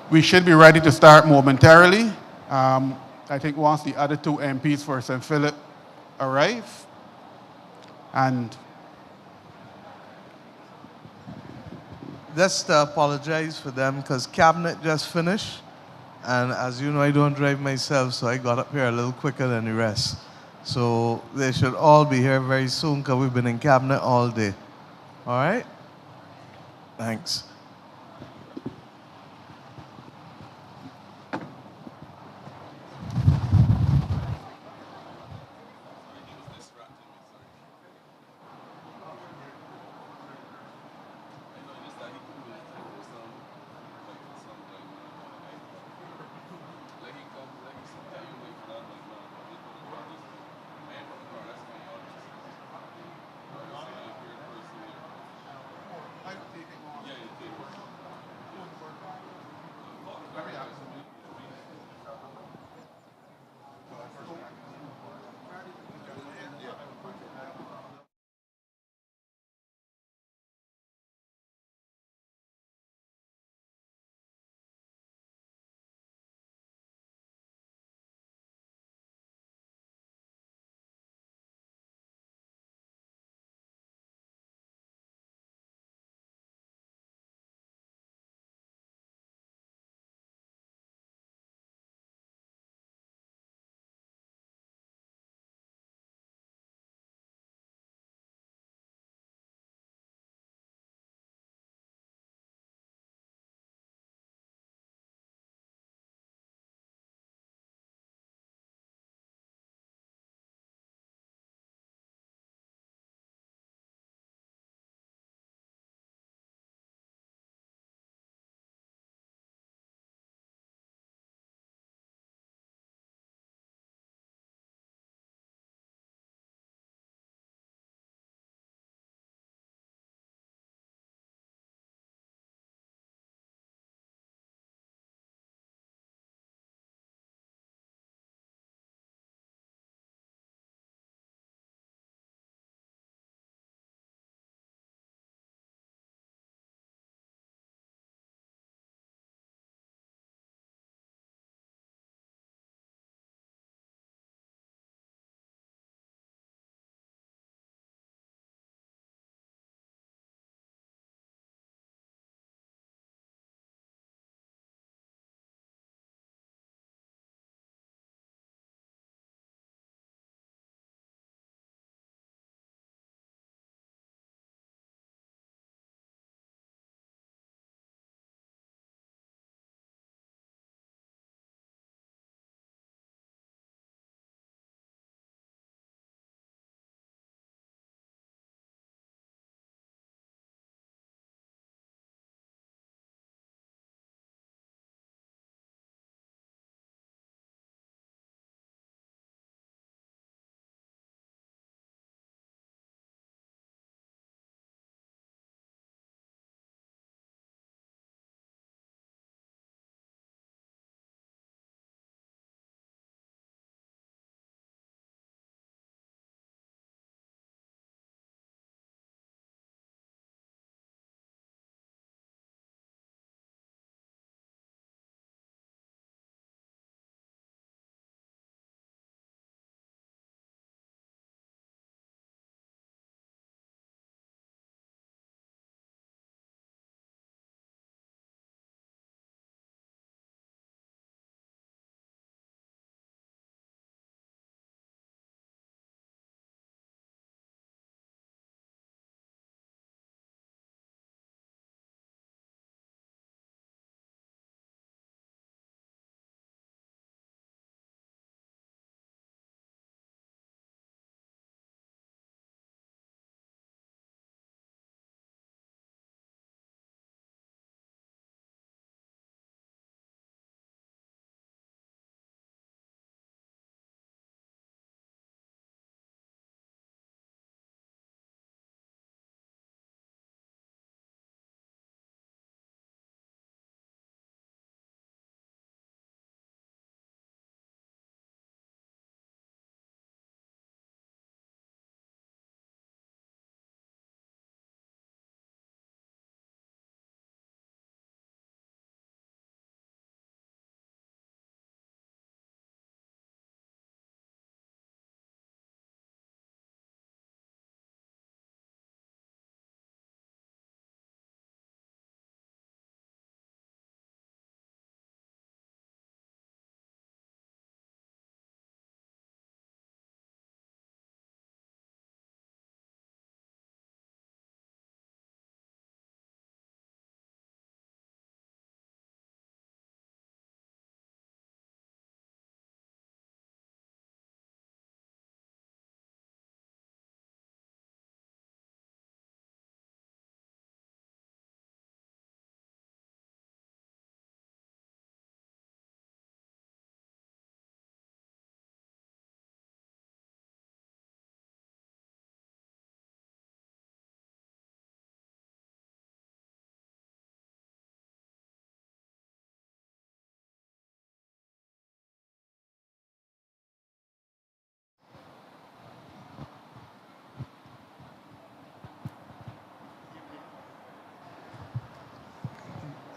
We should be ready to start momentarily. I think once the other two MPs for St. Philip arrive, and Just apologize for them because cabinet just finished. And as you know, I don't drive myself, so I got up here a little quicker than the rest. So they should all be here very soon because we've been in cabinet all day. All right? Thanks.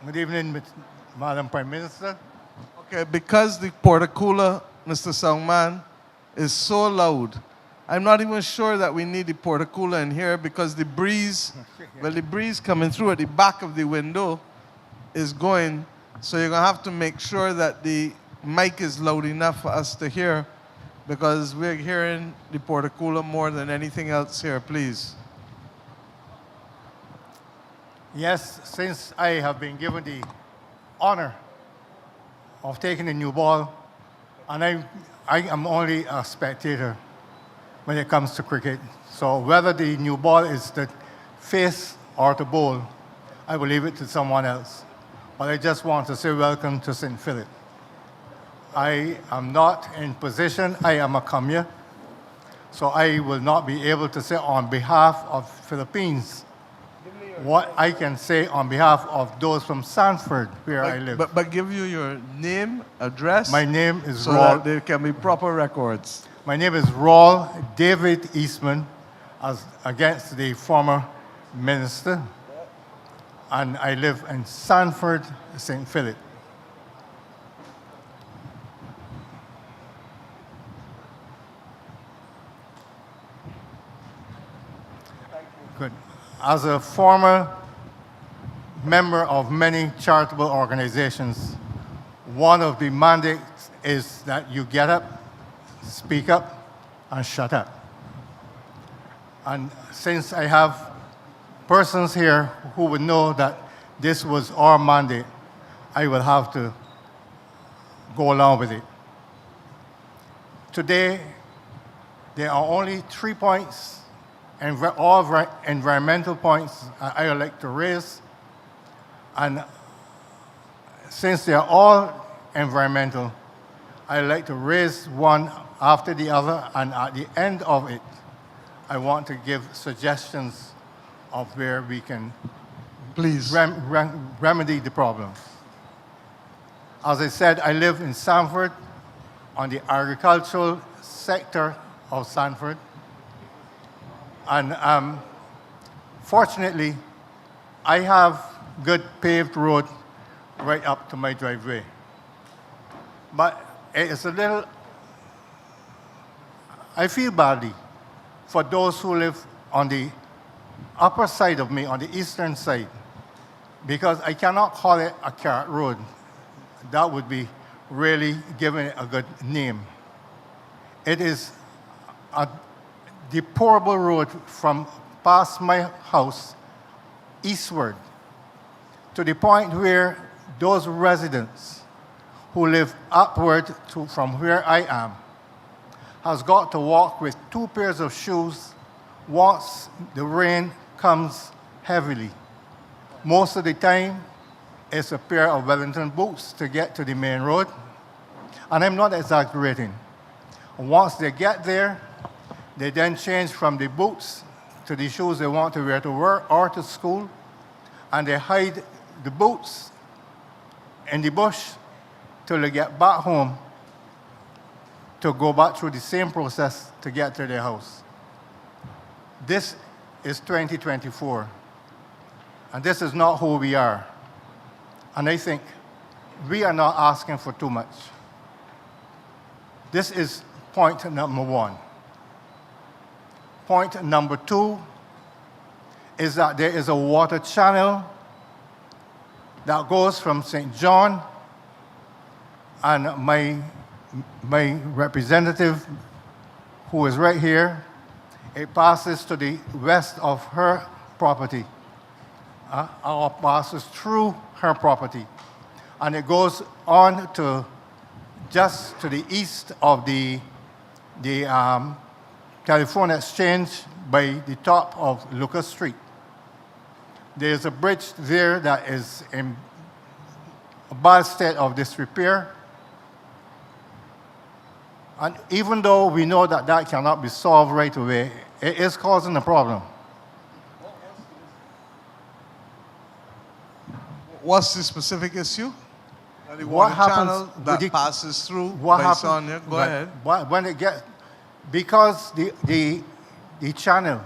Good evening, Madam Prime Minister. Okay, because the portacooler, Mr. Songman, is so loud, I'm not even sure that we need the portacooler in here because the breeze, well, the breeze coming through at the back of the window is going. So you're going to have to make sure that the mic is loud enough for us to hear because we're hearing the portacooler more than anything else here, please. Yes, since I have been given the honor of taking the new ball, and I am only a spectator when it comes to cricket. So whether the new ball is the face or the bowl, I will leave it to someone else. But I just want to say welcome to St. Philip. I am not in position, I am a commune, so I will not be able to say on behalf of Philippines what I can say on behalf of those from Sanford, where I live. But give you your name, address. My name is so Raul. that there can be proper records. My name is Raul David Eastman, as against the former minister, and I live in Sanford, St. Philip. Good. As a former member of many charitable organizations, one of the mandates is that you get up, speak up, and shut up. And since I have persons here who would know that this was our mandate, I will have to go along with it. Today, there are only 3 points, and all environmental points I would like to raise. And since they are all environmental, I would like to raise one after the other, and at the end of it, I want to give suggestions of where we can Please. remedy the problem. As I said, I live in Sanford, on the agricultural sector of Sanford. And fortunately, I have good paved road right up to my driveway. But it is a little, I feel badly for those who live on the upper side of me, on the eastern side, because I cannot call it a carrot road. That would be really giving it a good name. It is a deplorable road from past my house eastward to the point where those residents who live upward from where I am has got to walk with 2 pairs of shoes once the rain comes heavily. Most of the time, it's a pair of Wellington boots to get to the main road. And I'm not exaggerating. Once they get there, they then change from the boots to the shoes they want to wear to work or to school, and they hide the boots in the bush till they get back home to go back through the same process to get to their house. This is 2024, and this is not who we are. And I think we are not asking for too much. This is point number 1. Point number 2 is that there is a water channel that goes from St. John, and my representative, who is right here, it passes to the west of her property. Or passes through her property. And it goes on to just to the east of the Telephone Exchange by the top of Lucas Street. There's a bridge there that is in a bad state of disrepair. And even though we know that that cannot be solved right away, it is causing a problem. What's the specific issue? The What water happens channel with that the- passes through What by happens? Sonia? Go ahead. When it gets, because the channel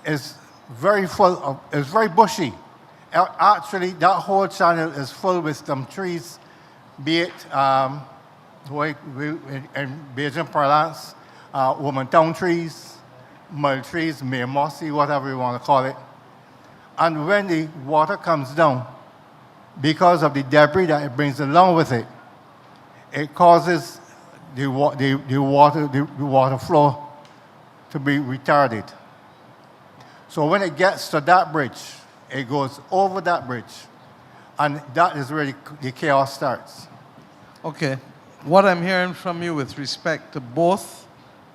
is very full of, is very bushy. Actually, that whole channel is full with some trees, be it in Bajan parlance, womantown trees, mul trees, mossy, whatever you want to call it. And when the water comes down, because of the debris that it brings along with it, it causes the water flow to be retarded. So when it gets to that bridge, it goes over that bridge, and that is where the chaos starts. Okay. What I'm hearing from you with respect to both,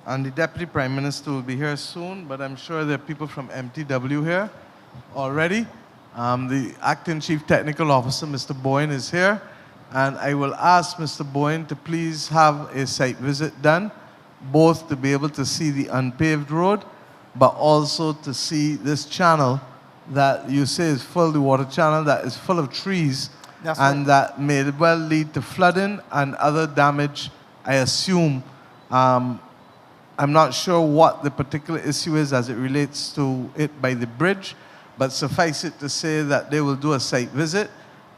and the Deputy Prime Minister will be here soon, but I'm sure there are people from MTW here already. The Acting Chief Technical Officer, Mr. Boyne, is here, and I will ask Mr. Boyne to please have a site visit done, both to be able to see the unpaved road, but also to see this channel that you say is full, the water channel that is full of trees, That's and right. that may well lead to flooding and other damage, I assume. I'm not sure what the particular issue is as it relates to it by the bridge, but suffice it to say that they will do a site visit,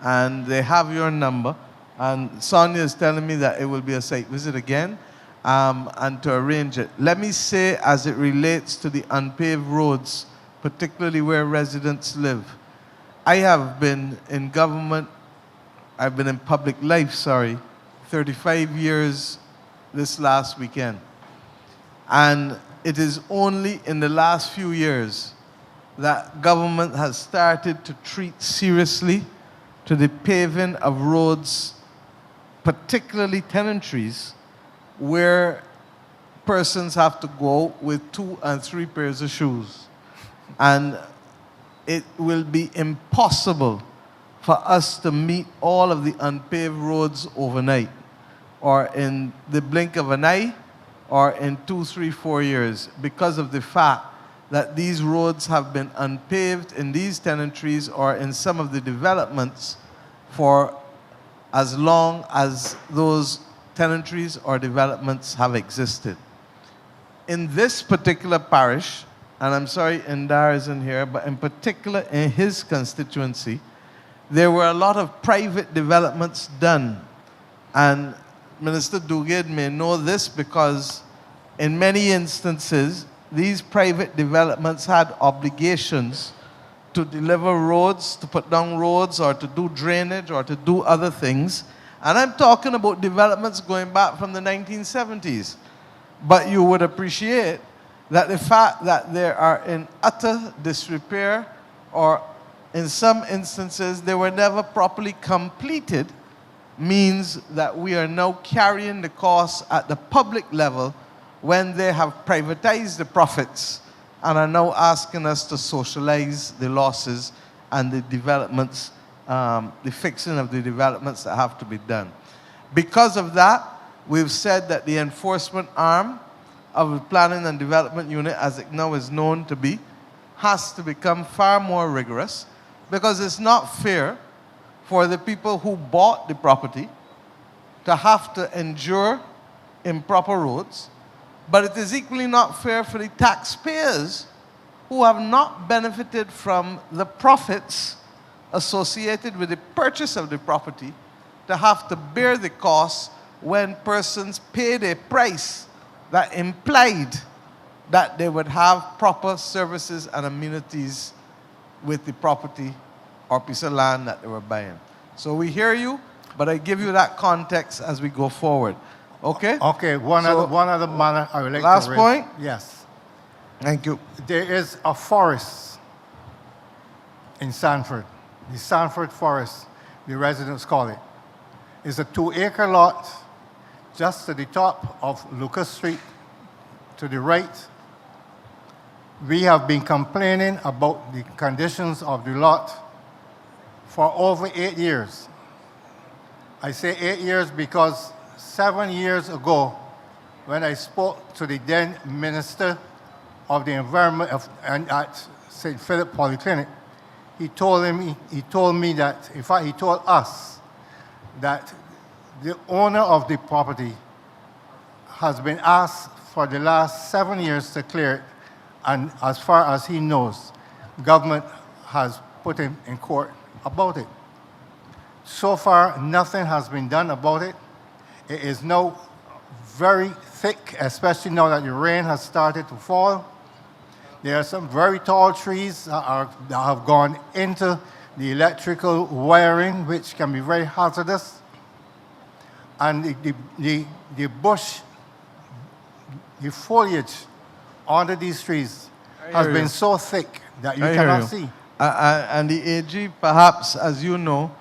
and they have your number. And Sonia is telling me that it will be a site visit again, and to arrange it. Let me say, as it relates to the unpaved roads, particularly where residents live, I have been in government, I've been in public life, 35 years this last weekend. And it is only in the last few years that government has started to treat seriously to the paving of roads, particularly tenantries, where persons have to go with 2 and 3 pairs of shoes. And it will be impossible for us to meet all of the unpaved roads overnight, or in the blink of an eye, or in 2, 3, 4 years, because of the fact that these roads have been unpaved in these tenantries or in some of the developments for as long as those tenantries or developments have existed. In this particular parish, and I'm sorry Indar isn't here, but in particular in his constituency, there were a lot of private developments done. And Minister Duguid may know this because in many instances, these private developments had obligations to deliver roads, to put down roads, or to do drainage, or to do other things. And I'm talking about developments going back from the 1970s. But you would appreciate that the fact that they are in utter disrepair, or in some instances they were never properly completed, means that we are now carrying the costs at the public level when they have privatized the profits and are now asking us to socialize the losses and the developments, the fixing of the developments that have to be done. Because of that, we've said that the enforcement arm of the Planning and Development Unit, as it now is known to be, has to become far more rigorous, because it's not fair for the people who bought the property to have to endure improper roads, but it is equally not fair for the taxpayers who have not benefited from the profits associated with the purchase of the property to have to bear the costs when persons paid a price that implied that they would have proper services and amenities with the property or piece of land that they were buying. So we hear you, but I give you that context as we go forward. Okay? Okay, one other matter I would like last to raise. point? Yes. Thank you. There is a forest in Sanford. The Sanford Forest, the residents call it. It's a 2-acre lot just to the top of Lucas Street, to the right. We have been complaining about the conditions of the lot for over 8 years. I say 8 years because 7 years ago, when I spoke to the then Minister of the Environment at St. Philip Polyclinic, he told me that, in fact, he told us that the owner of the property has been asked for the last 7 years to clear it, and as far as he knows, government has put him in court about it. So far, nothing has been done about it. It is now very thick, especially now that the rain has started to fall. There are some very tall trees that have gone into the electrical wiring, which can be very hazardous. And the bush, the foliage under these trees has been so thick that you cannot see. And the AG, perhaps, as you know,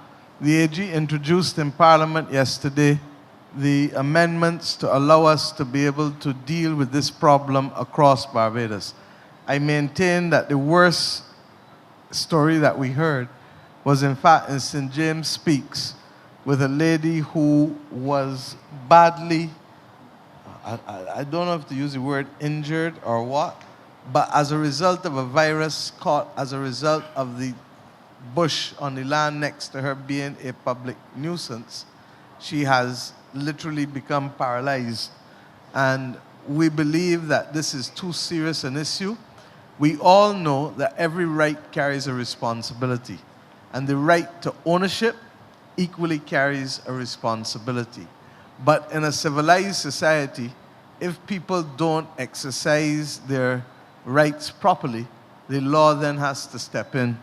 the AG introduced in Parliament yesterday the amendments to allow us to be able to deal with this problem across Barbados. I maintain that the worst story that we heard was in fact in St. James Speaks with a lady who was badly, I don't know if to use the word injured or what, but as a result of a virus caught as a result of the bush on the land next to her being a public nuisance, she has literally become paralyzed. And we believe that this is too serious an issue. We all know that every right carries a responsibility, and the right to ownership equally carries a responsibility. But in a civilized society, if people don't exercise their rights properly, the law then has to step in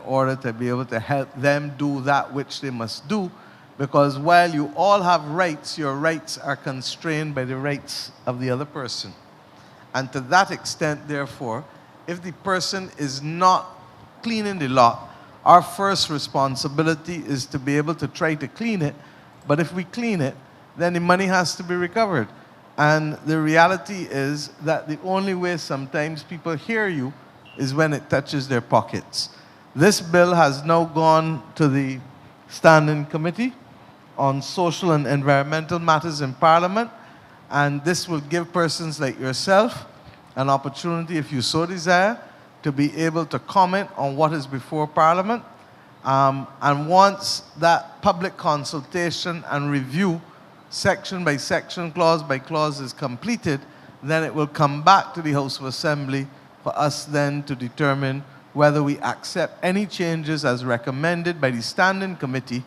order to be able to help them do that which they must do, because while you all have rights, your rights are constrained by the rights of the other person. And to that extent, therefore, if the person is not cleaning the lot, our first responsibility is to be able to try to clean it. But if we clean it, then the money has to be recovered. And the reality is that the only way sometimes people hear you is when it touches their pockets. This bill has now gone to the Standing Committee on Social and Environmental Matters in Parliament, and this will give persons like yourself an opportunity, if you so desire, to be able to comment on what is before Parliament. And once that public consultation and review, section by section, clause by clause, is completed, then it will come back to the House of Assembly for us then to determine whether we accept any changes as recommended by the Standing Committee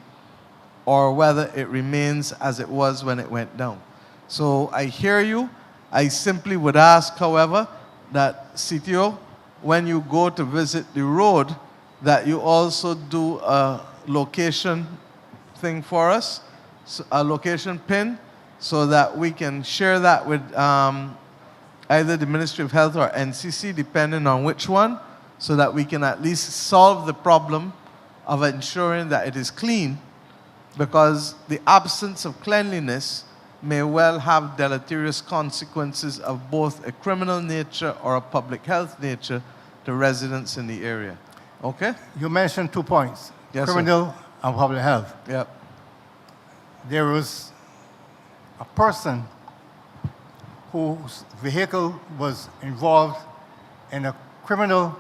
or whether it remains as it was when it went down. So I hear you. I simply would ask, however, that CTO, when you go to visit the road, that you also do a location thing for us, a location pin, so that we can share that with either the Ministry of Health or NCC, depending on which one, so that we can at least solve the problem of ensuring that it is clean, because the absence of cleanliness may well have deleterious consequences of both a criminal nature or a public health nature to residents in the area. Okay? You mentioned 2 points, Yes, criminal and public health. Yep. There was a person whose vehicle was involved in a criminal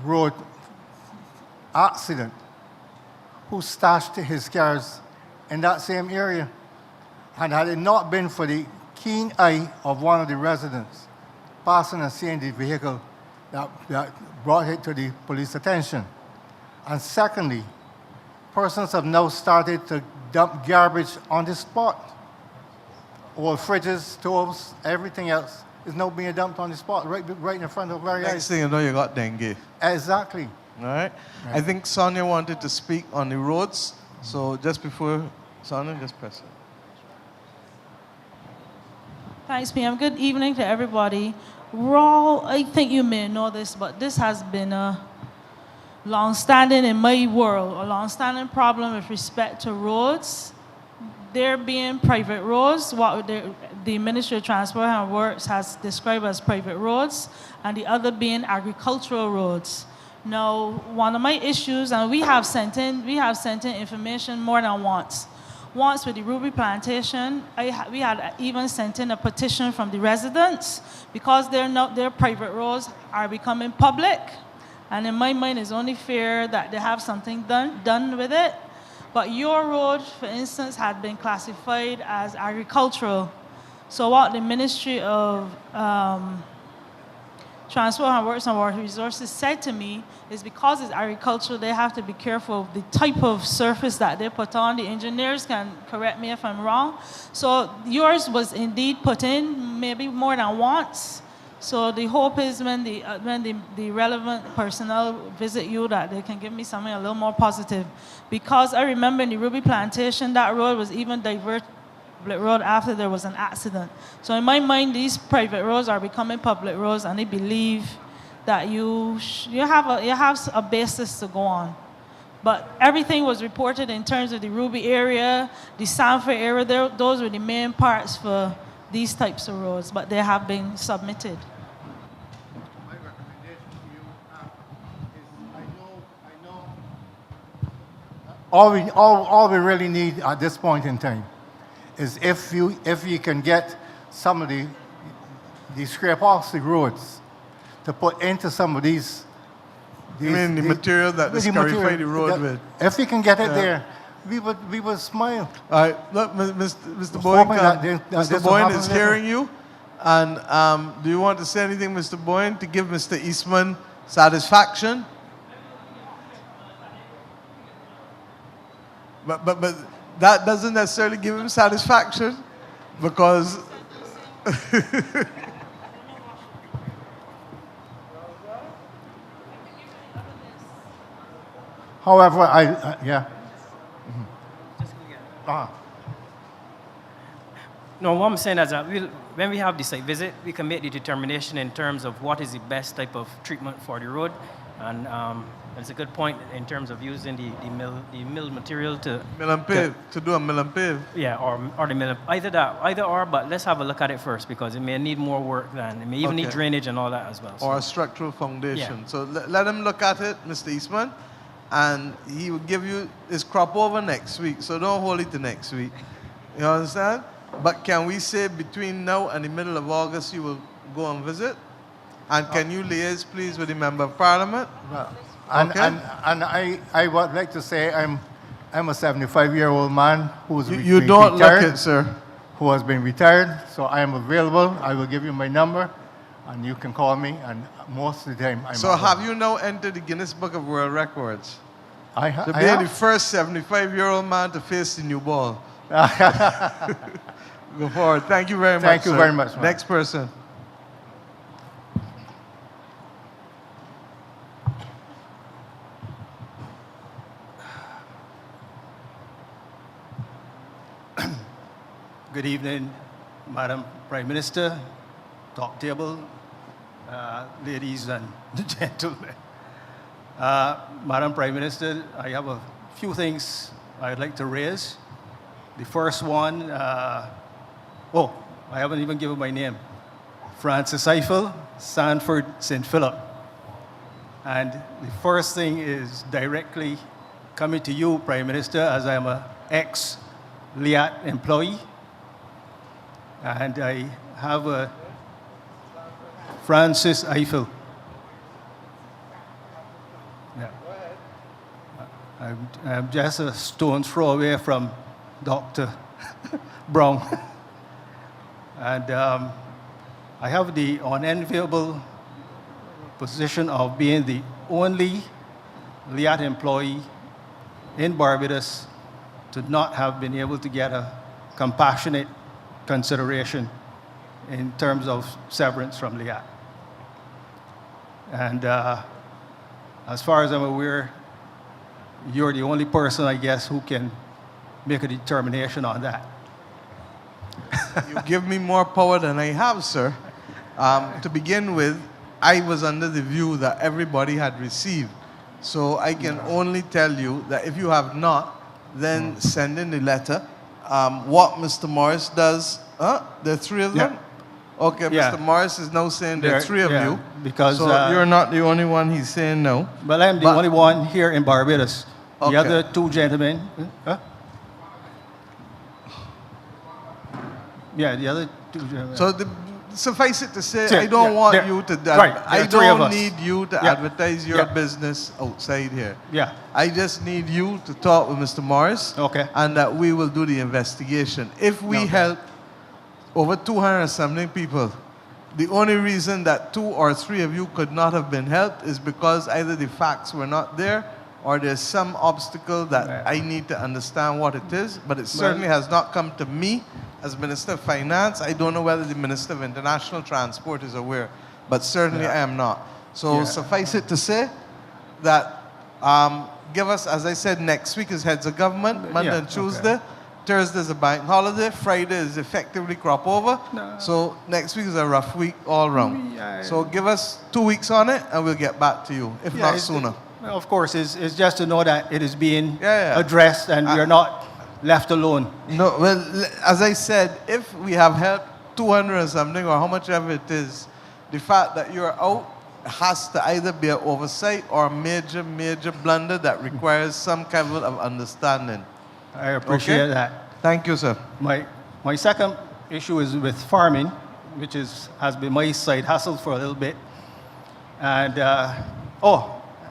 road accident who stashed his cars in that same area. And had it not been for the keen eye of one of the residents passing and seeing the vehicle, that brought it to the police attention. And secondly, persons have now started to dump garbage on the spot. All fridges, stoves, everything else is now being dumped on the spot, right in front of our eyes. Next thing you know, you got dengue. Exactly. All right? I think Sonia wanted to speak on the roads. So just before Sonia, just press it. Thanks, PM. Good evening to everybody. Raw, I think you may know this, but this has been a long-standing in my world, a long-standing problem with respect to roads. There being private roads, what the Ministry of Transport and Works has described as private roads, and the other being agricultural roads. Now, one of my issues, and we have sent in information more than once. Once with the Ruby Plantation, we had even sent in a petition from the residents because their private roads are becoming public. And in my mind, it's only fair that they have something done with it. But your road, for instance, had been classified as agricultural. So what the Ministry of Transport and Works and Water Resources said to me is because it's agriculture, they have to be careful of the type of surface that they put on. The engineers can correct me if I'm wrong. So yours was indeed put in maybe more than once. So the hope is when the relevant personnel visit you that they can give me something a little more positive. Because I remember in the Ruby Plantation, that road was even diverted public road after there was an accident. So in my mind, these private roads are becoming public roads, and they believe that you have a basis to go on. But everything was reported in terms of the Ruby area, the Sanford area. Those were the main parts for these types of roads, but they have been submitted. My recommendation to you is I know all we really need at this point in time is if you can get some of the scrape off the roads to put into some of these. You mean the material that they scurify the road with? If you can get it there, we would smile. All right, look, Mr. Boyne, Mr. Boyne is hearing you, and do you want to say anything, Mr. Boyne, to give Mr. Eastman satisfaction? But that doesn't necessarily give him satisfaction, because however, yeah. No, what I'm saying is that when we have the site visit, we can make the determination in terms of what is the best type of treatment for the road. And it's a good point in terms of using the mill material to mill and pave, to do a mill and pave. Yeah, or the mill. Either or, but let's have a look at it first, because it may need more work than, it may even need drainage and all that as well. Or a structural foundation. Yeah. So let him look at it, Mr. Eastman, and he will give you his crop over next week. So don't hold it to next week. You understand? But can we say between now and the middle of August you will go and visit? And can you liaise, please, with the Member of Parliament? And, Okay. and I would like to say I'm a 75-year-old man who's You been don't retired, look it, sir. who has been retired, so I am available. I will give you my number, and you can call me, and most of the time I'm So available. have you now entered the Guinness Book of World Records? I To be have. the first 75-year-old man to face the new ball. Go forward. Thank you very much. Thank you sir. very much, man. Next person. Good evening, Madam Prime Minister, top table, ladies and gentlemen. Madam Prime Minister, I have a few things I'd like to raise. The first one, I haven't even given my name. Francis Eiffel, Sanford, St. Philip. And the first thing is directly coming to you, Prime Minister, as I am an ex-LIAT employee. And I have a Francis Eiffel. Yeah. I'm just a stone's throw away from Dr. Brown. And I have the unenviable position of being the only LIAT employee in Barbados to not have been able to get a compassionate consideration in terms of severance from LIAT. And as far as I'm aware, you're the only person, I guess, who can make a determination on that. You give me more power than I have, sir. To begin with, I was under the view that everybody had received. So I can only tell you that if you have not, then send in the letter. What Mr. Morris does, there are three of them? Yeah. Okay, Yeah. Mr. Morris is now saying there are three of you. Because So you're not the only one he's saying no. well, I'm the But- only one here in Barbados. Okay. The other two gentlemen, yeah, the other two gentlemen. So suffice it to say, Yeah, I don't yeah, want there- you to. right, there I are three of don't us. need you to Yeah. advertise your Yeah. business outside here. Yeah. I just need you to talk with Mr. Morris. Okay. And that we will do the investigation. If we Okay. help over 200 and something people, The only reason that 2 or 3 of you could not have been helped is because either the facts were not there or there's some obstacle that I need to understand what it is, but it certainly has not come to me as Minister of Finance. I don't know whether the Minister of International Transport is aware, but certainly I am not. So suffice it to say that give us, as I said, next week is heads of government, Monday and Tuesday. Okay. Thursday is a bank holiday. Friday is effectively crop over. No. So next week is a rough week all round. So give us 2 weeks on it and we'll get back to you, if not sooner. Of course, it's just to know that it is being addressed and we are not left alone. No, well, as I said, if we have helped 200 or something, or how much ever it is, the fact that you're out has to either be an oversight or a major, major blunder that requires some kind of understanding. I appreciate that. Thank you, sir. My second issue is with farming, which has been my side hustle for a little bit. And,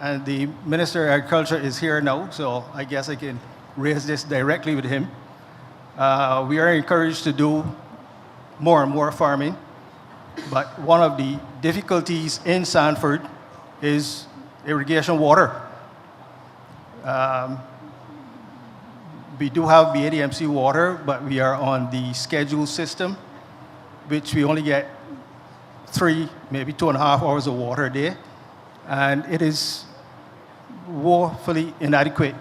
and the Minister of Agriculture is here now, so I guess I can raise this directly with him. We are encouraged to do more and more farming, but one of the difficulties in Sanford is irrigation water. We do have BADMC water, but we are on the scheduled system, which we only get 3, maybe 2.5 hours of water a day. And it is woefully inadequate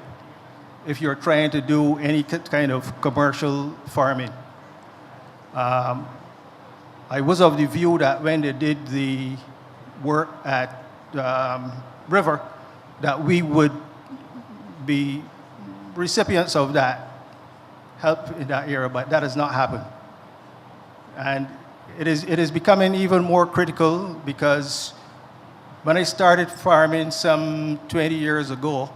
if you're trying to do any kind of commercial farming. I was of the view that when they did the work at River, that we would be recipients of that help in that area, but that has not happened. And it is becoming even more critical because when I started farming some 20 years ago,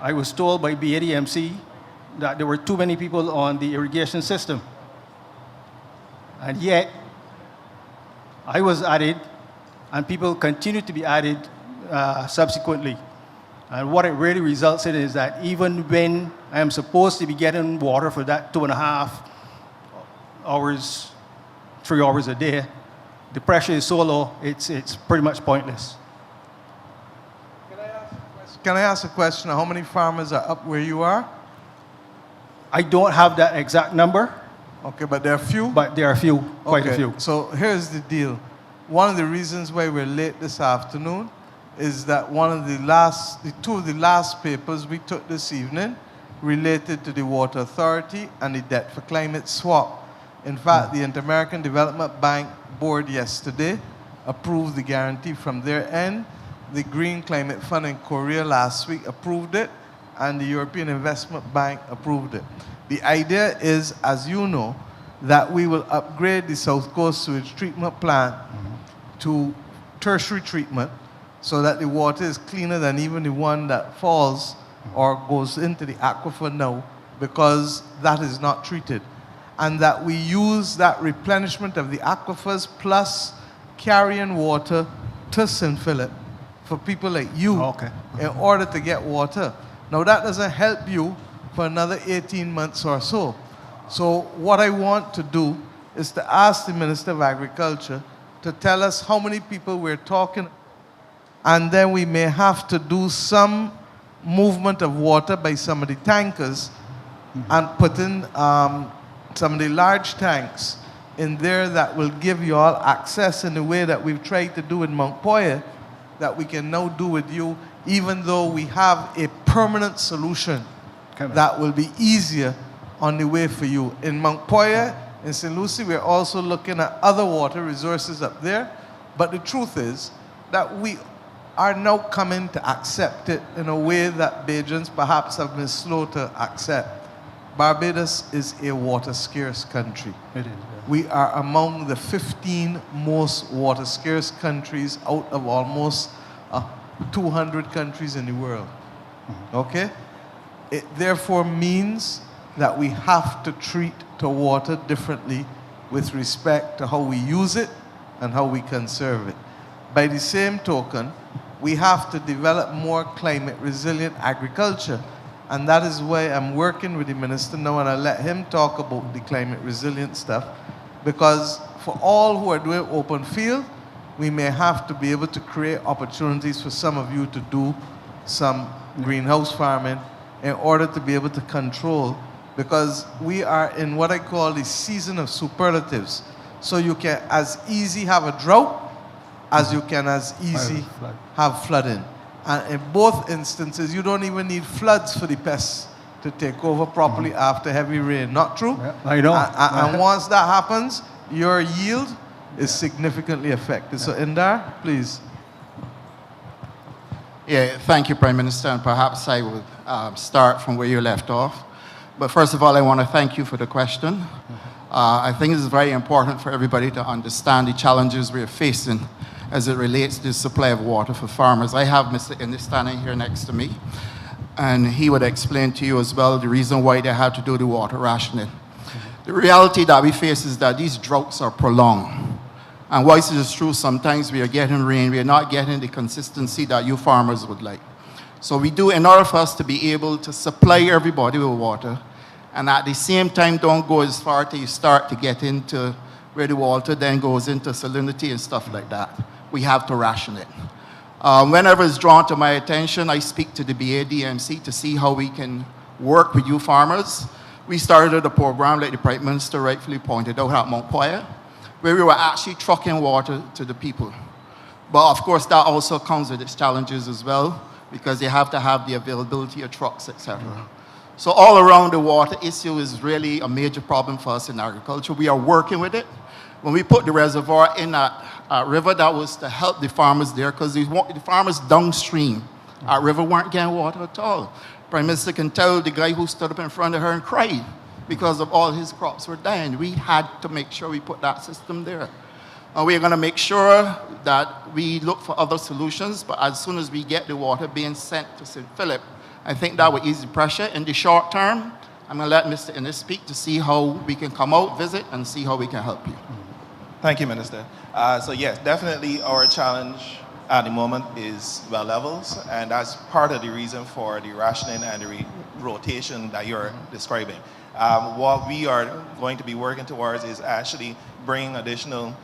I was told by BADMC that there were too many people on the irrigation system. And yet, I was added, and people continue to be added subsequently. And what it really results in is that even when I am supposed to be getting water for that 2.5 hours, 3 hours a day, the pressure is so low, it's pretty much pointless. Can I ask a question? How many farmers are up where you are? I don't have that exact number. Okay, but there are few? But there are few, quite a few. So here's the deal. One of the reasons why we're late this afternoon is that two of the last papers we took this evening related to the Water Authority and the debt for climate swap. In fact, the Inter-American Development Bank Board yesterday approved the guarantee from their end. The Green Climate Fund in Korea last week approved it, and the European Investment Bank approved it. The idea is, as you know, that we will upgrade the South Coast Sewage Treatment Plant to tertiary treatment so that the water is cleaner than even the one that falls or goes into the aquifer now, because that is not treated. And that we use that replenishment of the aquifers plus carrying water to St. Philip for people like you in order to get water. Now that doesn't help you for another 18 months or so. So what I want to do is to ask the Minister of Agriculture to tell us how many people we're talking, and then we may have to do some movement of water by some of the tankers and put in some of the large tanks in there that will give you all access in the way that we've tried to do in Mount Poyer, that we can now do with you, even though we have a permanent solution that will be easier on the way for you. In Mount Poyer, in St. Lucie, we're also looking at other water resources up there, but the truth is that we are now coming to accept it in a way that Bajans perhaps have been slow to accept. Barbados is a water-scarce country. It is. We are among the 15 most water-scarce countries out of almost 200 countries in the world. Okay? It therefore means that we have to treat the water differently with respect to how we use it and how we conserve it. By the same token, we have to develop more climate-resilient agriculture. And that is why I'm working with the minister now, and I'll let him talk about the climate resilient stuff. Because for all who are doing open field, we may have to be able to create opportunities for some of you to do some greenhouse farming in order to be able to control, because we are in what I call the season of superlatives. So you can as easy have a drought as you can as easy have flooding. And in both instances, you don't even need floods for the pests to take over properly after heavy rain. Not true? Yeah, I know. And once that happens, your yield is significantly affected. So Indar, please. Yeah, thank you, Prime Minister, and perhaps I would start from where you left off. But first of all, I want to thank you for the question. I think it's very important for everybody to understand the challenges we are facing as it relates to the supply of water for farmers. I have Mr. Innes standing here next to me, and he would explain to you as well the reason why they had to do the water rationing. The reality that we face is that these droughts are prolonged. And whilst it is true, sometimes we are getting rain, we are not getting the consistency that you farmers would like. So we do, in order for us to be able to supply everybody with water, and at the same time don't go as far till you start to get into where the water then goes into salinity and stuff like that. We have to ration it. Whenever it's drawn to my attention, I speak to the BADMC to see how we can work with you farmers. We started a program, like the Prime Minister rightfully pointed out, at Mount Poyer, where we were actually trucking water to the people. But of course, that also comes with its challenges as well, because you have to have the availability of trucks, etc. So all around, the water issue is really a major problem for us in agriculture. We are working with it. When we put the reservoir in that river, that was to help the farmers there, because the farmers downstream at river weren't getting water at all. Prime Minister can tell the guy who stood up in front of her and cried because of all his crops were dying. We had to make sure we put that system there. And we're going to make sure that we look for other solutions, but as soon as we get the water being sent to St. Philip, I think that will ease the pressure. In the short term, I'm going to let Mr. Innes speak to see how we can come out, visit, and see how we can help you. Thank you, Minister. So yes, definitely our challenge at the moment is well levels, and that's part of the reason for the rationing and the rotation that you're describing. What we are going to be working towards is actually bringing additional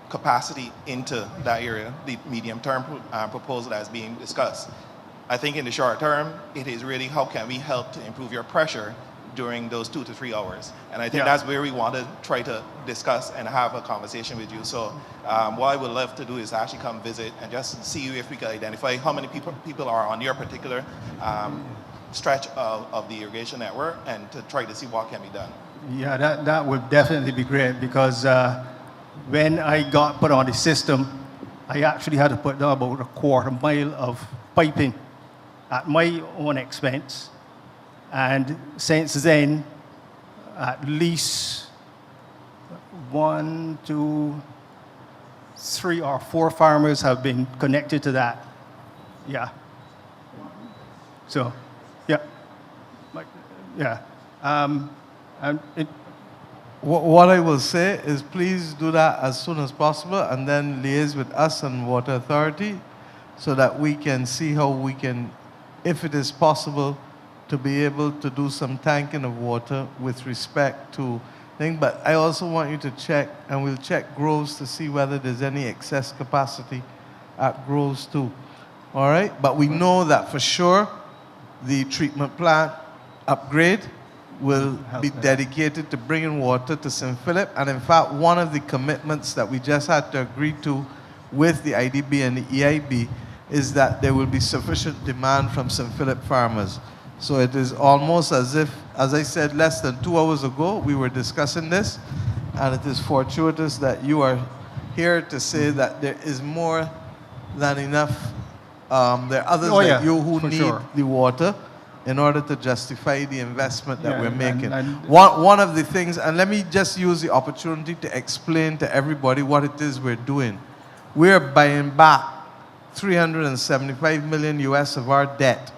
capacity into that area, the medium-term proposal that's being discussed. I think in the short term, it is really how can we help to improve your pressure during those 2 to 3 hours. And I think that's where we want to try to discuss and have a conversation with you. So what I would love to do is actually come visit and just see if we can identify how many people are on your particular stretch of the irrigation network, and to try to see what can be done. Yeah, that would definitely be great, because when I got put on the system, I actually had to put down about a quarter mile of piping at my own expense. And since then, at least 1, 2, 3 or 4 farmers have been connected to that. Yeah. So, yeah. Yeah. And What I will say is please do that as soon as possible, and then liaise with us and Water Authority so that we can see how we can, if it is possible, to be able to do some tanking of water with respect to things. But I also want you to check, and we'll check Groves to see whether there's any excess capacity at Groves too. All right? But we know that for sure the treatment plant upgrade will be dedicated to bringing water to St. Philip. And in fact, one of the commitments that we just had to agree to with the IDB and the EIB is that there will be sufficient demand from St. Philip farmers. So it is almost as if, as I said less than 2 hours ago, we were discussing this, and it is fortuitous that you are here to say that there is more than enough. There are others like you who need the water in order to justify the investment that we're making. One of the things, and let me just use the opportunity to explain to everybody what it is we're doing. We're buying back 375 million US of our debt.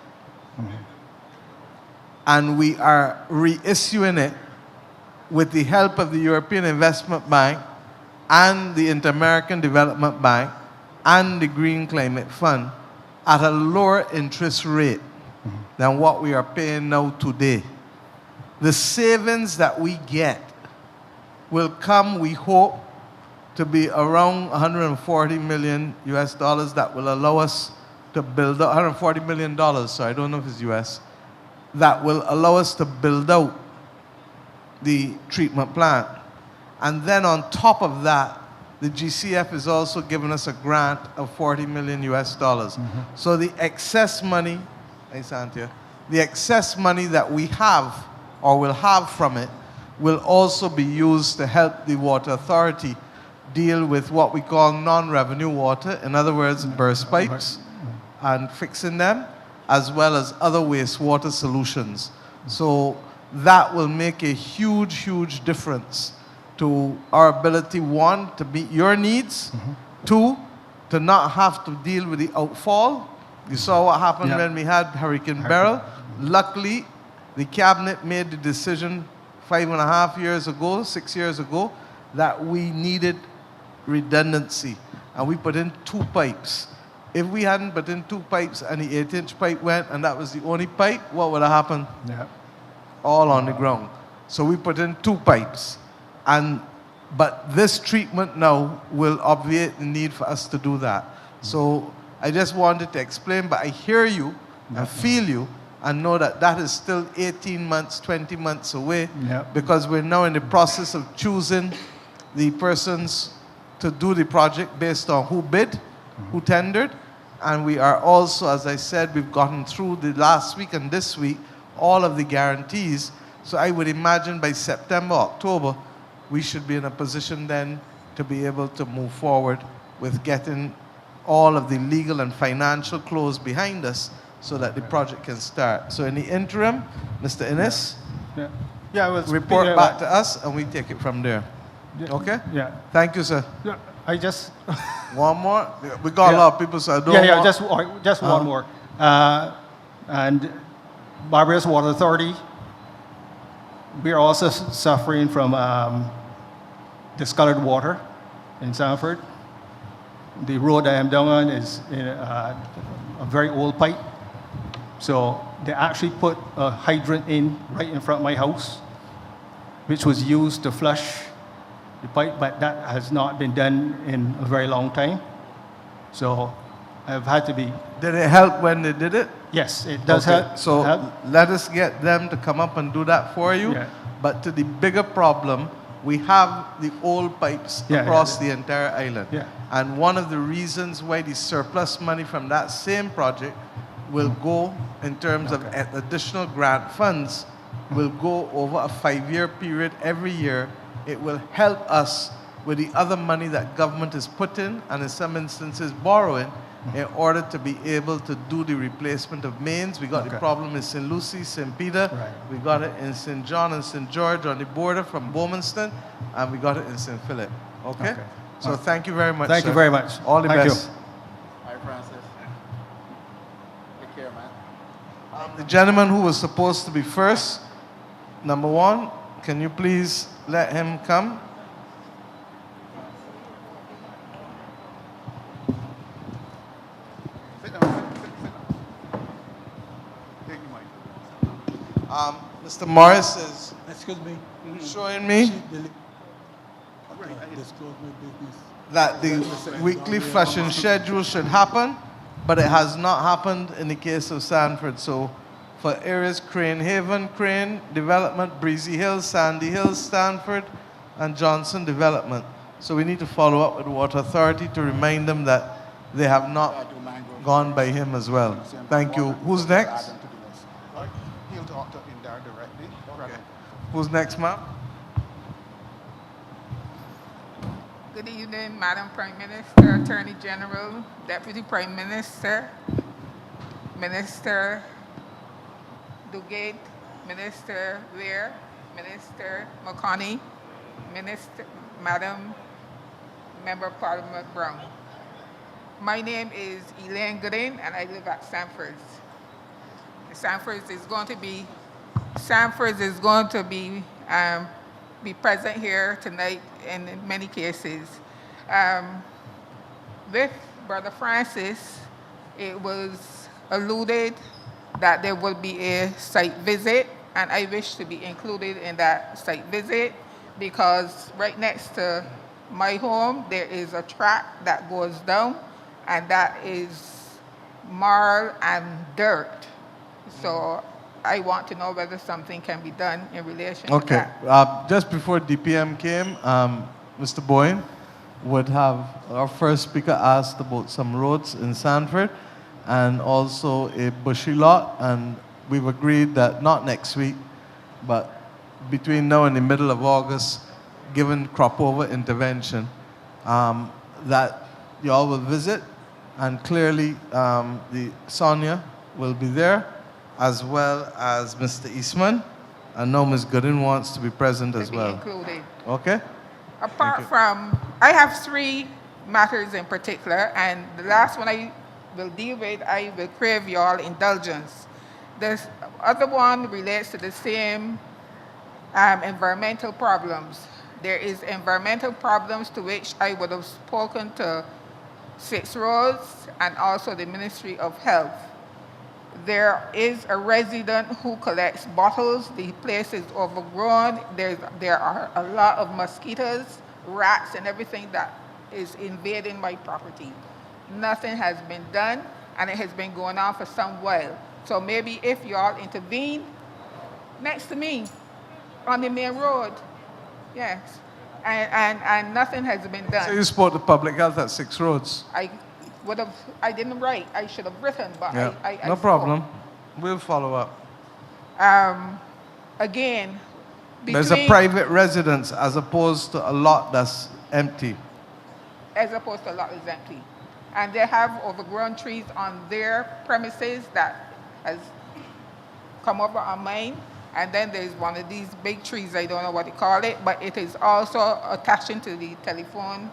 And we are reissuing it with the help of the European Investment Bank and the Inter-American Development Bank and the Green Climate Fund at a lower interest rate than what we are paying now today. The savings that we get will come, we hope, to be around 140 million US dollars that will allow us to build out, $140 million, so I don't know if it's US, that will allow us to build out the treatment plant. And then on top of that, the GCF is also giving us a grant of 40 million US dollars. So the excess money, hey Santia, the excess money that we have or will have from it will also be used to help the water authority deal with what we call non-revenue water, in other words, burst pipes and fixing them, as well as other wastewater solutions. So that will make a huge, huge difference to our ability, one, to meet your needs, two, to not have to deal with the outfall. You saw what happened when we had Hurricane Beryl. Luckily, the cabinet made the decision 5.5 years ago, 6 years ago, that we needed redundancy. And we put in 2 pipes. If we hadn't put in 2 pipes and the 8-inch pipe went and that was the only pipe, what would have happened? All on the ground. So we put in 2 pipes. But this treatment now will obviate the need for us to do that. So I just wanted to explain, but I hear you, I feel you, and know that that is still 18 months, 20 months away, because we're now in the process of choosing the persons to do the project based on who bid, who tendered, and we are also, as I said, we've gotten through the last week and this week, all of the guarantees. So I would imagine by September, October, we should be in a position then to be able to move forward with getting all of the legal and financial close behind us so that the project can start. So in the interim, Mr. Innes, I will report back to us and we take it from there. Okay? Yeah. Thank you, sir. Yeah, I just... One more? We got a lot of people, so I don't want... just one more. And Barbados Water Authority, we are also suffering from discolored water in Sanford. The road I am down on is in a very old pipe. So they actually put a hydrant in right in front of my house, which was used to flush the pipe, but that has not been done in a very long time. So I've had to be... Did it help when they did it? Yes, it does Okay, help. so let us get them to come up and do that for you. Yeah. But to the bigger problem, we have the old pipes across the entire island. Yeah. And one of the reasons why the surplus money from that same project will go in terms of additional grant funds will go over a 5-year period every year. It will help us with the other money that government is putting and in some instances borrowing in order to be able to do the replacement of mains. We got the problem in St. Lucie, St. Peter. Right. We got it in St. John and St. George on the border from Bowmanston. And we got it in St. Philip. Okay? So thank you very much, Thank you very much. All the Thank best. you. Hi, Francis. Take care, man. The gentleman who was supposed to be first, number 1, can you please let him come? Mr. Morris is showing me that the weekly flushing schedule should happen, but it has not happened in the case of Sanford. So for areas Crane Haven, Crane Development, Breezy Hills, Sandy Hills, Stanford, and Johnson Development. So we need to follow up with the Water Authority to remind them that they have not gone by him as well. Thank you. Who's next? He'll talk to him there directly. Okay. Who's next, ma'am? Good evening, Madam Prime Minister, Attorney General, Deputy Prime Minister, Minister Dugate, Minister Weir, Minister McConney, Minister, Madam Member of Parliament Brown. My name is Elaine Gooding, and I live at Sanford's. Sanford's is going to be be present here tonight in many cases. With Brother Francis, it was alluded that there will be a site visit, and I wish to be included in that site visit because right next to my home, there is a track that goes down, and that is marl and dirt. So I want to know whether something can be done in relation to Okay. that. Just before DPM came, Mr. Boyne would have our first speaker asked about some roads in Sanford and also a bushy lot, and we've agreed that not next week, but between now and the middle of August, given crop over intervention, that y'all will visit, and clearly the Sonia will be there, as well as Mr. Eastman. I know Ms. Gooden wants to be present as To be well. included. Okay? Apart from, I have 3 matters in particular, and the last one I will deal with, I will crave your indulgence. The other one relates to the same environmental problems. There is environmental problems to which I would have spoken to 6 Roads and also the Ministry of Health. There is a resident who collects bottles. The place is overgrown. There are a lot of mosquitoes, rats, and everything that is invading my property. Nothing has been done, and it has been going on for some while. So maybe if you all intervene next to me on the main road, yes, and nothing has been done. So you spoke to public health at 6 Roads? I didn't write. I should have written, but Yeah, I no spoke. problem. We'll follow up. Again, There's a private residence as opposed to a lot that's empty. as opposed to a lot is empty. And they have overgrown trees on their premises that has come over on mine. And then there's one of these big trees, I don't know what they call it, but it is also attaching to the telephone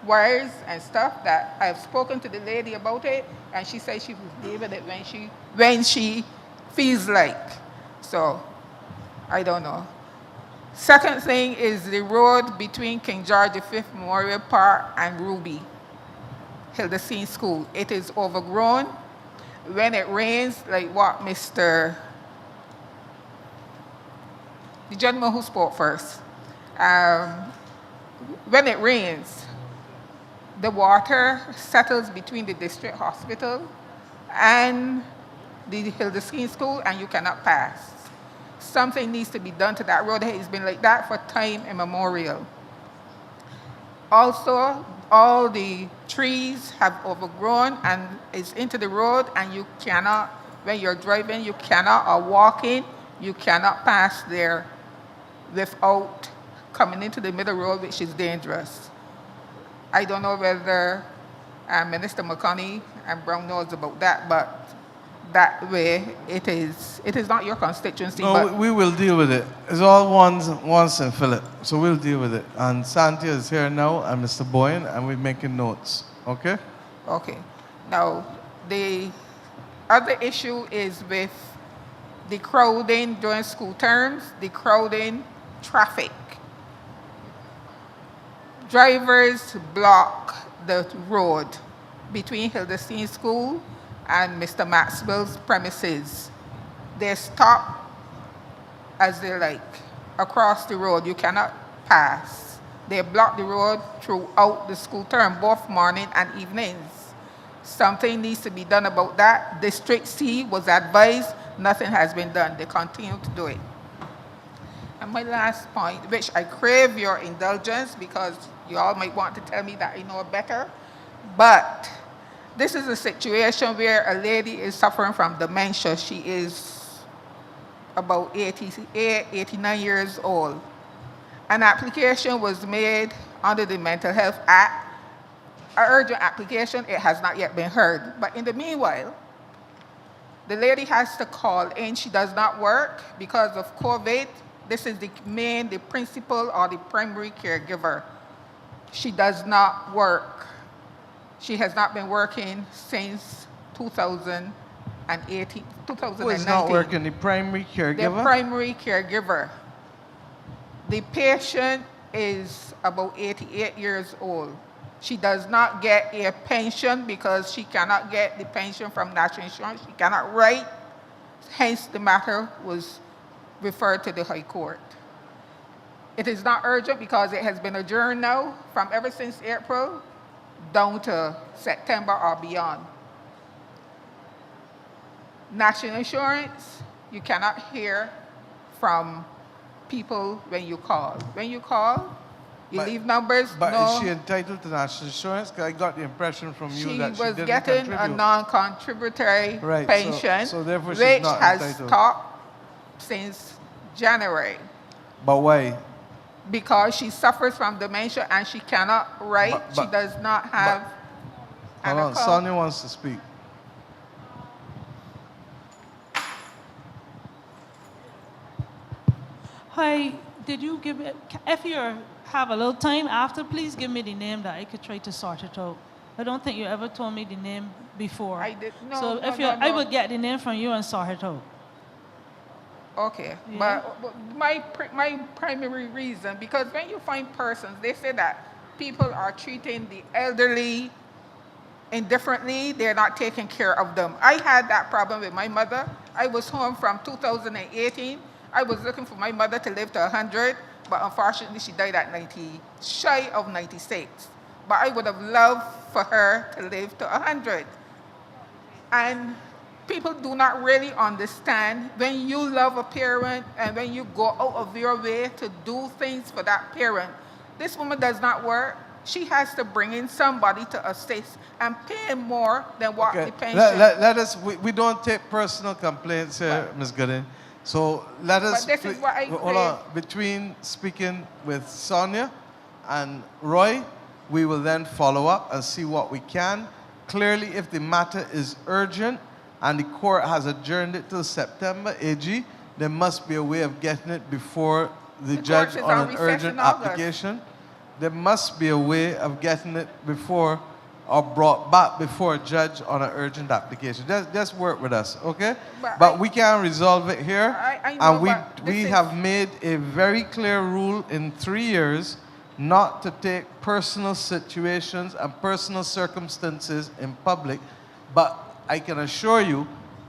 wires and stuff that I've spoken to the lady about it, and she says she will deal with it when she feels like. So, I don't know. Second thing is the road between King George V Memorial Park and Ruby, Hildesine School. It is overgrown. When it rains, like what the gentleman who spoke first, when it rains, the water settles between the district hospital and the Hildesine School, and you cannot pass. Something needs to be done to that road. It's been like that for time immemorial. Also, all the trees have overgrown and it's into the road, and you cannot, when you're driving, you cannot, or walking, you cannot pass there without coming into the middle road, which is dangerous. I don't know whether Minister McConney and Brown knows about that, but that way it is not your constituency. No, but we will deal with it. It's all once and Philip, so we'll deal with it. And Santia is here now, and Mr. Boyne, and we're making notes. Okay? Okay. Now, the other issue is with the crowding during school terms, the crowding traffic. Drivers block the road between Hildesine School and Mr. Maxwell's premises. They stop as they like across the road. You cannot pass. They block the road throughout the school term, both morning and evenings. Something needs to be done about that. District C was advised, nothing has been done. They continue to do it. And my last point, which I crave your indulgence because you all might want to tell me that I know better, but this is a situation where a lady is suffering from dementia. She is about 89 years old. An application was made under the Mental Health Act. An urgent application, it has not yet been heard. But in the meanwhile, the lady has to call in. She does not work because of COVID. This is the principal or the primary caregiver. She does not work. She has not been working since 2018, 2019. Who is not working? The primary caregiver? The primary caregiver. The patient is about 88 years old. She does not get a pension because she cannot get the pension from National Insurance. She cannot write. Hence, the matter was referred to the High Court. It is not urgent because it has been adjourned now from ever since April down to September or beyond. National insurance, you cannot hear from people when you call. When you call, you leave numbers. But no, is she entitled to national insurance? 'Cause I got the impression from you that she was didn't getting contribute. a non-contributory Right, pension, so therefore she's which not has entitled. stopped since January But why? because she suffers from dementia and she cannot write. She But- does not have an Hold on, account. Sonia wants to speak. Hi, did you give me, if you have a little time after, please give me the name that I could try to sort it out. I don't think you ever told me the name before. I did no. So no, if no, you, I no. would get the name from you and sort it out. Okay, Yeah. but my primary reason, because when you find persons, they say that people are treating the elderly indifferently, they're not taking care of them. I had that problem with my mother. I was home from 2018. I was looking for my mother to live to 100, but unfortunately she died at 90, shy of 96. But I would have loved for her to live to 100. And people do not really understand when you love a parent and when you go out of your way to do things for that parent. This woman does not work. She has to bring in somebody to assist and pay more than what the pension. Let us, we don't take personal complaints here, Ms. Gooden. So let us, this is what I hold on, between speaking with Sonia and Roy, we will then follow up and see what we can. Clearly, if the matter is urgent and the court has adjourned it till September, AG, there must be a way of getting it before the judge court is on on an recess urgent in August. application. There must be a way of getting it before or brought back before a judge on an urgent application. Just work with us, okay? But we can't resolve it here. I know, And but we this is- have made a very clear rule in 3 years not to take personal situations and personal circumstances in public. But I can assure you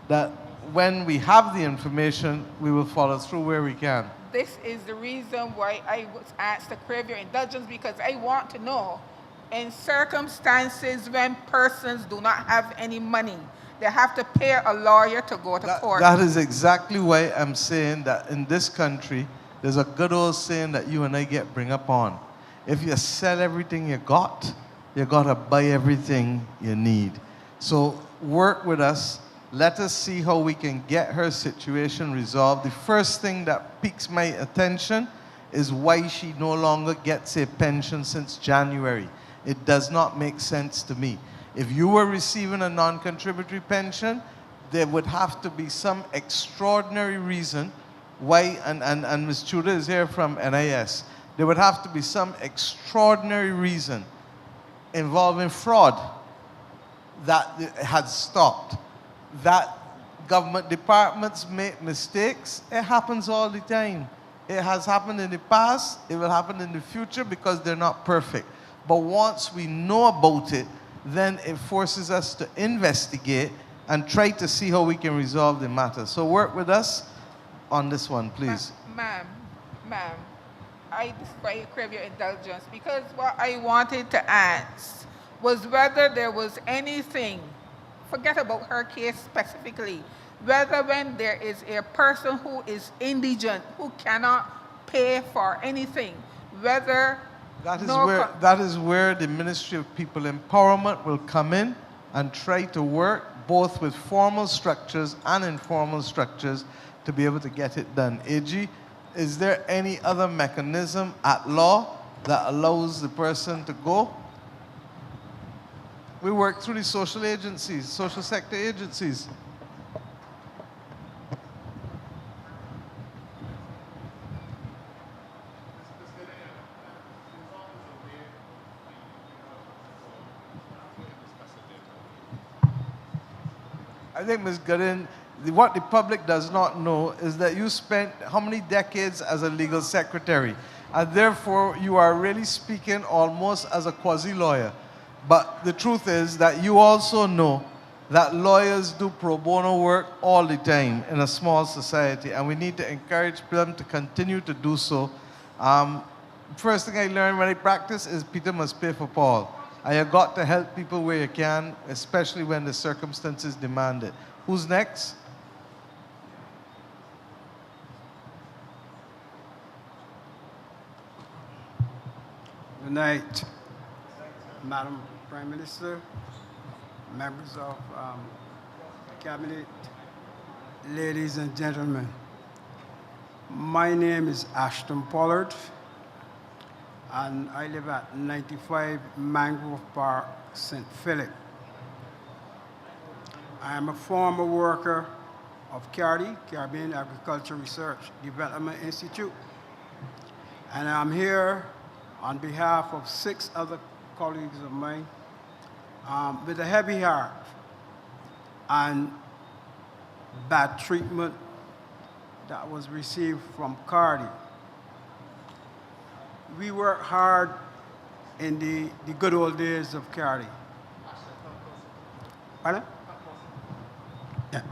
that when we have the information, we will follow through where we can. This is the reason why I was asked to crave your indulgence, because I want to know, in circumstances when persons do not have any money, they have to pay a lawyer to go to court. That is exactly why I'm saying that in this country, there's a good old saying that you and I get bring up on. If you sell everything you got to buy everything you need. So work with us. Let us see how we can get her situation resolved. The first thing that piques my attention is why she no longer gets a pension since January. It does not make sense to me. If you were receiving a non-contributory pension, there would have to be some extraordinary reason why, and Ms. Tudor is here from NIS, there would have to be some extraordinary reason involving fraud that had stopped. That government departments make mistakes. It happens all the time. It has happened in the past. It will happen in the future because they're not perfect. But once we know about it, then it forces us to investigate and try to see how we can resolve the matter. So work with us on this one, please. Ma'am, I crave your indulgence because what I wanted to ask was whether there was anything, forget about her case specifically, whether when there is a person who is indigent, who cannot pay for anything, whether that is where the Ministry of People Empowerment will come in and try to work both with formal structures and informal structures to be able to get it done. AG, is there any other mechanism at law that allows the person to go? We work through the social agencies, social sector agencies. I think, Ms. Gooden, what the public does not know is that you spent how many decades as a legal secretary, and therefore you are really speaking almost as a quasi-lawyer. But the truth is that you also know that lawyers do pro bono work all the time in a small society, and we need to encourage them to continue to do so. First thing I learned when I practice is Peter must pay for Paul. I have got to help people where you can, especially when the circumstances demand it. Who's next? Good night, Madam Prime Minister, members of Cabinet, ladies and gentlemen. My name is Ashton Pollard, and I live at 95 Mangrove Park, St. Philip. I am a former worker of CARDI, Caribbean Agriculture Research Development Institute, and I'm here on behalf of 6 other colleagues of mine with a heavy heart and bad treatment that was received from CARDI. We worked hard in the good old days of CARDI. Pardon? Yeah.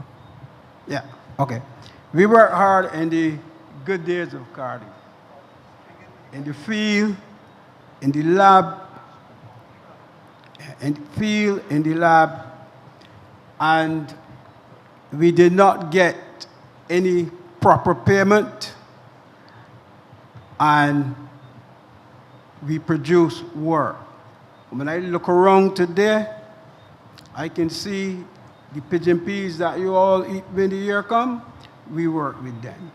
Yeah, okay. We worked hard in the good days of CARDI. In the field, in the lab, and we did not get any proper payment, and we produced work. When I look around today, I can see the pigeon peas that you all eat when the year come. We work with them.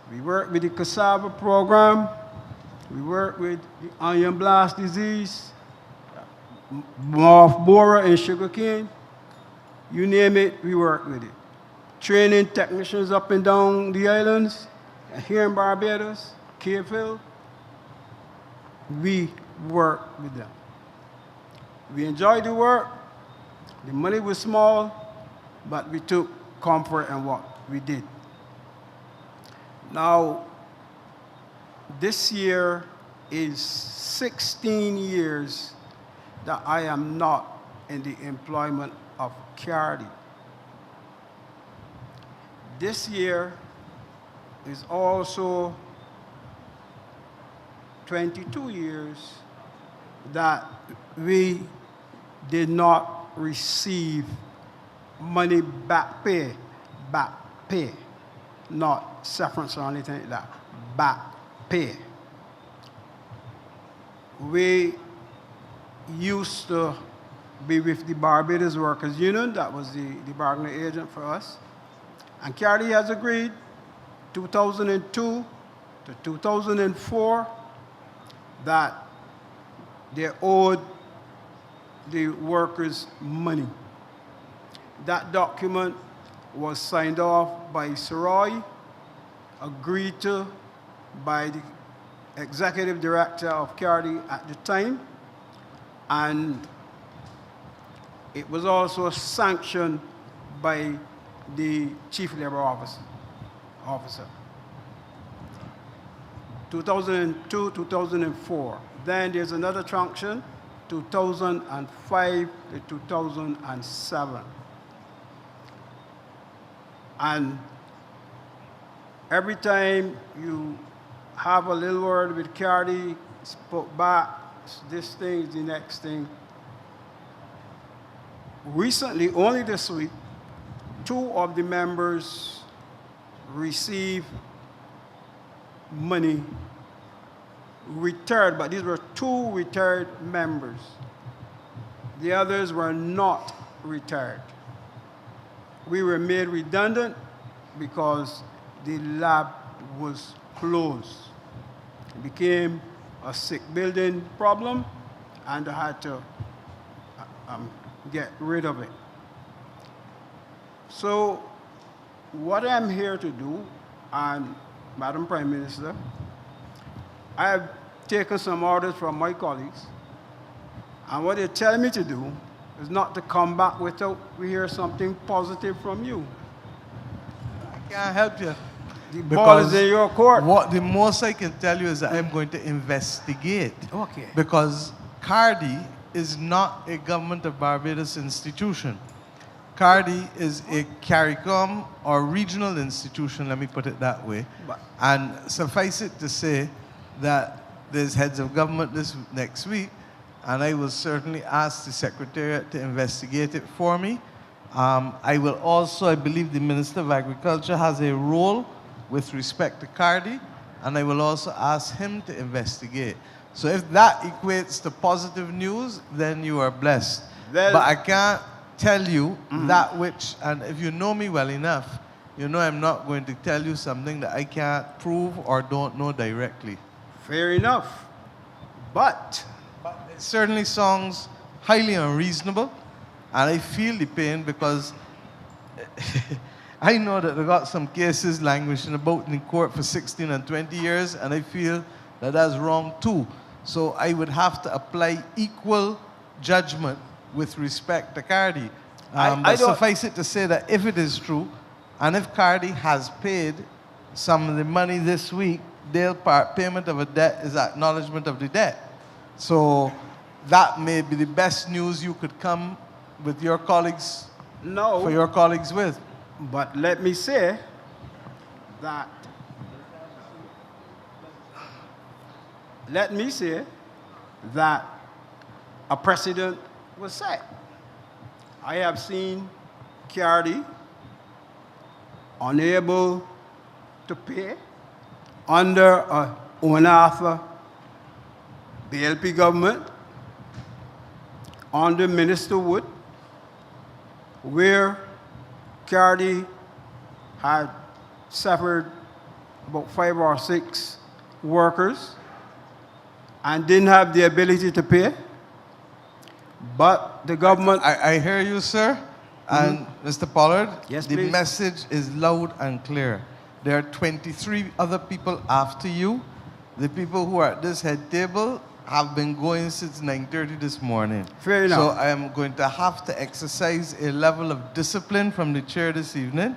We work with the cassava program. We work with the iron blast disease, moth borer and sugarcane. You name it, we work with it. Training technicians up and down the islands, here in Barbados, Cape Hill, we work with them. We enjoyed the work. The money was small, but we took comfort in what we did. Now, this year is 16 years that I am not in the employment of CARDI. This year is also 22 years that we did not receive money back pay, not severance or anything like that, back pay. We used to be with the Barbados Workers Union, that was the bargaining agent for us. And CARDI has agreed 2002 to 2004 that they owed the workers money. That document was signed off by Saroy, agreed to by the executive director of CARDI at the time, and it was also sanctioned by the chief labor officer. 2002, 2004. Then there's another sanction, 2005 to 2007. And every time you have a little word with CARDI, spoke back, this thing, the next thing. Recently, only this week, 2 of the members received money retired, but these were 2 retired members. The others were not retired. We were made redundant because the lab was closed. It became a sick building problem, and I had to get rid of it. So what I'm here to do, and Madam Prime Minister, I have taken some orders from my colleagues, and what they tell me to do is not to come back without we hear something positive from you. I can't help you. The ball is in your court. What the most I can tell you is that I'm going to investigate. Okay. Because CARDI is not a government of Barbados institution. CARDI is a CARICOM or regional institution, let me put it that way. And suffice it to say that there's heads of government next week, and I will certainly ask the Secretariat to investigate it for me. I will also, I believe the Minister of Agriculture has a role with respect to Cardi, and I will also ask him to investigate. So if that equates to positive news, then you are blessed. But I can't tell you that which, and if you know me well enough, you know I'm not going to tell you something that I can't prove or don't know directly. Fair enough. But It certainly sounds highly unreasonable, and I feel the pain because I know that they got some cases languishing about in court for 16 and 20 years, and I feel that that's wrong too. So I would have to apply equal judgment with respect to Cardi. But suffice it to say that if it is true, and if Cardi has paid some of the money this week, payment of a debt is acknowledgement of the debt. So that may be the best news you could come with your colleagues, for your colleagues with. But let me say that a precedent was set. I have seen Cardi unable to pay under a UNAFA BLP government, under Minister Wood, where Cardi had suffered about 5 or 6 workers and didn't have the ability to pay. But the government... I hear you, sir. And Mr. Pollard, yes, the please. message is loud and clear. There are 23 other people after you. The people who are at this head table have been going since 9:30 this morning. Fair enough. So I am going to have to exercise a level of discipline from the chair this evening.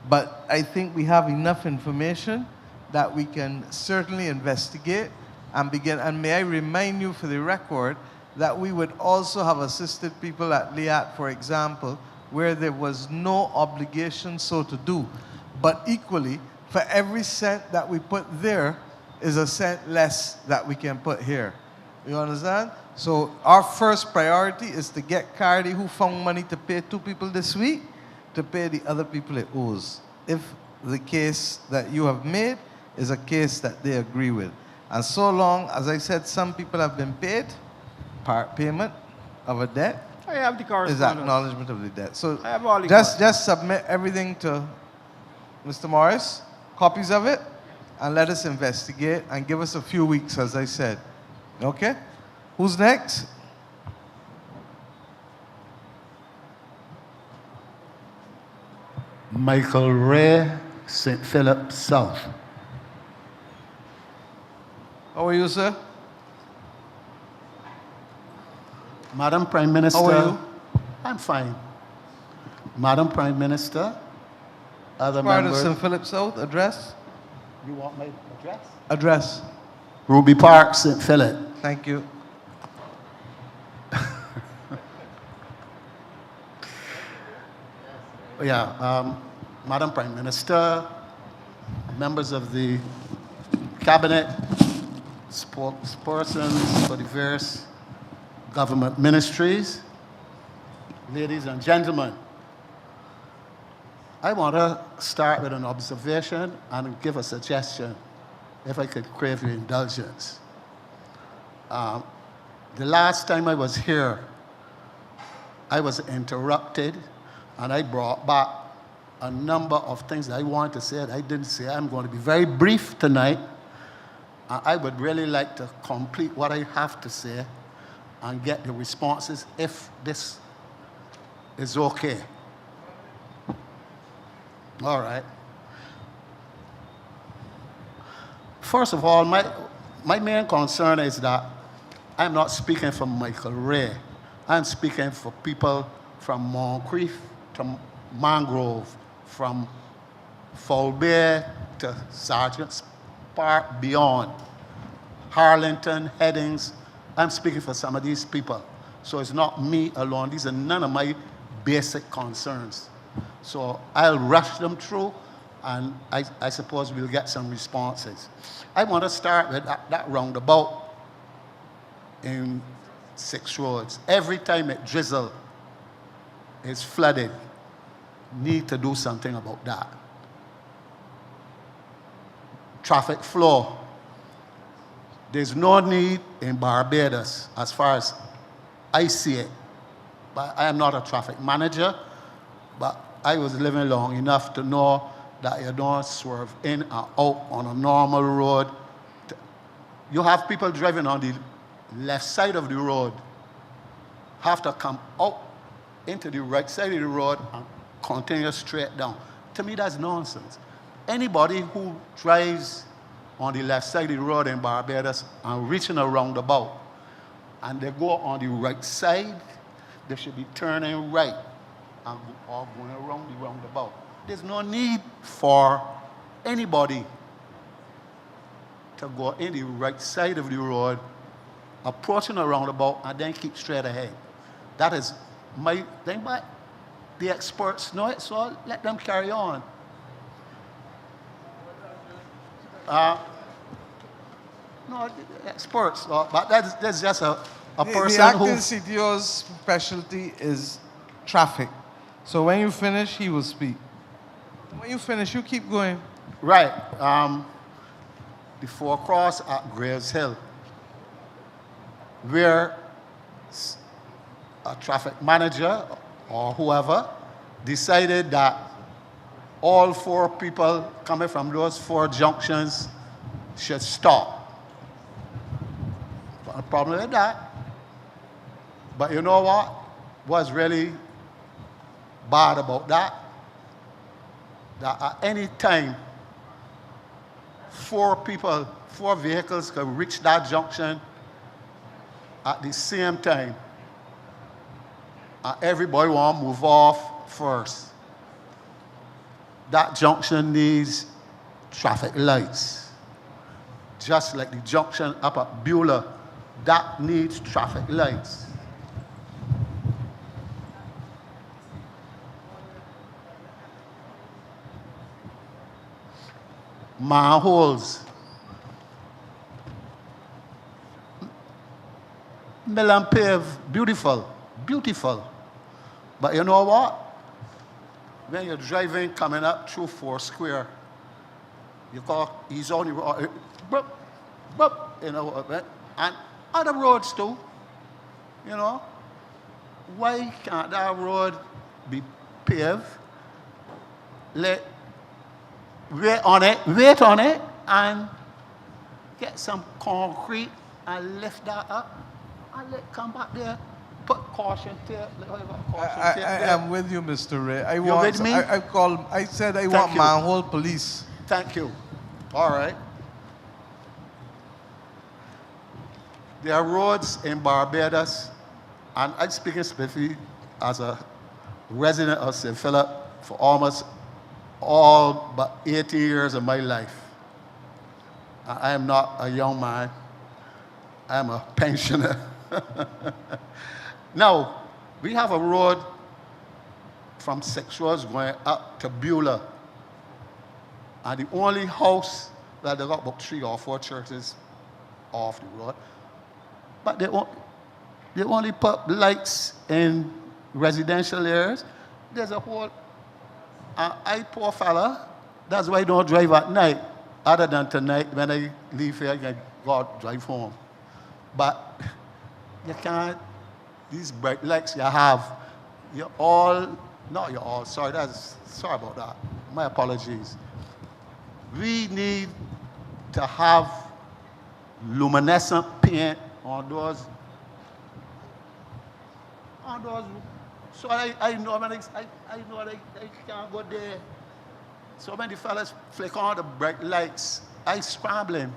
But I think we have enough information that we can certainly investigate and begin. And may I remind you for the record that we would also have assisted people at LIAT, for example, where there was no obligation so to do. But equally, for every cent that we put there is a cent less that we can put here. You understand? So our first priority is to get Cardi, who found money to pay 2 people this week, to pay the other people it owes, if the case that you have made is a case that they agree with. And so long, as I said, some people have been paid, part payment of a debt, I have the is correspondence. acknowledgement of the debt. So I have all the just submit everything to Mr. Morris, copies of it, and let us investigate and give us a few weeks, as I said. Okay? Who's next? Michael Ray, St. Philip South. How are you, sir? Madam Prime Minister. How are you? I'm fine. Madam Prime Minister, other Part of members. St. Philip South, address? You want my address? Address. Ruby Park, St. Philip. Thank you. Yeah, Madam Prime Minister, members of the Cabinet, spokespersons for the various government ministries, ladies and gentlemen, I want to start with an observation and give a suggestion, if I could crave your indulgence. The last time I was here, I was interrupted, and I brought back a number of things that I wanted to say that I didn't say. I'm going to be very brief tonight. I would really like to complete what I have to say and get the responses if this is okay. All right. First of all, my main concern is that I'm not speaking for Michael Ray. I'm speaking for people from Moncrief to Mangrove, from Foul Bay to Sergeant's Park, beyond, Harlington, Headings. I'm speaking for some of these people. So it's not me alone. These are none of my basic concerns. So I'll rush them through, and I suppose we'll get some responses. I want to start with that roundabout in 6 roads. Every time it drizzles, it's flooded. Need to do something about that. Traffic flow. There's no need in Barbados, as far as I see it. But I am not a traffic manager, but I was living long enough to know that you don't swerve in and out on a normal road. You have people driving on the left side of the road, have to come out into the right side of the road and continue straight down. To me, that's nonsense. Anybody who drives on the left side of the road in Barbados and reaching a roundabout, and they go on the right side, they should be turning right and or going around the roundabout. There's no need for anybody to go in the right side of the road, approaching a roundabout, and then keep straight ahead. That is my thing, but the experts know it, so let them carry on. No, the experts, but that's just a person the who... acting CTO's specialty is traffic. So when you finish, he will speak. When you finish, you keep going. Right. The forecross at Graves Hill, where a traffic manager or whoever decided that all 4 people coming from those 4 junctions should stop. Got a problem with that. But you know what was really bad about that? That at any time, 4 vehicles could reach that junction at the same time. And everybody want to move off first. That junction needs traffic lights. Just like the junction up at Beulah, that needs traffic lights. Manholes. Mill and pave, beautiful, beautiful. But you know what? When you're driving, coming up through 4 Square, you call, he's on the road, you know, and other roads too, you know. Why can't that road be paved? Wait on it, and get some concrete and lift that up, and let it come back there. Put caution tape. I am with you, Mr. Ray. You're with me? I said I want you. manhole police. Thank you. All right. There are roads in Barbados, and I'm speaking specifically as a resident of St. Philip for almost all but 80 years of my life. I am not a young man. I am a pensioner. Now, we have a road from 6 roads going up to Beulah. And the only house that they got about 3 or 4 churches off the road. But they only put lights in residential areas. There's a whole, I poor fella, that's why I don't drive at night. Other than tonight, when I leave here, I go out, drive home. But you can't, these bright lights you have, sorry about that. My apologies. We need to have luminescent paint on those, so I know when I can't go there. So when the fellas flick on the bright lights, I scrambling.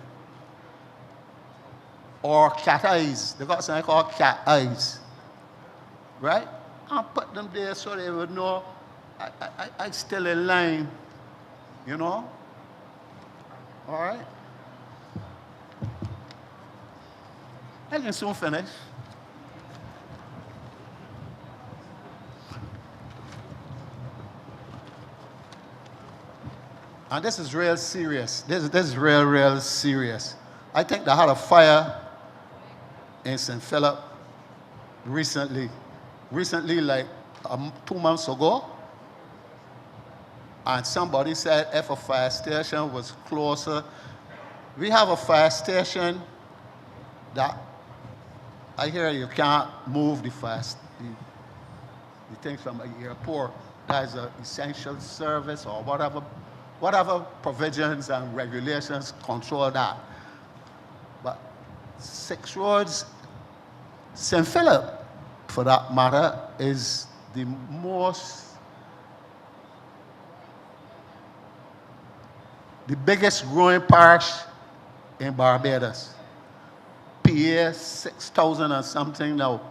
Or cat eyes. They got something called cat eyes. Right? And put them there so they would know I still in line. You know? All right? I can soon finish. and this is real serious. This is real serious. I think they had a fire in St. Philip recently, like 2 months ago. And somebody said if a fire station was closer, we have a fire station that I hear you can't move the things from the airport. That is an essential service or whatever provisions and regulations control that. But 6 roads, St. Philip, for that matter, is the biggest growing parish in Barbados. PA 6,000 and something now.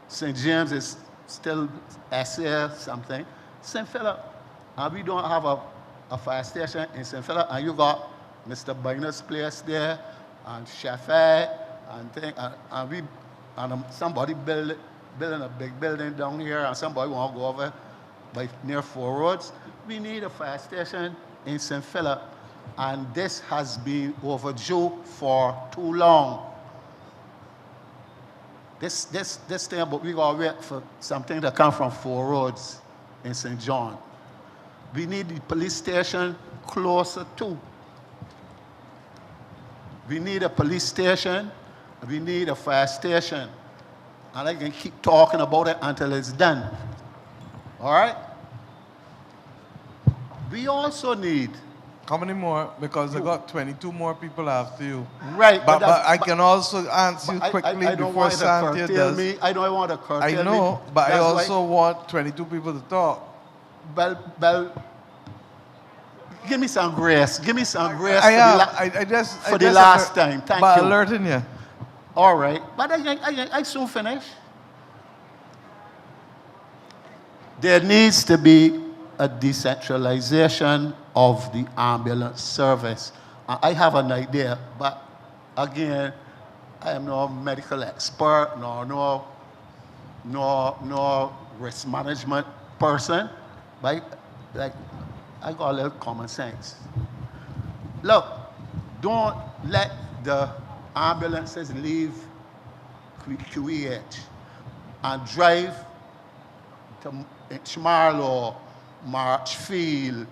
St. James is still SA something. St. Philip, and we don't have a fire station in St. Philip, and you got Mr. Byner's place there, and Chafet, and somebody building a big building down here, and somebody want to go over by near 4 roads. We need a fire station in St. Philip, and this has been overdue for too long. This thing, but we got to wait for something to come from 4 roads in St. John. We need the police station closer too. We need a police station. We need a fire station. And I can keep talking about it until it's done. All right? We also need... How many more? Because I got 22 more people after you. Right. But I can also answer you quickly I don't before want Santia to does. me. I don't want to curtail me. I know, but I That's also want 22 people to talk. Well, give me some grace. Give me some grace for the last time. Thank you. Alerting you. All right. But I soon finish. There needs to be a decentralization of the ambulance service. I have an idea, but again, I am no medical expert, nor risk management person, but I got a little common sense. Look, don't let the ambulances leave QEH and drive to Marlow, Marchfield,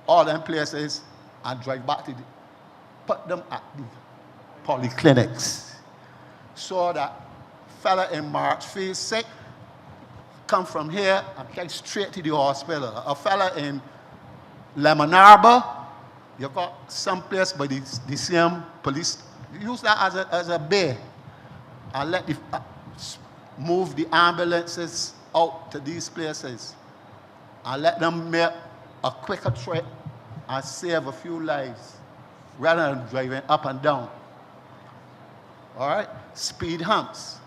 all them places, and drive back to put them at the polyclinics. So that fella in Marchfield sick, come from here and get straight to the hospital. A fella in Lemon Harbor, you got some place by the same police. Use that as a bay and let move the ambulances out to these places and let them make a quicker trip and save a few lives rather than driving up and down. All right? Speed humps.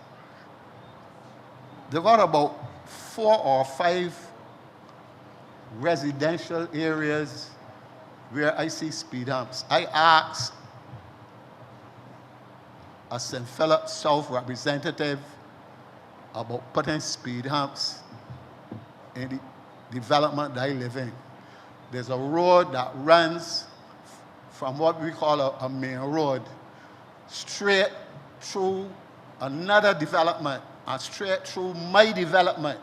They got about 4 or 5 residential areas where I see speed humps. I asked a St. Philip South representative about putting speed humps in the development that I live in. There's a road that runs from what we call a main road straight through another development and straight through my development.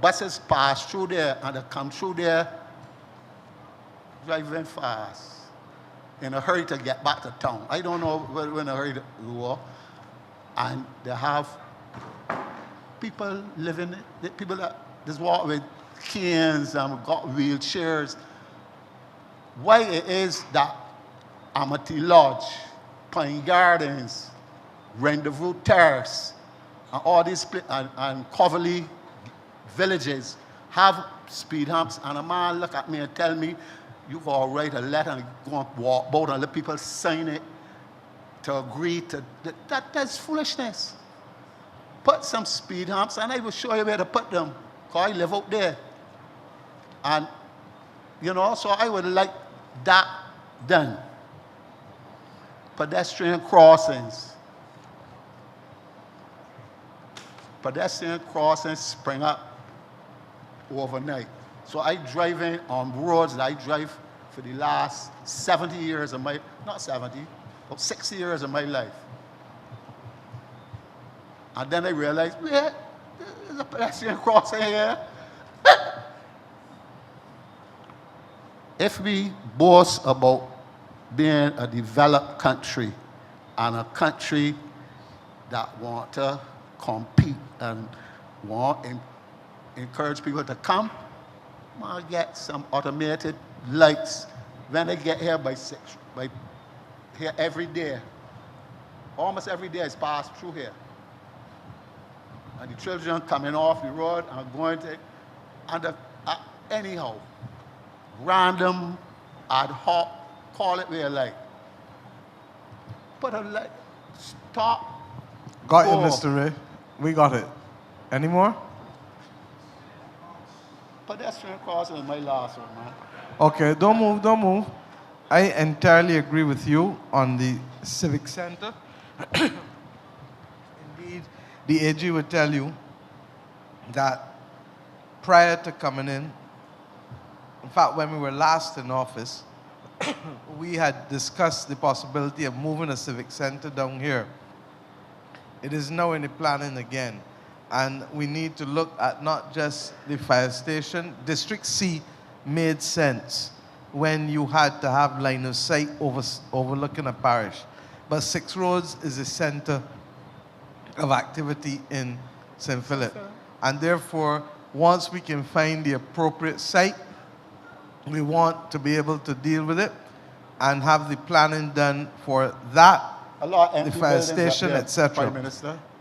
Buses pass through there and they come through there driving fast in a hurry to get back to town. I don't know when in a hurry to go. And they have people living, people that just walk with canes and got wheelchairs. Why it is that Amity Lodge, Pine Gardens, Rendezvous Terrace, and all these and Coverley villages have speed humps, and a man look at me and tell me, you go write a letter and go and walk about and let people sign it to agree to that's foolishness. Put some speed humps, and I will show you where to put them, because I live out there. And, you know, so I would like that done. Pedestrian crossings. Pedestrian crossings spring up overnight. So I driving on roads that I drive for the last 70 years of my, not 70, but 60 years of my life. And then I realized, yeah, there's a pedestrian crossing here. If we boast about being a developed country and a country that want to compete and want to encourage people to come, might get some automated lights when they get here by here every day. Almost every day is passed through here. And the children coming off the road and going to, and anyhow, random, ad hoc, call it where you like. Put a light, stop. Got go. you, Mr. Ray. We got it. Any more? Pedestrian crossing is my last one, man. Okay, don't move, don't move. I entirely agree with you on the Civic Center. Indeed, the AG would tell you that prior to coming in fact, when we were last in office, we had discussed the possibility of moving a Civic Center down here. It is now in the planning again. And we need to look at not just the fire station. District C made sense when you had to have line of sight overlooking a parish. But Six Roads is a center of activity in St. Philip. And therefore, once we can find the appropriate site, we want to be able to deal with it and have the planning done for that, the fire station, etc.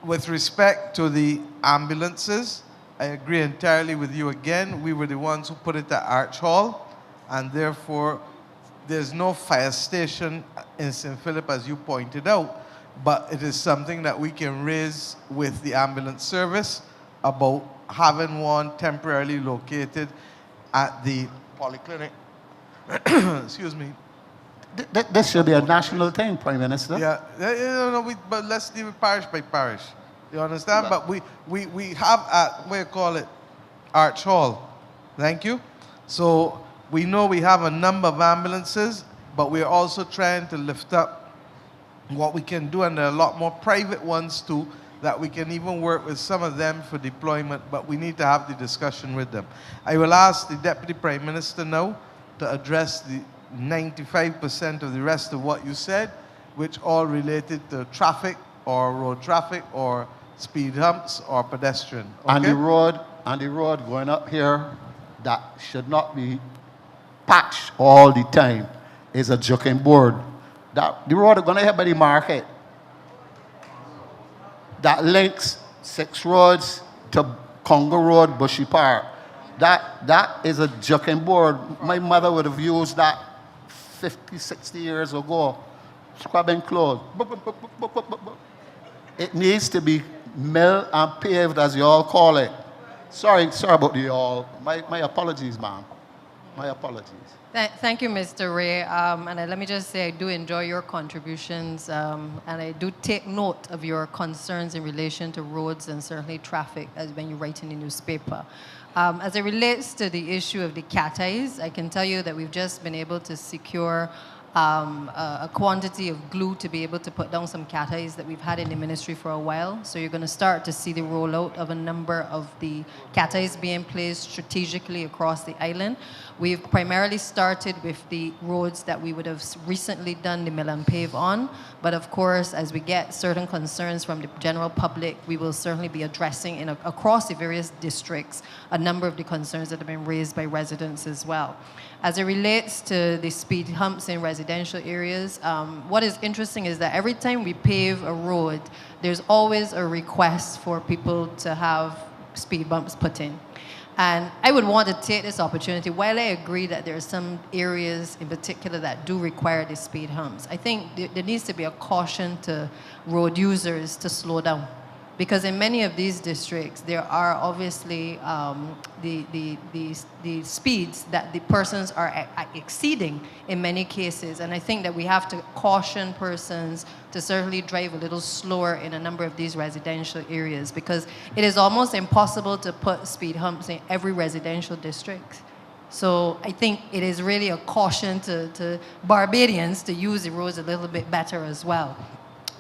With respect to the ambulances, I agree entirely with you again. We were the ones who put it at Arch Hall, and therefore there's no fire station in St. Philip, as you pointed out, but it is something that we can raise with the ambulance service about having one temporarily located at the polyclinic. Excuse me. This should be a national thing, Prime Minister. Yeah, but let's deal with parish by parish. You understand? But we have at, what do you call it, Arch Hall. Thank you. So we know we have a number of ambulances, but we're also trying to lift up what we can do, and there are a lot more private ones too, that we can even work with some of them for deployment, but we need to have the discussion with them. I will ask the Deputy Prime Minister now to address the 95% of the rest of what you said, which all related to traffic or road traffic or speed humps or pedestrian. Okay? And the road going up here that should not be patched all the time is a joking board. That the road going to here by the market that links Six Roads to Congo Road, Bushy Park. That is a joking board. My mother would have used that 50, 60 years ago, scrubbing clothes. It needs to be milled and paved, as you all call it. Sorry about the all. My apologies, ma'am. My apologies. Thank you, Mr. Ray. And let me just say, I do enjoy your contributions, and I do take note of your concerns in relation to roads and certainly traffic, as when you write in the newspaper. As it relates to the issue of the cat eyes, I can tell you that we've just been able to secure a quantity of glue to be able to put down some cat eyes that we've had in the ministry for a while. So you're going to start to see the rollout of a number of the cat eyes being placed strategically across the island. We've primarily started with the roads that we would have recently done the mill and pave on. But of course, as we get certain concerns from the general public, we will certainly be addressing across the various districts a number of the concerns that have been raised by residents as well. As it relates to the speed humps in residential areas, what is interesting is that every time we pave a road, there's always a request for people to have speed bumps put in. And I would want to take this opportunity, while I agree that there are some areas in particular that do require the speed humps, I think there needs to be a caution to road users to slow down. Because in many of these districts, there are obviously the speeds that the persons are exceeding in many cases. And I think that we have to caution persons to certainly drive a little slower in a number of these residential areas, because it is almost impossible to put speed humps in every residential district. So I think it is really a caution to Barbadians to use the roads a little bit better as well.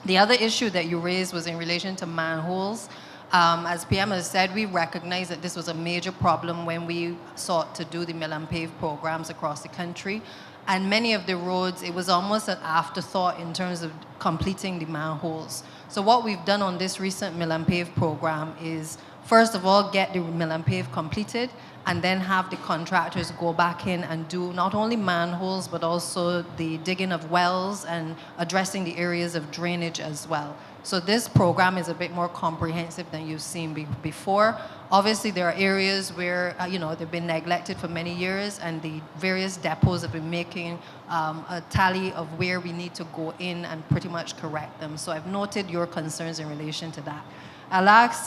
The other issue that you raised was in relation to manholes. As PM has said, we recognize that this was a major problem when we sought to do the mill and pave programs across the country. And many of the roads, it was almost an afterthought in terms of completing the manholes. So what we've done on this recent mill and pave program is, first of all, get the mill and pave completed, and then have the contractors go back in and do not only manholes, but also the digging of wells and addressing the areas of drainage as well. So this program is a bit more comprehensive than you've seen before. Obviously, there are areas where, they've been neglected for many years, and the various depots have been making a tally of where we need to go in and pretty much correct them. So I've noted your concerns in relation to that. I'll ask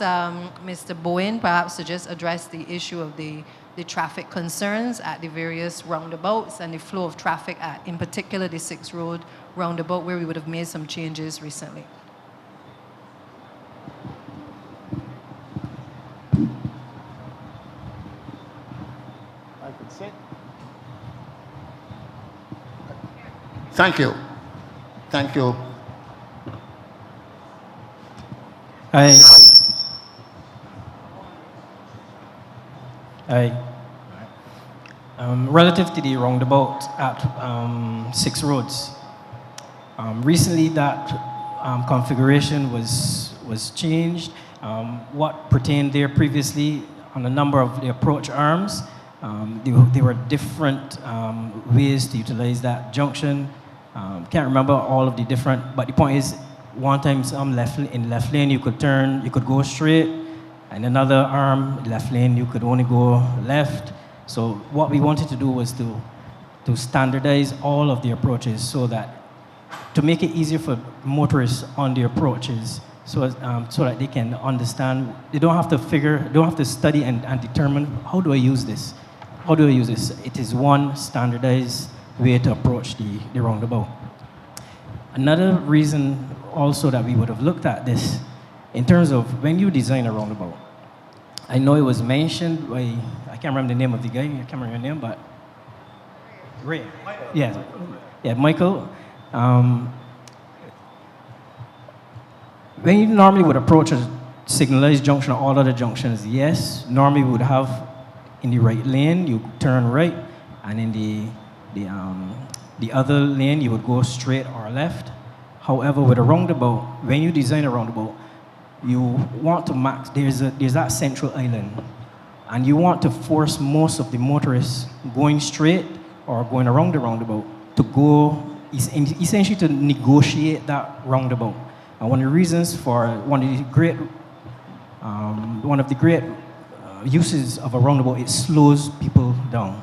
Mr. Bowen perhaps to just address the issue of the traffic concerns at the various roundabouts and the flow of traffic at, in particular, the 6 Road roundabout, where we would have made some changes recently. I could sit. Thank you. Thank you. Hi. Relative to the roundabout at 6 Roads, recently that configuration was changed. What pertained there previously on a number of the approach arms, there were different ways to utilize that junction. Can't remember all of the different, but the point is, one time in left lane you could turn, you could go straight, and another arm, left lane, you could only go left. So what we wanted to do was to standardize all of the approaches so that, to make it easier for motorists on the approaches, so that they can understand, they don't have to study and determine, how do I use this? How do I use this? It is one standardized way to approach the roundabout. Another reason also that we would have looked at this, in terms of when you design a roundabout, I know it was mentioned by, I can't remember the name of the guy, I can't remember your name, but Ray. Yeah, Michael. When you normally would approach a signalized junction or all other junctions, yes, normally we would have in the right lane, you turn right, and in the other lane, you would go straight or left. However, with a roundabout, when you design a roundabout, you want to max, there's that central island, and you want to force most of the motorists going straight or going around the roundabout to go, essentially to negotiate that roundabout. And one of the reasons for, one of the great uses of a roundabout, it slows people down,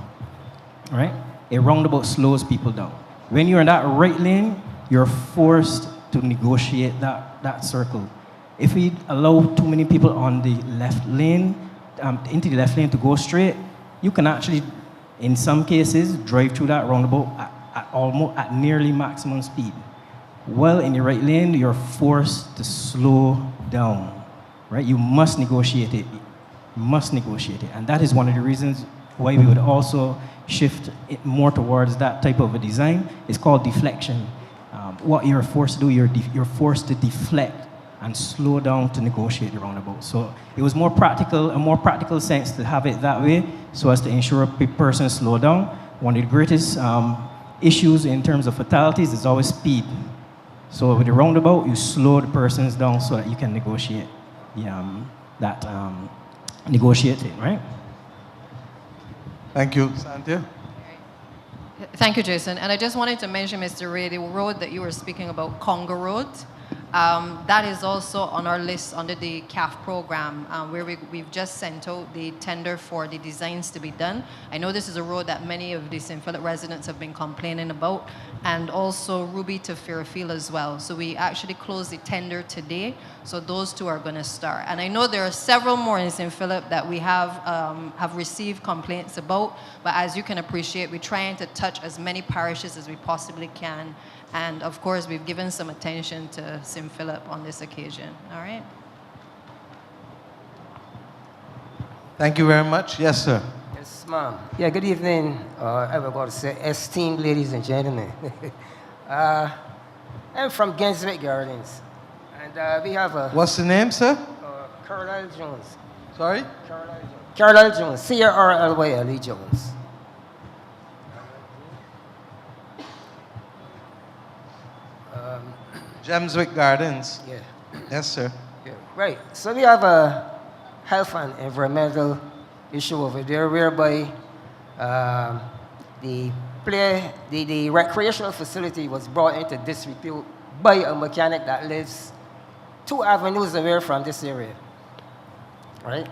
right? A roundabout slows people down. When you're in that right lane, you're forced to negotiate that circle. If we allow too many people on the left lane, into the left lane to go straight, you can actually, in some cases, drive through that roundabout at nearly maximum speed. Well, in the right lane, you're forced to slow down, right? You must negotiate it. You must negotiate it. And that is one of the reasons why we would also shift it more towards that type of a design. It's called deflection. What you're forced to do, you're forced to deflect and slow down to negotiate the roundabout. So it was a more practical sense to have it that way, so as to ensure persons slow down. One of the greatest issues in terms of fatalities is always speed. So with the roundabout, you slow the persons down so that you can negotiate negotiate it, right? Thank you. Santia? Thank you, Jason. And I just wanted to mention, Mr. Ray, the road that you were speaking about, Congo Road, that is also on our list under the CAF program, where we've just sent out the tender for the designs to be done. I know this is a road that many of the St. Philip residents have been complaining about, and also Ruby to Fairfield as well. So we actually closed the tender today, so those two are going to start. And I know there are several more in St. Philip that we have received complaints about, but as you can appreciate, we're trying to touch as many parishes as we possibly can. And of course, we've given some attention to St. Philip on this occasion. All right? Thank you very much. Yes, sir. Yes, ma'am. Yeah, good evening, everybody. Esteemed ladies and gentlemen. I'm from Gainswick Gardens, and we have a... What's the name, sir? Carlisle Jones. Sorry? Carlisle Jones. Carlisle Jones. C-R-L-Y-L-E Jones. Gemswick Gardens. Yeah. Yes, sir. Yeah. Right. So we have a health and environmental issue over there whereby the recreational facility was brought into disrepute by a mechanic that lives 2 avenues away from this area. Right?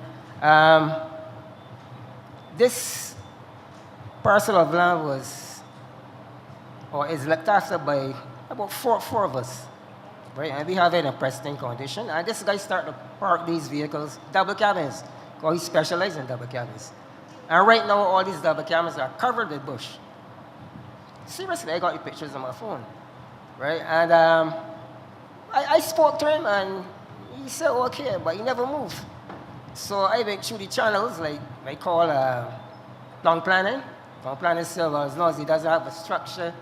This parcel of land is looked after by about four of us. Right? And we have it in pristine condition. And this guy started to park these vehicles, double cabins, because he specializes in double cabins. And right now, all these double cabins are covered with bush. Seriously, I got the pictures on my phone. Right? And I spoke to him, and he said, okay, but he never moved. So I went through the channels, like I call town planning. Town planning said, well, as long as he doesn't have a structure,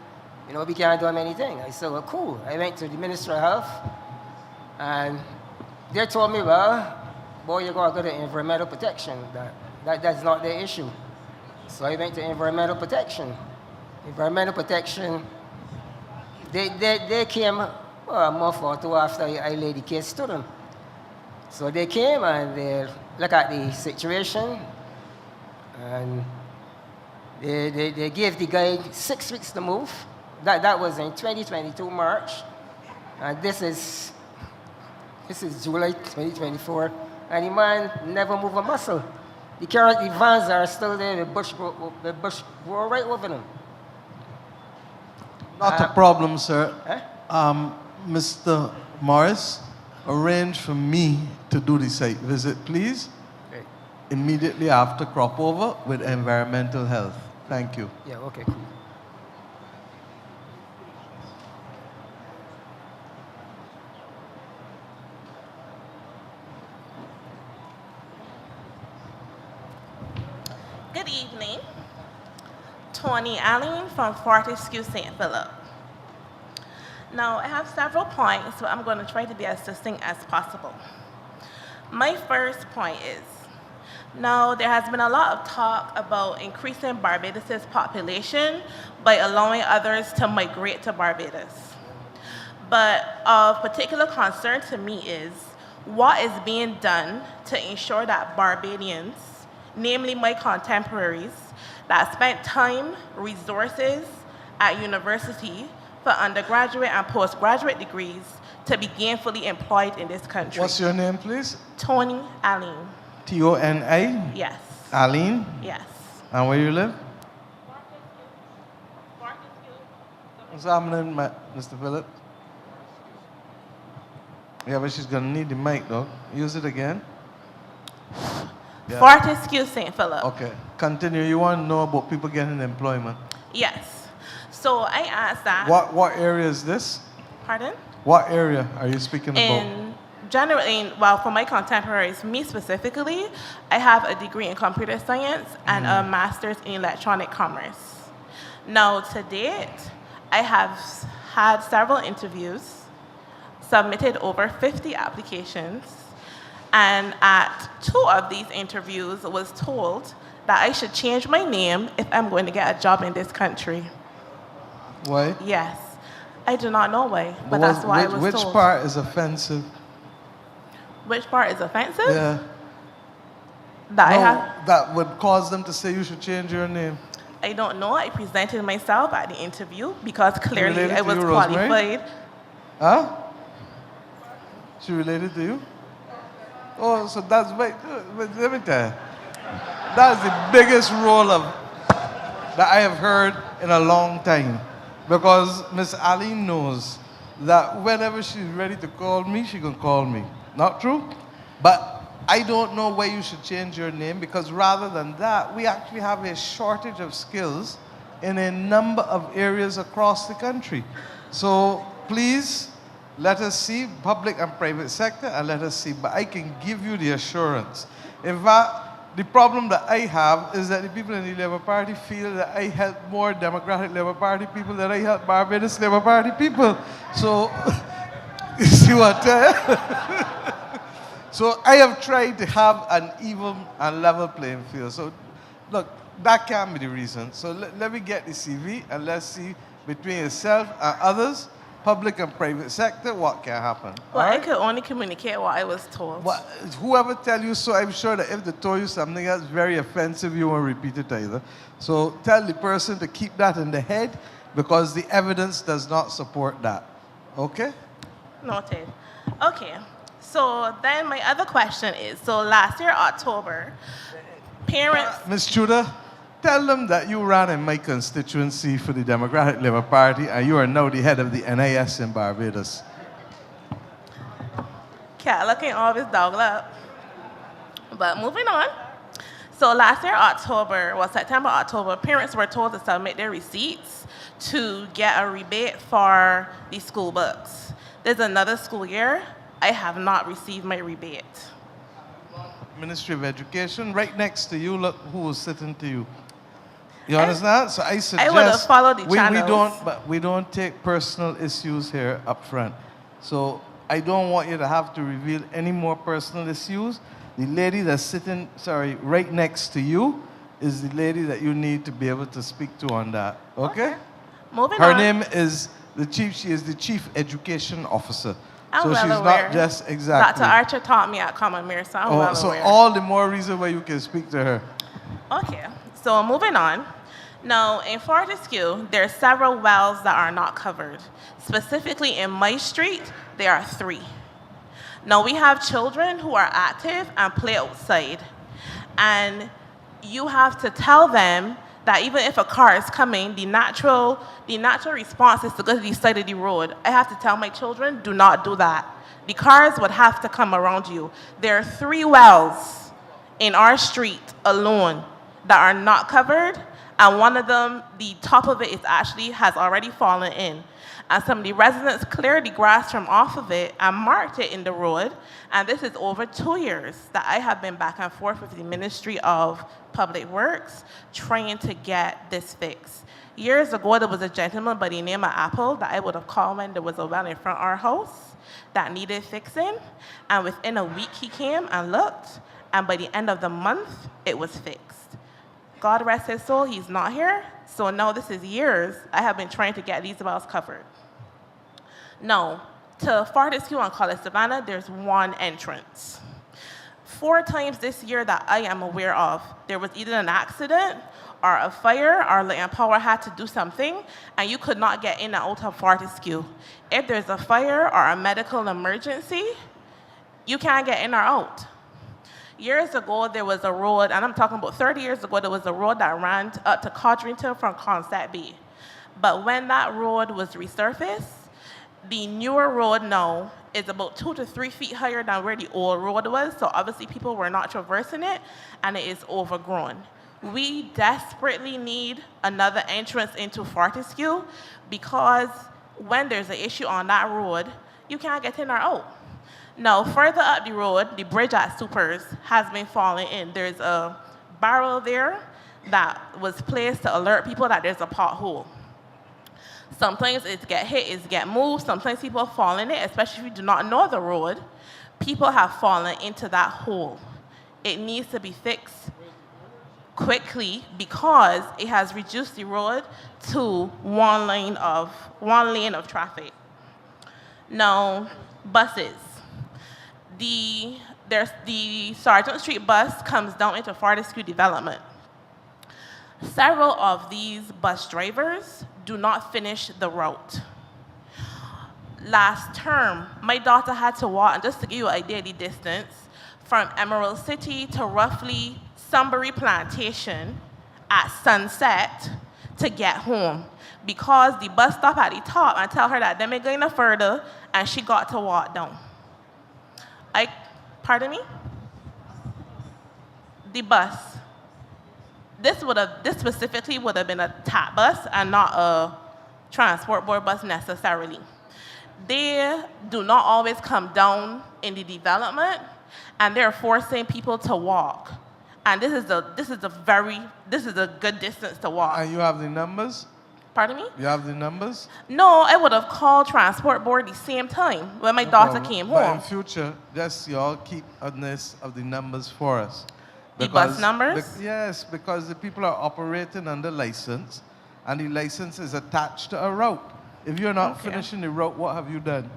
we can't do him anything. I said, well, cool. I went to the Ministry of Health, and they told me, well, boy, you got to go to environmental protection. That's not the issue. So I went to environmental protection. Environmental protection, they came a month or two after I laid the case to them. So they came and they looked at the situation, and they gave the guy 6 weeks to move. That was in 2022 March, and this is July 2024, and the man never moved a muscle. The vans are still there. The bush grew right over them. Not a problem, sir. Eh? Mr. Morris, arrange for me to do the site visit, please. Okay. Immediately after crop over with environmental health. Thank you. Yeah, okay, cool. Good evening. Tony Allen from Fortescue St. Philip. Now, I have several points, but I'm going to try to be as succinct as possible. My first point is, now there has been a lot of talk about increasing Barbados' population by allowing others to migrate to Barbados. But of particular concern to me is what is being done to ensure that Barbadians, namely my contemporaries, that spent time, resources at university for undergraduate and postgraduate degrees to be gainfully employed in this country. What's your name, please? Tony Allen. T-O-N-I? Yes. Aline? Yes. And where you live? What's happening, Mr. Phillip? Yeah, but she's going to need the mic, though. Use it again. Yeah. Fortescue St. Philip. Okay. Continue. You want to know about people getting employment? Yes. So I asked that. What area is this? Pardon? What area are you speaking about? Generally, well, for my contemporaries, me specifically, I have a degree in computer science and a master's in electronic commerce. Now, to date, I have had several interviews, submitted over 50 applications, and at 2 of these interviews was told that I should change my name if I'm going to get a job in this country. Why? Yes. I do not know why, but that's why I was which told. Which part is offensive? Which part is offensive? Yeah. That would cause them to say you should change your name. I don't know. I presented myself at the interview because clearly Related I to was you, Rosemary? qualified. Huh? She related to you? Oh, so that's right. Let me tell you. That's the biggest roll of that I have heard in a long time. Because Miss Aline knows that whenever she's ready to call me, she can call me. Not true? But I don't know why you should change your name, because rather than that, we actually have a shortage of skills in a number of areas across the country. So please, let us see public and private sector, and let us see. But I can give you the assurance. In fact, the problem that I have is that the people in the Labour Party feel that I help more Democratic Labour Party people than I help Barbados Labour Party people. So, you see what? So I have tried to have an even and level playing field. So, look, that can be the reason. So let me get the CV and let's see between yourself and others, public and private sector, what can happen. Well, All I right? could only communicate what I was told. Well, whoever tell you so, I'm sure that if they told you something that's very offensive, you won't repeat it either. So tell the person to keep that in the head because the evidence does not support that. Okay? Noted. Okay. So then my other question is, so last year, October, parents... Ms. Tudor, tell them that you ran in my constituency for the Democratic Labour Party and you are now the head of the NIS in Barbados. Cat looking always dog up. But moving on. So last year, September, October, parents were told to submit their receipts to get a rebate for the school books. There's another school year. I have not received my rebate. Ministry of Education, right next to you, look who was sitting to you. You understand? So I suggest would have followed the channels. we don't take personal issues here up front. So I don't want you to have to reveal any more personal issues. The lady that's sitting, right next to you is the lady that you need to be able to speak to on that. Okay? Moving Her on. name is she is the Chief Education Officer. I'm so well she's aware. not just exactly. Dr. Archer taught me at Common Mirror, so I'm well so aware. all the more reason why you can speak to her. Okay, so moving on. Now, in Fortescue, there are several wells that are not covered. Specifically in my street, there are 3. Now, we have children who are active and play outside. And you have to tell them that even if a car is coming, the natural response is to go to the side of the road. I have to tell my children, do not do that. The cars would have to come around you. There are 3 wells in our street alone that are not covered, and one of them, the top of it has already fallen in. And some of the residents cleared the grass from off of it and marked it in the road. And this is over 2 years that I have been back and forth with the Ministry of Public Works trying to get this fixed. Years ago, there was a gentleman by the name of Apple that I would have called when there was a well in front of our house that needed fixing. And within a week, he came and looked. And by the end of the month, it was fixed. God rest his soul, he's not here. So now this is years I have been trying to get these wells covered. Now, to Fortescue and College Savannah, there's 1 entrance. 4 times this year that I am aware of, there was either an accident or a fire or Light and Power had to do something, and you could not get in and out of Fortescue. If there's a fire or a medical emergency, you can't get in or out. Years ago, there was a road, and I'm talking about 30 years ago, there was a road that ran up to Codrington from Concept Bay. But when that road was resurfaced, the newer road now is about 2 to 3 feet higher than where the old road was, so obviously people were not traversing it, and it is overgrown. We desperately need another entrance into Fortescue because when there's an issue on that road, you can't get in or out. Now, further up the road, the bridge at Supers has been falling in. There's a barrel there that was placed to alert people that there's a pothole. Sometimes it get hit, it get moved. Sometimes people fall in it, especially if you do not know the road. People have fallen into that hole. It needs to be fixed quickly because it has reduced the road to one lane of traffic. Now, buses. The Sergeant Street bus comes down into Fortescue Development. Several of these bus drivers do not finish the route. Last term, my daughter had to walk, and just to give you an idea of the distance, from Emerald City to roughly Sunbury Plantation at sunset to get home because the bus stopped at the top and tell her that they may go no further, and she got to walk down. Pardon me? The bus. This specifically would have been a TAP bus and not a transport board bus necessarily. They do not always come down in the development, and they're forcing people to walk. and this is a good distance to walk. And you have the numbers? Pardon me? You have the numbers? No, I would have called transport board the same time when my daughter problem. came But home. in future, just y'all keep a list of the numbers for us. The bus numbers? Yes, because the people are operating under license, and the license is attached to a route. If you're not finishing the route, what have you done?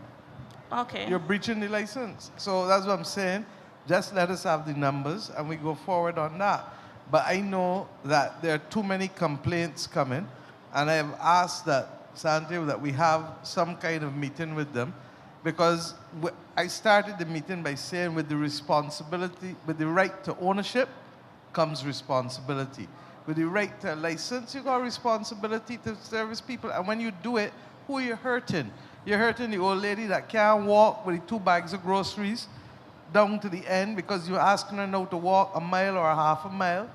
Okay. You're breaching the license. So that's what I'm saying. Just let us have the numbers, and we go forward on that. But I know that there are too many complaints coming, and I have asked that, Santiago, that we have some kind of meeting with them, because I started the meeting by saying with the responsibility, with the right to ownership comes responsibility. With the right to a license, you got responsibility to service people. And when you do it, who are you hurting? You're hurting the old lady that can't walk with the 2 bags of groceries down to the end because you're asking her now to walk a mile or a half a mile.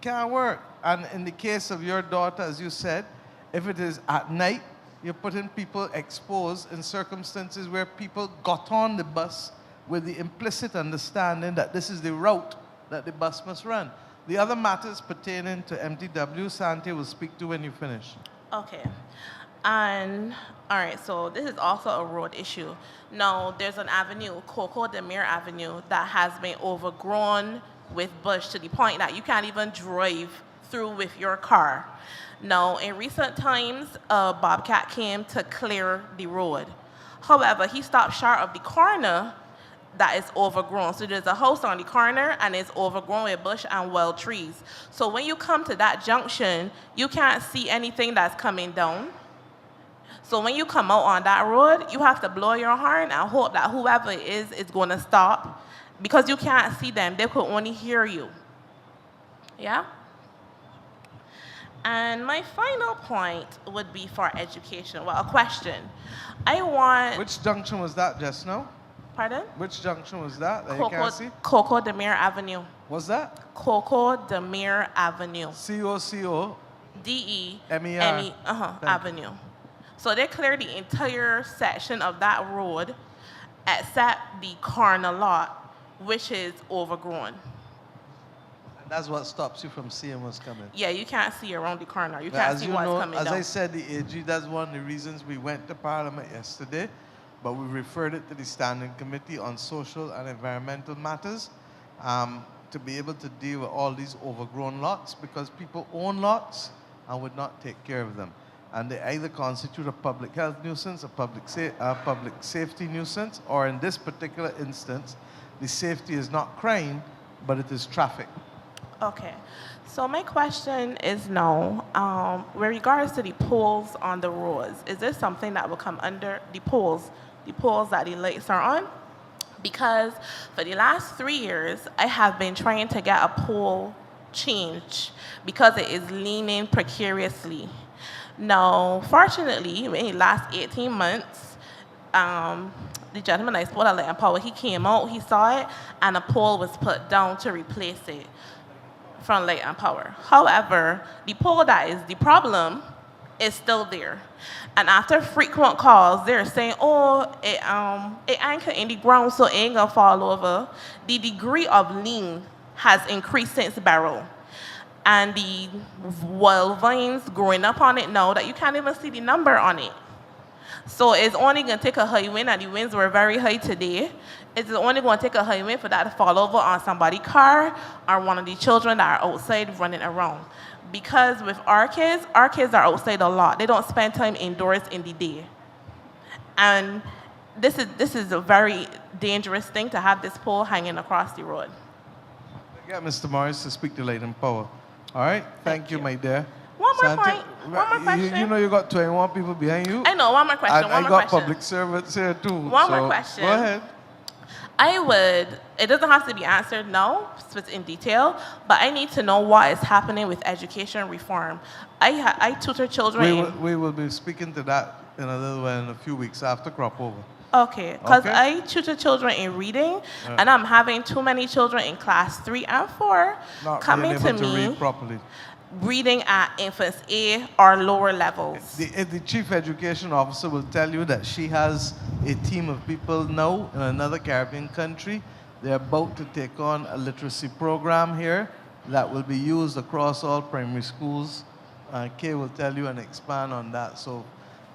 Can't work. And in the case of your daughter, as you said, if it is at night, you're putting people exposed in circumstances where people got on the bus with the implicit understanding that this is the route that the bus must run. The other matters pertaining to MTW, Santi will speak to when you finish. Okay. And, all right, so this is also a road issue. Now, there's an avenue, Coco de Mir Avenue, that has been overgrown with bush to the point that you can't even drive through with your car. Now, in recent times, a bobcat came to clear the road. However, he stopped short of the corner that is overgrown. So there's a house on the corner and it's overgrown with bush and wild trees. So when you come to that junction, you can't see anything that's coming down. So when you come out on that road, you have to blow your horn and hope that whoever it is going to stop, because you can't see them. They could only hear you. Yeah? And my final point would be for education. Well, a question. I want... Which junction was that just now? Pardon? Which junction was that you can't see? Coco de Mir Avenue. What's that? Coco de Mir Avenue. C-O-C-O? D-E-M-E, Avenue. So they cleared the entire section of that road except the corner lot, which is overgrown. And that's what stops you from seeing what's coming. Yeah, you can't see around the corner. You can't see what's coming down. As I said, the AG, that's one of the reasons we went to Parliament yesterday, but we referred it to the Standing Committee on Social and Environmental Matters to be able to deal with all these overgrown lots, because people own lots and would not take care of them. And they either constitute a public health nuisance, a public safety nuisance, or in this particular instance, the safety is not crime, but it is traffic. Okay. So my question is now, with regards to the poles on the roads, is this something that will come under the poles that the lights are on? Because for the last 3 years, I have been trying to get a pole changed because it is leaning precariously. Now, fortunately, in the last 18 months, the gentleman I spoke at Light and Power, he came out, he saw it, and a pole was put down to replace it from Light and Power. However, the pole that is the problem is still there. And after frequent calls, they're saying, oh, it anchored in the ground, so it ain't gonna fall over. The degree of lean has increased since Barrel. And the wild vines growing up on it now that you can't even see the number on it. So it's only going to take a high wind, and the winds were very high today. It's only going to take a high wind for that to fall over on somebody's car or one of the children that are outside running around. Because with our kids are outside a lot. They don't spend time indoors in the day. And this is a very dangerous thing to have this pole hanging across the road. I got Mr. Morris to speak to Light and Power. All right? Thank you, my dear. One more question. You know you got 21 people behind you? I know, one more question. I got public servants here too. One more question. Go ahead. It doesn't have to be answered now, in detail, but I need to know what is happening with education reform. I tutor children. We will be speaking to that in a little while, in a few weeks after crop over. Okay, because I tutor children in reading, and I'm having too many children in class 3 and 4 coming to me read properly. Reading at infants A or lower levels. The chief education officer will tell you that she has a team of people now in another Caribbean country They're about to take on a literacy program here that will be used across all primary schools. Kay will tell you and expand on that. So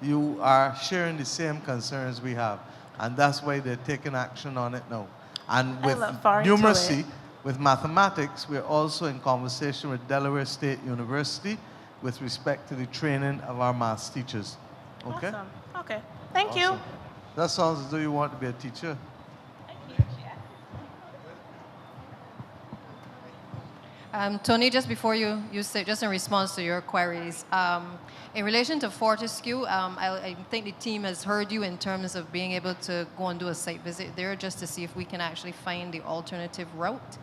you are sharing the same concerns we have. And that's why they're taking action on it now. And with numeracy, with mathematics, we're also in conversation with Delaware State University with respect to the training of our maths teachers. Okay? Awesome. Okay. Thank you. That sounds as though you want to be a teacher. Tony, just before you say, just in response to your queries, in relation to Fortescue, I think the team has heard you in terms of being able to go and do a site visit there just to see if we can actually find the alternative route.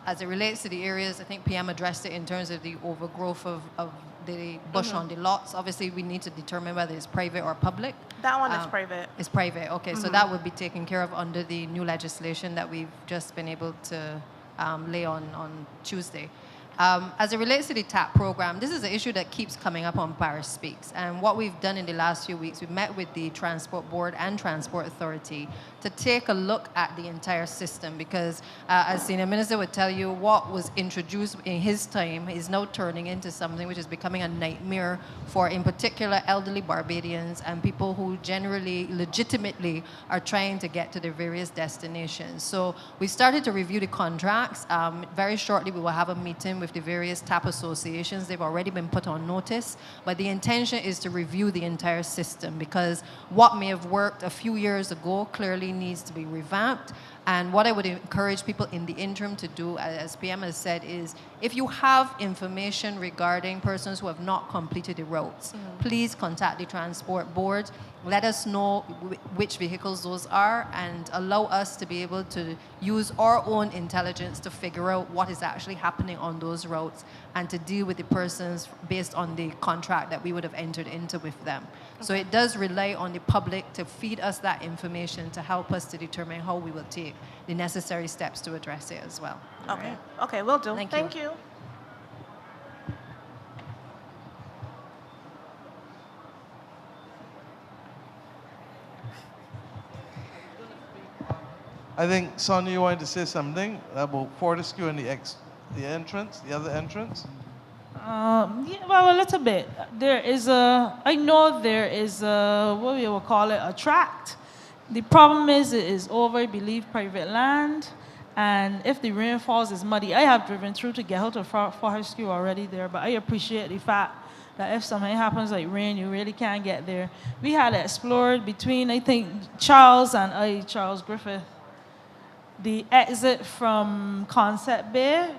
As it relates to the areas, I think PM addressed it in terms of the overgrowth of the bush on the lots. Obviously, we need to determine whether it's private or public. That one is private. It's private, okay. So that would be taken care of under the new legislation that we've just been able to lay on Tuesday. As it relates to the TAP program, this is an issue that keeps coming up on Parish Speaks. And what we've done in the last few weeks, we've met with the Transport Board and Transport Authority to take a look at the entire system because, as Senior Minister would tell you, what was introduced in his time is now turning into something which is becoming a nightmare for, in particular, elderly Barbadians and people who generally, legitimately, are trying to get to their various destinations. So we started to review the contracts. Very shortly, we will have a meeting with the various TAP associations. They've already been put on notice, but the intention is to review the entire system because what may have worked a few years ago clearly needs to be revamped. And what I would encourage people in the interim to do, as PM has said, is if you have information regarding persons who have not completed the routes, please contact the Transport Board. Let us know which vehicles those are and allow us to be able to use our own intelligence to figure out what is actually happening on those routes and to deal with the persons based on the contract that we would have entered into with them. So it does rely on the public to feed us that information to help us to determine how we will take the necessary steps to address it as well. Okay. Okay, will do. Thank you. I think, Sonia, you wanted to say something about Fortescue and the entrance, the other entrance? Yeah, well, a little bit. I know there is what we will call it, a tract. The problem is it is over, I believe, private land. And if the rain falls, it's muddy. I have driven through to get out of Fortescue already there, but I appreciate the fact that if something happens like rain, you really can't get there. We had explored between, I think, Charles Griffith, the exit from Concept Bay,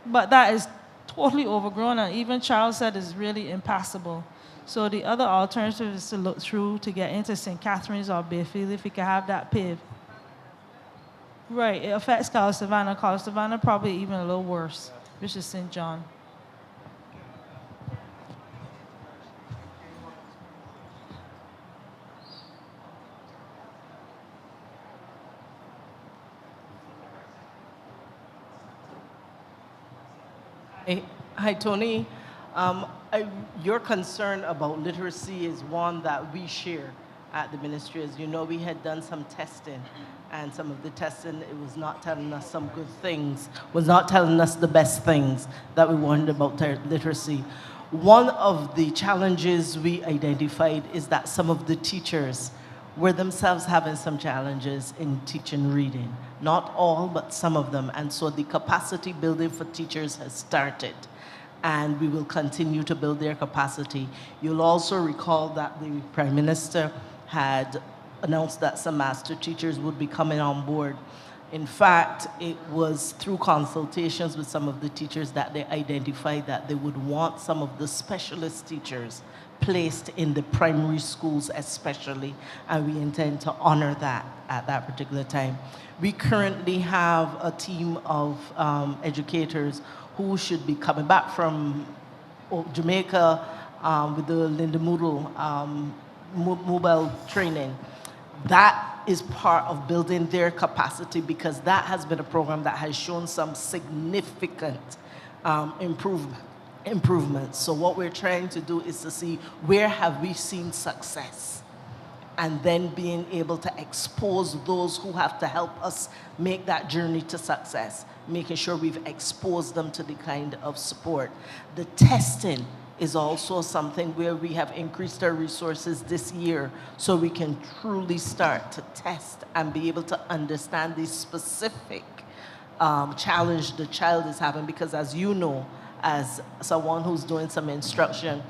but that is totally overgrown, and even Charles said it's really impassable. So the other alternative is to look through to get into St. Catharines or Bayfield if we can have that paved. Right, it affects Carl Savannah. Carl Savannah probably even a little worse, which is St. John. Hi, Tony. Your concern about literacy is one that we share at the ministry. As you know, we had done some testing, and some of the testing, it was not telling us some good things, was not telling us the best things that we wanted about literacy. One of the challenges we identified is that some of the teachers were themselves having some challenges in teaching reading. Not all, but some of them. And so the capacity building for teachers has started, and we will continue to build their capacity. You'll also recall that the Prime Minister had announced that some master teachers would be coming on board. In fact, it was through consultations with some of the teachers that they identified that they would want some of the specialist teachers placed in the primary schools especially, and we intend to honor that at that particular time. We currently have a team of educators who should be coming back from Jamaica with the Linda Moodle mobile training. That is part of building their capacity because that has been a program that has shown some significant improvements. So what we're trying to do is to see where have we seen success and then being able to expose those who have to help us make that journey to success, making sure we've exposed them to the kind of support. The testing is also something where we have increased our resources this year so we can truly start to test and be able to understand the specific challenge the child is having, because as you know, as someone who's doing some instruction,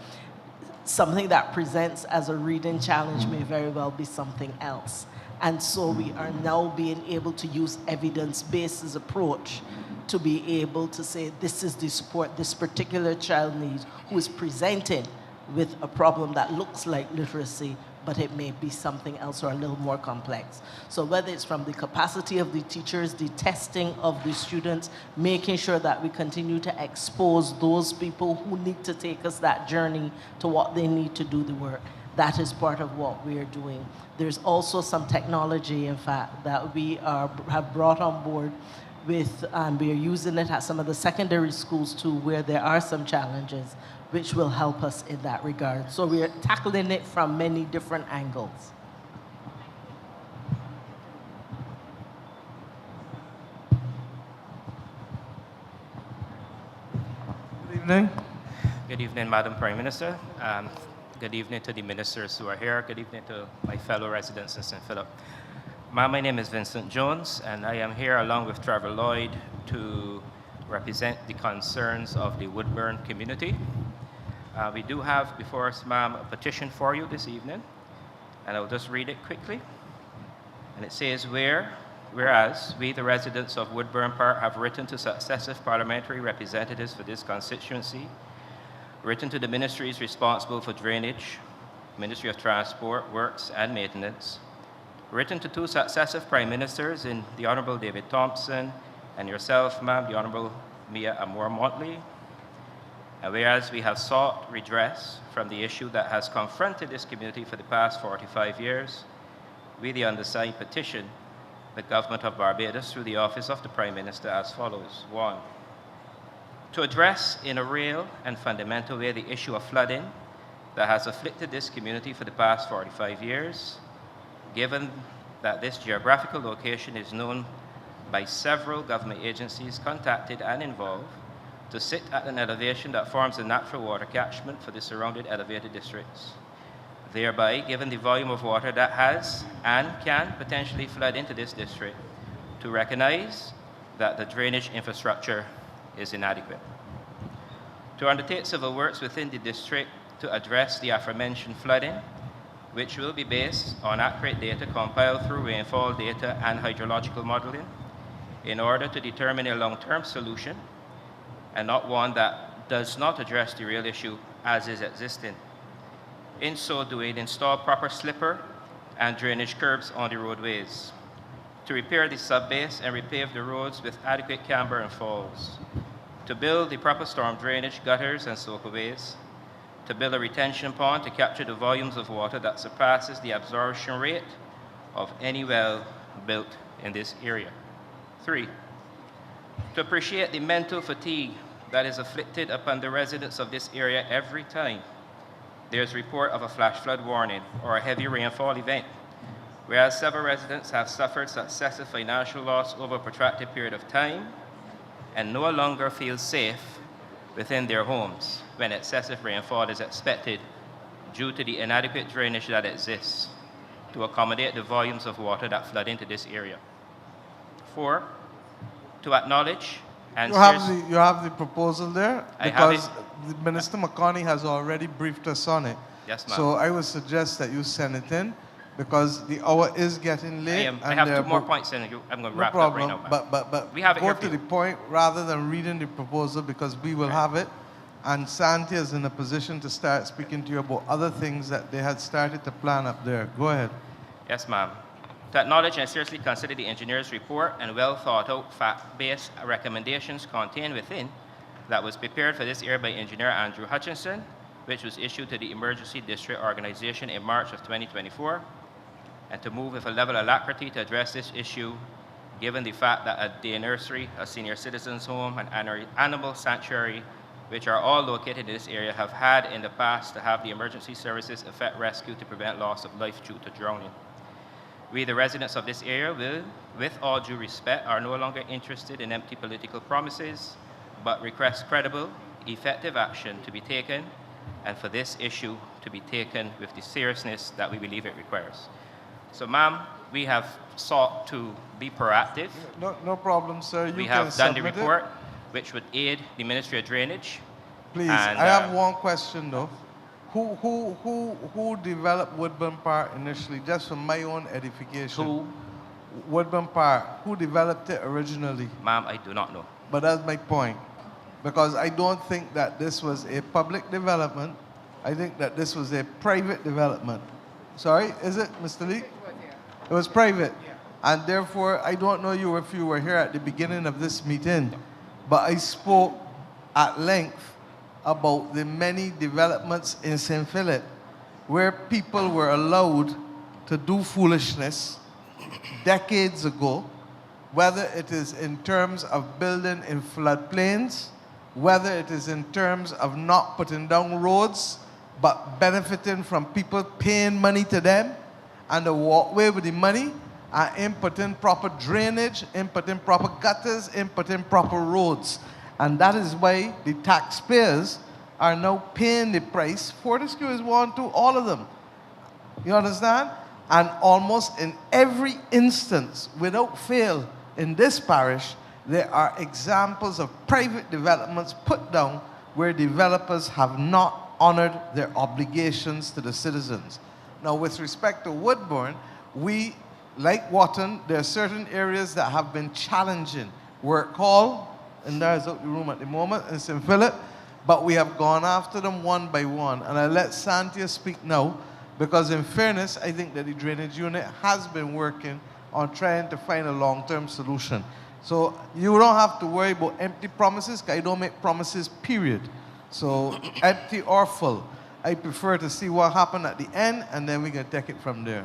something that presents as a reading challenge may very well be something else. And so we are now being able to use evidence-based approach to be able to say, this is the support this particular child needs, who is presenting with a problem that looks like literacy, but it may be something else or a little more complex. So whether it's from the capacity of the teachers, the testing of the students, making sure that we continue to expose those people who need to take us that journey to what they need to do the work, that is part of what we are doing. There's also some technology, in fact, that we have brought on board with, we are using it at some of the secondary schools too, where there are some challenges, which will help us in that regard. So we are tackling it from many different angles. Good evening. Good evening, Madam Prime Minister. Good evening to the ministers who are here. Good evening to my fellow residents in St. Philip. My name is Vincent Jones, and I am here along with Trevor Lloyd to represent the concerns of the Woodburn community. We do have before us, ma'am, a petition for you this evening, and I'll just read it quickly. And it says, whereas we, the residents of Woodburn Park, have written to successive parliamentary representatives for this constituency, written to the ministries responsible for drainage, Ministry of Transport, Works and Maintenance, written to two successive prime ministers in the Honorable David Thompson and yourself, ma'am, the Honorable Mia Amor-Motley. And whereas we have sought redress from the issue that has confronted this community for the past 45 years, we, the undersigned, petition the government of Barbados through the office of the Prime Minister as follows. 1, to address in a real and fundamental way the issue of flooding that has afflicted this community for the past 45 years, given that this geographical location is known by several government agencies contacted and involved to sit at an elevation that forms a natural water catchment for the surrounded elevated districts. Thereby, given the volume of water that has and can potentially flood into this district, to recognize that the drainage infrastructure is inadequate. To undertake civil works within the district to address the aforementioned flooding, which will be based on accurate data compiled through rainfall data and hydrological modeling, in order to determine a long-term solution and not one that does not address the real issue as is existing. In so doing, install proper slipper and drainage curbs on the roadways, to repair the subbase and repave the roads with adequate camber and falls, to build the proper storm drainage gutters and soakaways, to build a retention pond to capture the volumes of water that surpasses the absorption rate of any well built in this area. 3, to appreciate the mental fatigue that is afflicted upon the residents of this area every time there's report of a flash flood warning or a heavy rainfall event, whereas several residents have suffered successive financial loss over a protracted period of time and no longer feel safe within their homes when excessive rainfall is expected due to the inadequate drainage that exists to accommodate the volumes of water that flood into this area. 4, to acknowledge and You have the proposal there? I have Because Minister McConney has already briefed us on it. Yes, ma'am. So I would suggest that you send it in because the hour is getting late. I have 2 more points and I'm going to wrap no it up right problem, now. but we have it go here to for the you. point rather than reading the proposal because we will have it. And Santi is in a position to start speaking to you about other things that they had started to plan up there. Go ahead. Yes, ma'am. To acknowledge and seriously consider the engineer's report and well thought out fact-based recommendations contained within that was prepared for this area by Engineer Andrew Hutchinson, which was issued to the Emergency District Organization in March of 2024, and to move with a level of alacrity to address this issue, given the fact that a day nursery, a senior citizens home, an animal sanctuary, which are all located in this area, have had in the past to have the emergency services effect rescue to prevent loss of life due to drowning. We, the residents of this area, will, with all due respect, are no longer interested in empty political promises, but request credible, effective action to be taken, and for this issue to be taken with the seriousness that we believe it requires. So, ma'am, we have sought to be proactive. No problem, sir. We have done the report, which would aid the Ministry of Drainage. Please, and, I have one question though. Who developed Woodburn Park initially, just for my own edification? Who? Woodburn Park. Who developed it originally? Ma'am, I do not know. But that's my point. Because I don't think that this was a public development. I think that this was a private development. Sorry, is it, Mr. Lee? It was private. And therefore, I don't know you if you were here at the beginning of this meeting, but I spoke at length about the many developments in St. Philip where people were allowed to do foolishness decades ago, whether it is in terms of building in floodplains, whether it is in terms of not putting down roads, but benefiting from people paying money to them and the walkway with the money, and inputting proper drainage, inputting proper gutters, inputting proper roads. And that is why the taxpayers are now paying the price. Fortescue is one to all of them. You understand? And almost in every instance, without fail, in this parish, there are examples of private developments put down where developers have not honored their obligations to the citizens. Now, with respect to Woodburn, we, like Wotton, there are certain areas that have been challenging. Work Hall, and there is out the room at the moment, in St. Philip, but we have gone after them one by one. And I let Santia speak now, because in fairness, I think that the drainage unit has been working on trying to find a long-term solution. So you don't have to worry about empty promises, because I don't make promises, period. So empty or full. I prefer to see what happened at the end, and then we can take it from there.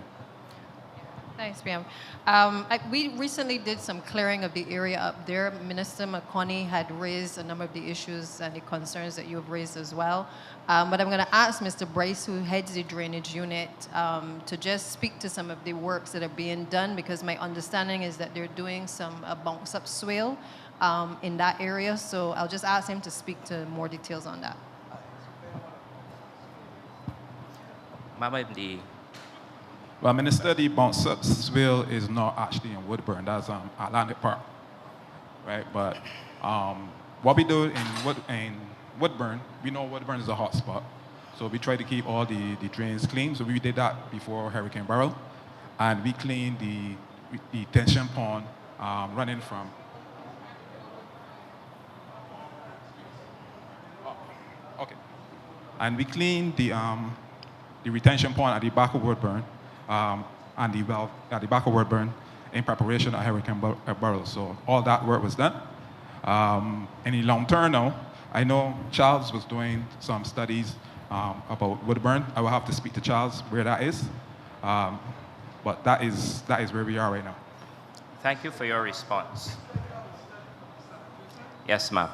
Thanks, Pam. We recently did some clearing of the area up there. Minister McConney had raised a number of the issues and the concerns that you have raised as well. But I'm going to ask Mr. Bryce, who heads the drainage unit, to just speak to some of the works that are being done, because my understanding is that they're doing some bounce-up swale in that area. So I'll just ask him to speak to more details on that. Well, Minister, the bounce-up swale is not actually in Woodburn. That's Atlantic Park, right? But what we do in Woodburn, we know Woodburn is a hot spot, so we try to keep all the drains clean. So we did that before Hurricane Beryl, and we cleaned the detention pond running from. Okay, and we cleaned the retention pond at the back of Woodburn. And the well at the back of Woodburn in preparation of Hurricane Beryl. So all that work was done. In the long term now, I know Charles was doing some studies about Woodburn. I will have to speak to Charles where that is. But that is where we are right now. Thank you for your response. Yes, ma'am.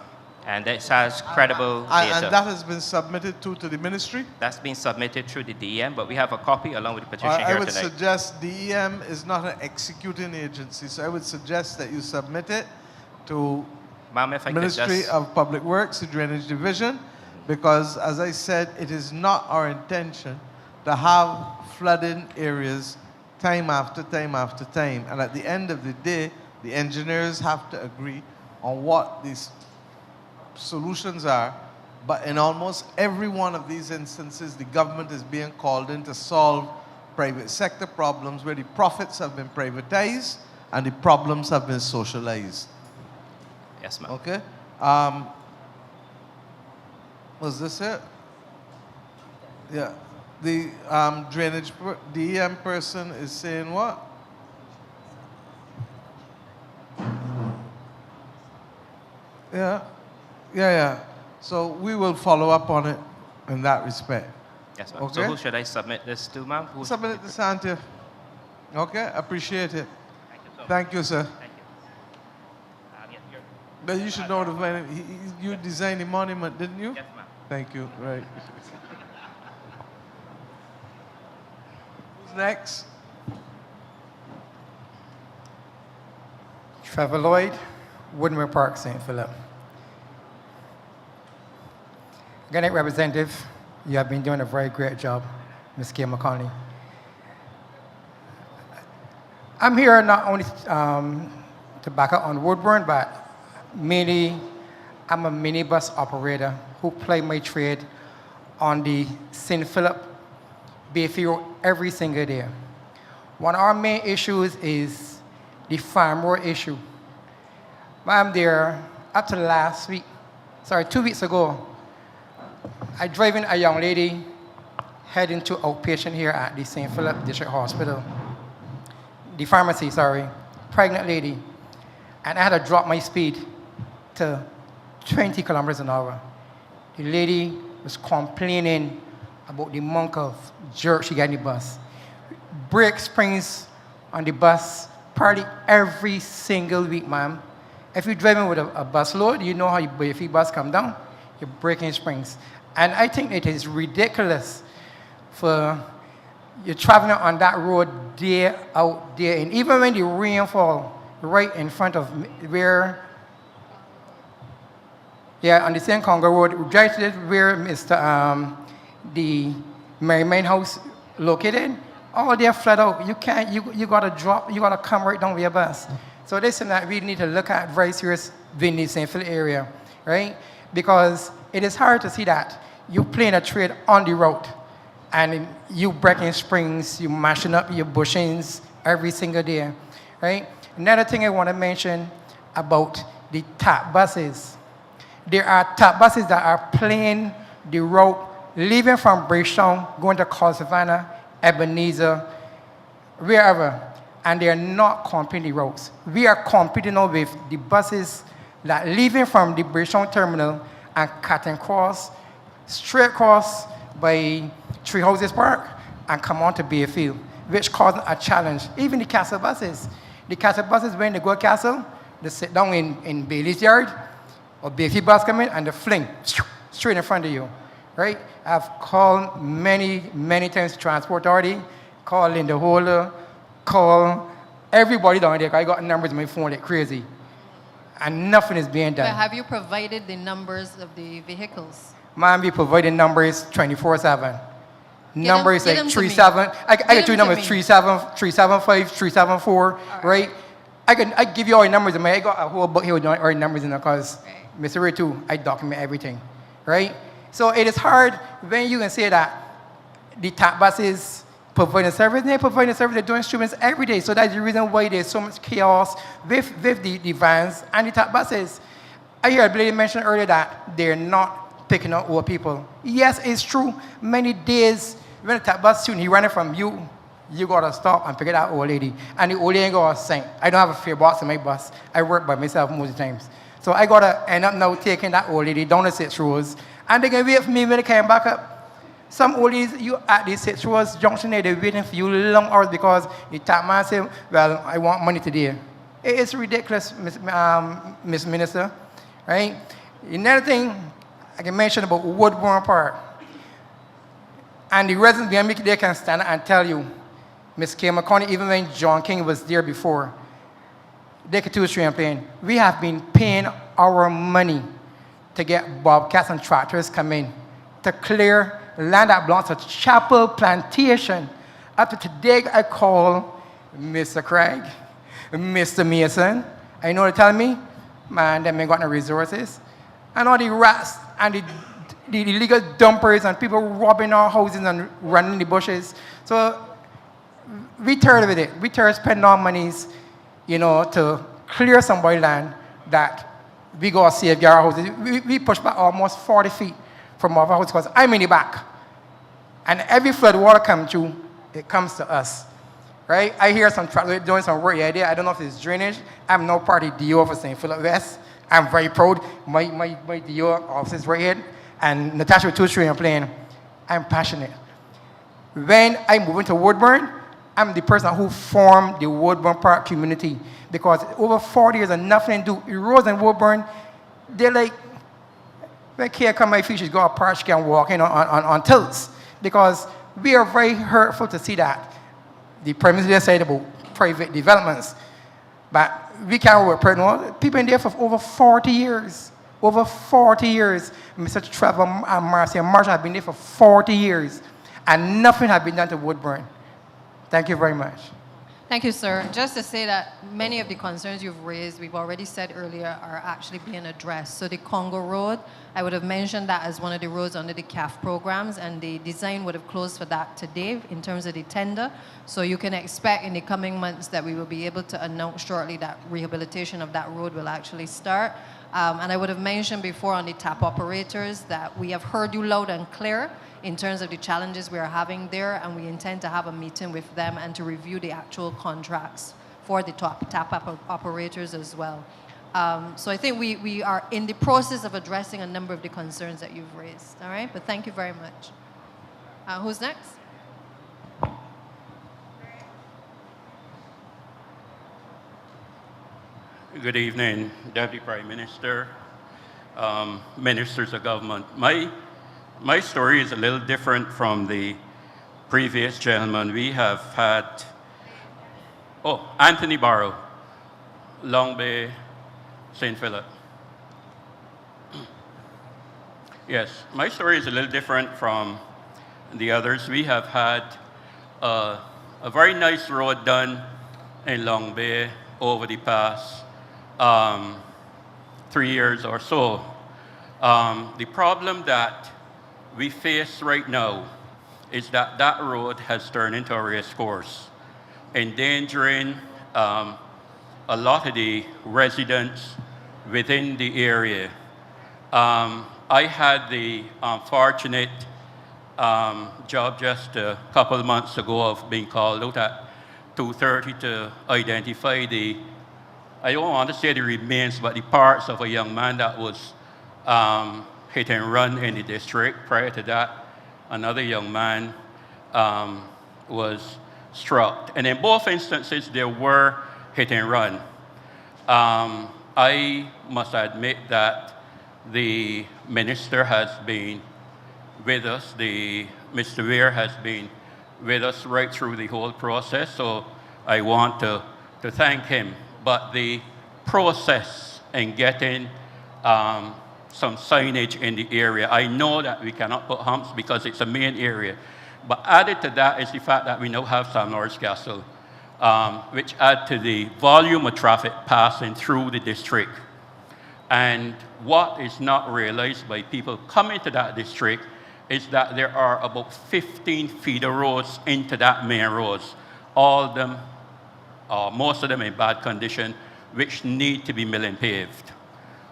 And this has credible data. And that has been submitted to the ministry? That's been submitted through the DEM, but we have a copy along with the petition here I would tonight. suggest DEM is not an executing agency, so I would suggest that you submit it to Ministry of Public Works, the Drainage Division, because as I said, it is not our intention to have flooding areas time after time after time. And at the end of the day, the engineers have to agree on what these solutions are, but in almost every one of these instances, the government is being called in to solve private sector problems where the profits have been privatized and the problems have been socialized. Yes, ma'am. Okay. Was this it? Yeah. The drainage DEM person is saying what? Yeah. Yeah. So we will follow up on it in that respect. Yes, ma'am. Okay? So who should I submit this to, ma'am? Submit it to Santa. Okay, appreciate it. Thank you, sir. But you should know the you designed the monument, didn't you? Yes, ma'am. Thank you. Right. Who's next? Trevor Lloyd, Woodmere Park, St. Philip. Organic Representative, you have been doing a very great job, Ms. Kim McConney. I'm here not only to back up on Woodburn, but mainly I'm a minibus operator who play my trade on the St. Philip Bayfield every single day. One of our main issues is the farm road issue. I'm there up to last week, 2 weeks ago. I driving a young lady heading to outpatient here at the St. Philip District Hospital. The pharmacy, pregnant lady. And I had to drop my speed to 20 kilometers an hour. The lady was complaining about the amount of jerk she got in the bus. Brake springs on the bus probably every single week, ma'am. If you're driving with a bus load, you know how if your bus come down, you're breaking springs. And I think it is ridiculous for you're traveling on that road day out, day in. Even when the rain fall right in front of where, on the St. Congo Road, right where the Merryman House located, all there flat out. You can't, you gotta drop, you gotta come right down with your bus. So this is that we need to look at very serious in the St. Philip area, right? Because it is hard to see that you playing a trade on the road and you breaking springs, you mashing up your bushings every single day, right? Another thing I want to mention about the TAP buses. There are TAP buses that are playing the route, leaving from Bridgetown, going to Savannah, Ebenezer, wherever, and they are not competing the routes. We are competing now with the buses that leaving from the Bridgetown terminal and cutting across, straight across by Tree Houses Park and come on to Bayfield, which causes a challenge. Even the Castle buses. The Castle buses, when they go to Castle, they sit down in Bailey's Yard, or Bayfield bus come in, and they fling straight in front of you, right? I've called many, many times to Transport Authority, called Linda Holder, called everybody down there, 'cause I got numbers on my phone like crazy. And nothing is being done. But have you provided the numbers of the vehicles? Ma'am, we providing numbers 24/7. Numbers get like them to 37. me. I Get get them two to numbers: me. 375, 374, right? I give you all the numbers. I got a whole book here with all the numbers in it because, Mr. Ray too, I document everything, right? So it is hard when you can say that the TAP buses providing service, they're doing streamings every day. So that's the reason why there's so much chaos with the vans and the TAP buses. I heard Blady mention earlier that they're not picking up old people. Yes, it's true. Many days when the TAP bus student, he running from you, you gotta stop and pick up that old lady. And the old lady ain't gonna sing. I don't have a fare box in my bus. I work by myself most of the times. So I gotta end up now taking that old lady down the 6 rows. And they can wait for me when they came back up. Some old ladies, you at the 6 rows junction there, they're waiting for you long hours because the TAP man say, well, I want money today. It's ridiculous, Miss Minister, right? Another thing I can mention about Woodburn Park. And the residents behind me, they can stand and tell you, Ms. K. McConney, even when John King was there before, they could two-street and playing. We have been paying our money to get bobcats and tractors come in to clear land that belongs to Chapel Plantation. Up to today, I call Mr. Craig, Mr. Mason. I know they tell me, man, they ain't got no resources. And all the rats and the illegal dumpers and people robbing our houses and running the bushes. So we tired with it. We tired spending our monies, to clear somebody's land that we go safeguard our houses. We push back almost 40 feet from our house because I'm in the back. And every flood water comes through, it comes to us, right? I hear some truck doing some work here. I don't know if it's drainage. I'm no party DO for St. Philip West. I'm very proud. My DO office is right here. And Natasha with 2-3 and playing. I'm passionate. When I move into Woodburn, I'm the person who formed the Woodburn Park community because over 40 years and nothing to do. Roads in Woodburn, they're like, when care come my features go a Parish can walk in on tilts because we are very hurtful to see that. The Prime Minister said about private developments, but we can't work private. People in there for over 40 years. Over 40 years. Mr. Trevor and Marcia Marshall have been there for 40 years, and nothing has been done to Woodburn. Thank you very much. Thank you, sir. Just to say that many of the concerns you've raised, we've already said earlier, are actually being addressed. So the Congo Road, I would have mentioned that as one of the roads under the CAF programs, and the design would have closed for that today in terms of the tender. So you can expect in the coming months that we will be able to announce shortly that rehabilitation of that road will actually start. And I would have mentioned before on the tap operators that we have heard you loud and clear in terms of the challenges we are having there, and we intend to have a meeting with them and to review the actual contracts for the tap operators as well. So I think we are in the process of addressing a number of the concerns that you've raised, all right? But thank you very much. Who's next? Good evening, Deputy Prime Minister, ministers of government. My story is a little different from the previous gentleman. We have had, Anthony Barrow, Long Bay, St. Philip. Yes, my story is a little different from the others. We have had a very nice road done in Long Bay over the past 3 years or so. The problem that we face right now is that that road has turned into a race course, endangering a lot of the residents within the area. I had the unfortunate job just a couple of months ago of being called out at 2:30 to identify I don't want to say the remains, but the parts of a young man that was hit and run in the district. Prior to that, another young man was struck. And in both instances, there were hit and run. I must admit that the minister has been with us, Mr. Weir has been with us right through the whole process, so I want to thank him. But the process in getting some signage in the area, I know that we cannot put humps because it's a main area. But added to that is the fact that we now have Sam Norris Castle, which add to the volume of traffic passing through the district. And what is not realized by people coming to that district is that there are about 15 feeder roads into that main roads, all of them, most of them in bad condition, which need to be mill and paved.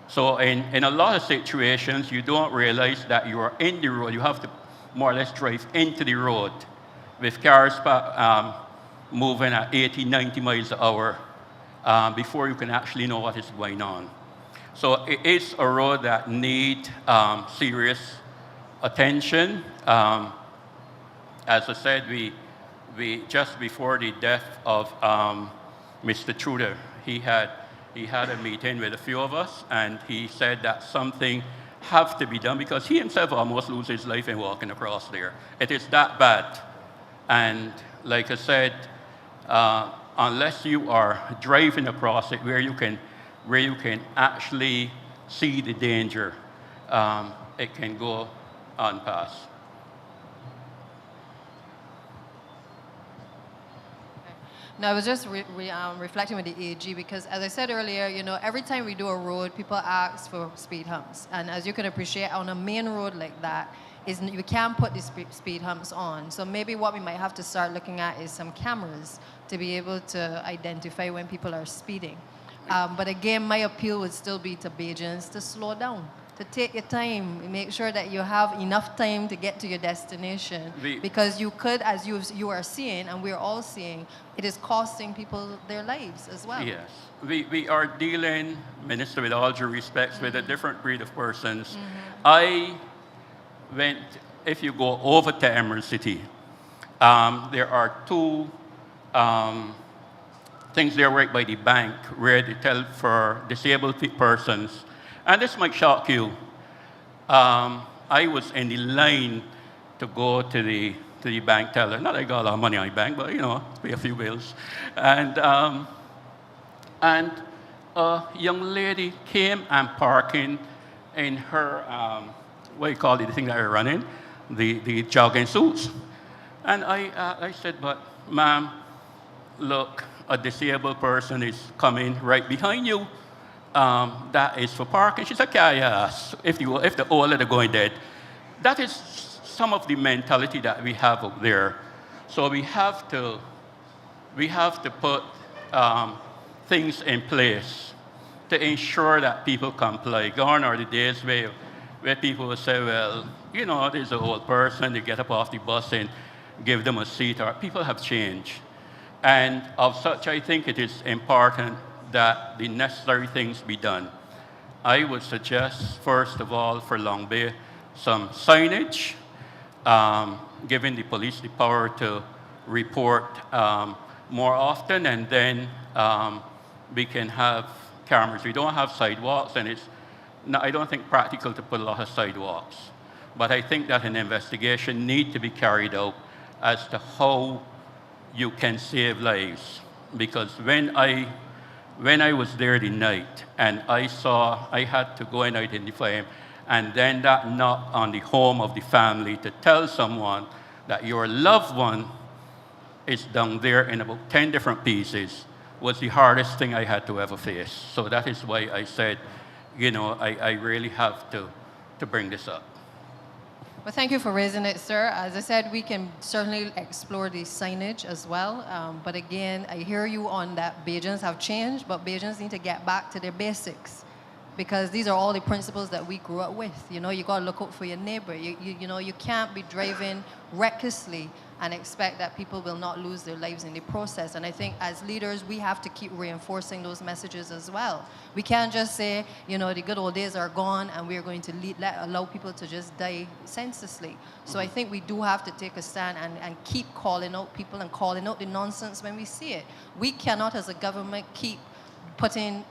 So in a lot of situations, you don't realize that you are in the road. You have to more or less drive into the road with cars moving at 80, 90 miles an hour before you can actually know what is going on. So it is a road that needs serious attention. As I said, we just before the death of Mr. Trudeau, he had a meeting with a few of us, and he said that something have to be done because he himself almost lose his life in walking across there. It is that bad. And like I said, unless you are driving across it where you can actually see the danger, it can go unpassed. No, I was just reflecting with the AG because, as I said earlier, every time we do a road, people ask for speed humps. And as you can appreciate, on a main road like that, you can't put the speed humps on. So maybe what we might have to start looking at is some cameras to be able to identify when people are speeding. But again, my appeal would still be to Bajans to slow down, to take your time, make sure that you have enough time to get to your destination. Because you could, as you are seeing, and we're all seeing, it is costing people their lives as well. Yes. We are dealing, Minister, with all due respect, with a different breed of persons. If you go over to Emerald City, there are two things there right by the bank where they tell for disabled persons. And this might shock you. I was in the line to go to the bank teller. Not that I got a lot of money on the bank, but pay a few bills. And a young lady came and parking in her, what do you call it, the thing that I run in, the jogging suits. And I said, but ma'am, look, a disabled person is coming right behind you. That is for parking. She said, yes, if the older they're going dead. That is some of the mentality that we have up there. So we have to put things in place to ensure that people comply. Gone are the days where people will say, well, there's an old person, they get up off the bus and give them a seat. Or people have changed. And of such, I think it is important that the necessary things be done. I would suggest, first of all, for Long Bay, some signage, giving the police the power to report more often, and then we can have cameras. We don't have sidewalks, and I don't think practical to put a lot of sidewalks. But I think that an investigation needs to be carried out as to how you can save lives. Because when I was there the night and I had to go and identify him, and then that knock on the home of the family to tell someone that your loved one is down there in about 10 different pieces was the hardest thing I had to ever face. So that is why I said, I really have to bring this up. Well, thank you for raising it, sir. As I said, we can certainly explore the signage as well. But again, I hear you on that Bajans have changed, but Bajans need to get back to their basics, because these are all the principles that we grew up with. You got to look out for your neighbor. You can't be driving recklessly and expect that people will not lose their lives in the process. And I think as leaders, we have to keep reinforcing those messages as well. We can't just say, the good old days are gone and we're going to allow people to just die senselessly. So I think we do have to take a stand and keep calling out people and calling out the nonsense when we see it. We cannot, as a government, keep putting,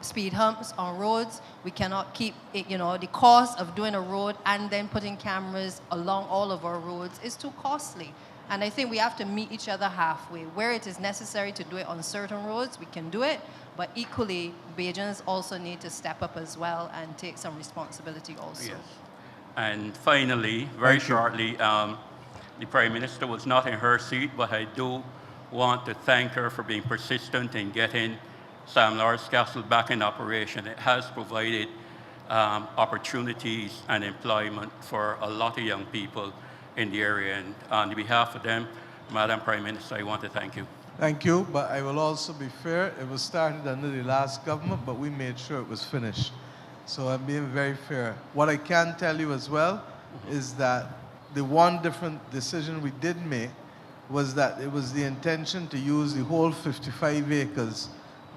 speed humps on roads. We cannot keep, the cost of doing a road and then putting cameras along all of our roads is too costly. And I think we have to meet each other halfway. Where it is necessary to do it on certain roads, we can do it. But equally, Bajans also need to step up as well and take some responsibility also. Yes. And finally, very shortly, the Prime Minister was not in her seat, but I do want to thank her for being persistent in getting Sam Lord's Castle back in operation. It has provided opportunities and employment for a lot of young people in the area. And on behalf of them, Madam Prime Minister, I want to thank you. Thank you, but I will also be fair. It was started under the last government, but we made sure it was finished. So I'm being very fair. What I can tell you as well is that the one different decision we did make was that it was the intention to use the whole 55 acres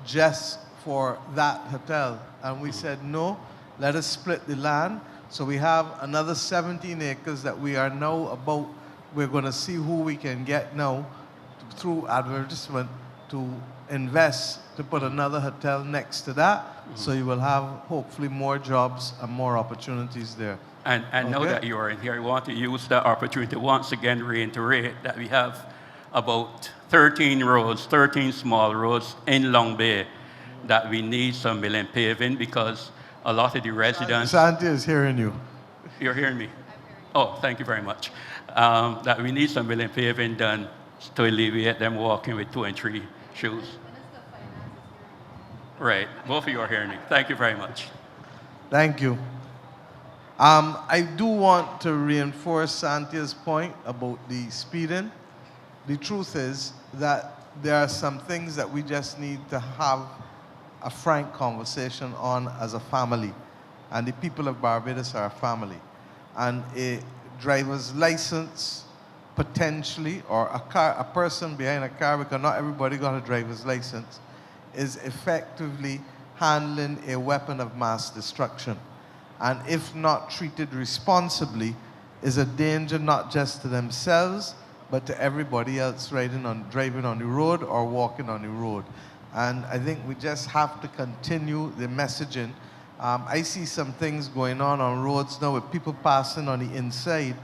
just for that hotel. And we said, no, let us split the land. So we have another 17 acres that we are now we're going to see who we can get now through advertisement to invest to put another hotel next to that. So you will have hopefully more jobs and more opportunities there. And now that you are in here, I want to use that opportunity to once again reiterate that we have about 13 roads, 13 small roads in Long Bay that we need some milling paving, because a lot of the residents... Santi is hearing you. You're hearing me? Oh, thank you very much. That we need some milling paving done to alleviate them walking with 2 and 3 shoes. Right, both of you are hearing me. Thank you very much. Thank you. I do want to reinforce Santia's point about the speeding. The truth is that there are some things that we just need to have a frank conversation on as a family. And the people of Barbados are a family. And a driver's license, potentially, or a person behind a car, because not everybody got a driver's license, is effectively handling a weapon of mass destruction. And if not treated responsibly, is a danger not just to themselves, but to everybody else driving on the road or walking on the road. And I think we just have to continue the messaging. I see some things going on roads now with people passing on the inside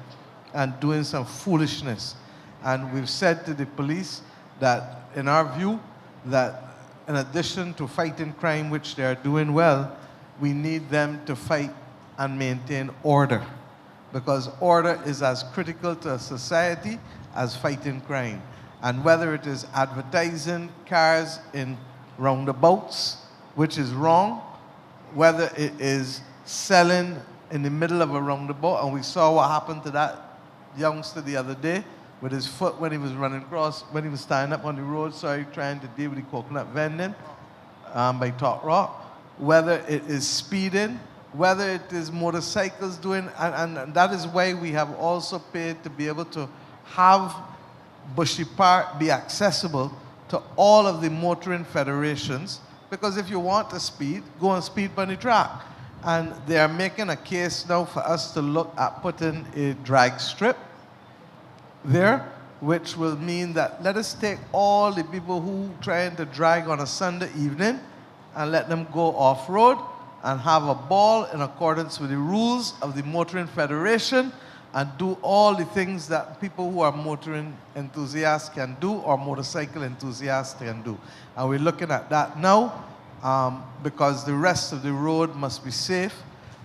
and doing some foolishness. And we've said to the police that, in our view, that in addition to fighting crime, which they are doing well, we need them to fight and maintain order, because order is as critical to a society as fighting crime. And whether it is advertising cars in roundabouts, which is wrong, whether it is selling in the middle of a roundabout, and we saw what happened to that youngster the other day with his foot when he was running across, when he was standing up on the road, trying to deal with the coconut vending by Top Rock, whether it is speeding, whether it is motorcycles doing, and that is why we have also paid to be able to have Bushy Park be accessible to all of the motoring federations, because if you want to speed, go and speed on the track. And they are making a case now for us to look at putting a drag strip there, which will mean that let us take all the people who trying to drag on a Sunday evening and let them go off-road and have a ball in accordance with the rules of the Motoring Federation and do all the things that people who are motoring enthusiasts can do or motorcycle enthusiasts can do. And we're looking at that now because the rest of the road must be safe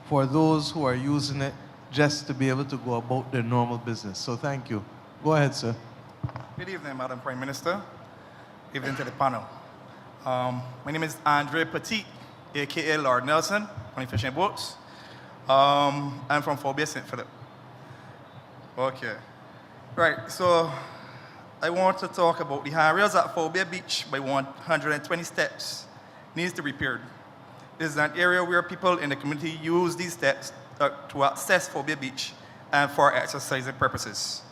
for those who are using it just to be able to go about their normal business. So thank you. Go ahead, sir. Good evening, Madam Prime Minister. Good evening to the panel. My name is Andre Petit, a.k.a. Lord Nelson, on fishing boats. I'm from Phobia St. Philip. Okay. Right, so I want to talk about the handrails at Phobia Beach by 120 steps needs to be repaired. This is an area where people in the community use these steps to access Phobia Beach and for exercising purposes.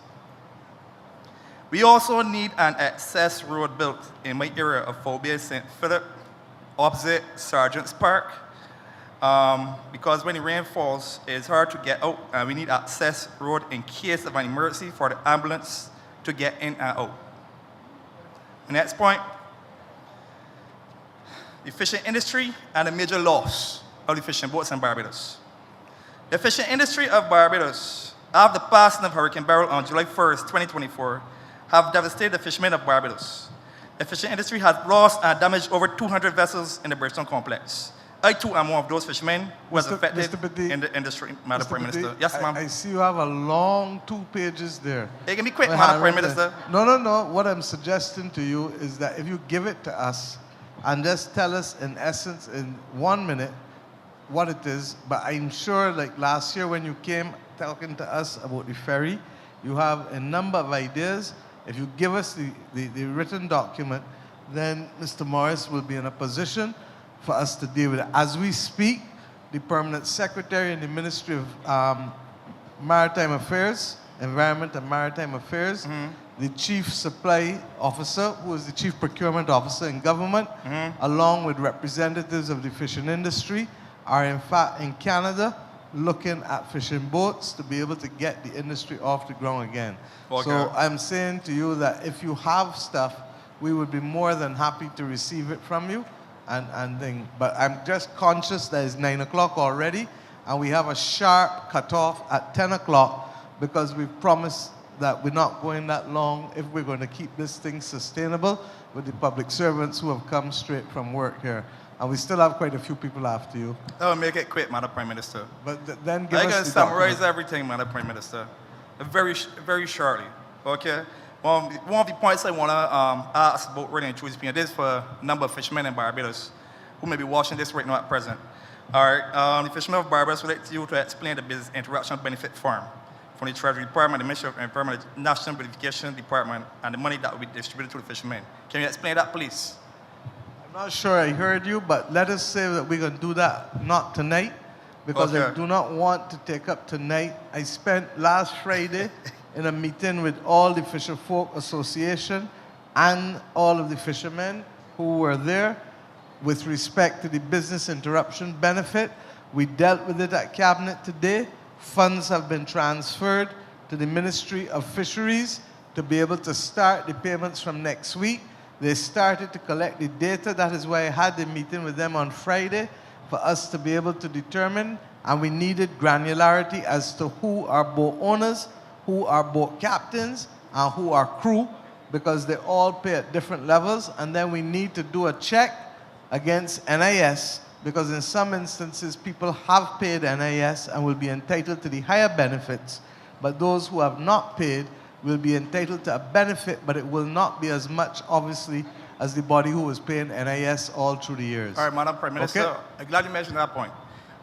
We also need an access road built in my area of Phobia St. Philip, opposite Sergeant's Park, because when the rain falls, it's hard to get out, and we need access road in case of an emergency for the ambulance to get in and out. The next point, the fishing industry and the major loss of the fishing boats in Barbados. The fishing industry of Barbados, after the passing of Hurricane Beryl on July 1st, 2024, have devastated the fishermen of Barbados. The fishing industry has lost and damaged over 200 vessels in the Bridgestone complex. I too am one of those fishermen who was affected in the industry, Madam Prime Minister. Yes, ma'am. I see you have a long 2 pages there. Hey, give me quick, Madam Prime Minister. No. What I'm suggesting to you is that if you give it to us and just tell us in essence in 1 minute what it is, but I'm sure like last year when you came talking to us about the ferry, you have a number of ideas. If you give us the written document, then Mr. Morris will be in a position for us to deal with it. As we speak, the Permanent Secretary in the Ministry of Maritime Affairs, Environment and Maritime Affairs, the Chief Supply Officer, who is the Chief Procurement Officer in government, along with representatives of the fishing industry, are in fact in Canada looking at fishing boats to be able to get the industry off the ground again. Okay. So I'm saying to you that if you have stuff, we would be more than happy to receive it from you. But I'm just conscious that it's 9 o'clock already, and we have a sharp cutoff at 10 o'clock because we've promised that we're not going that long if we're going to keep this thing sustainable with the public servants who have come straight from work here. And we still have quite a few people after you. I'll make it quick, Madam Prime Minister. But then give us I can the summarize document. everything, Madam Prime Minister, very shortly, okay? One of the points I want to ask about reading and choosing, this is for a number of fishermen in Barbados who may be watching this right now at present. All right, the fishermen of Barbados would like you to explain the business interruption benefit form from the Treasury Department, the Ministry of Environment, the National Beautification Department, and the money that will be distributed to the fishermen. Can you explain that, please? I'm not sure I heard you, but let us say that we're going to do that not tonight, because I do not want to take up tonight. I spent last Friday in a meeting with all the Fisher Folk Association and all of the fishermen who were there with respect to the business interruption benefit. We dealt with it at Cabinet today. Funds have been transferred to the Ministry of Fisheries to be able to start the payments from next week. They started to collect the data. That is why I had the meeting with them on Friday for us to be able to determine, and we needed granularity as to who are boat owners, who are boat captains, and who are crew, because they all pay at different levels. And then we need to do a check against NIS, because in some instances people have paid NIS and will be entitled to the higher benefits, but those who have not paid will be entitled to a benefit, but it will not be as much, obviously, as the body who was paying NIS all through the years. All right, Madam Prime Minister, Okay? I'm glad you mentioned that point.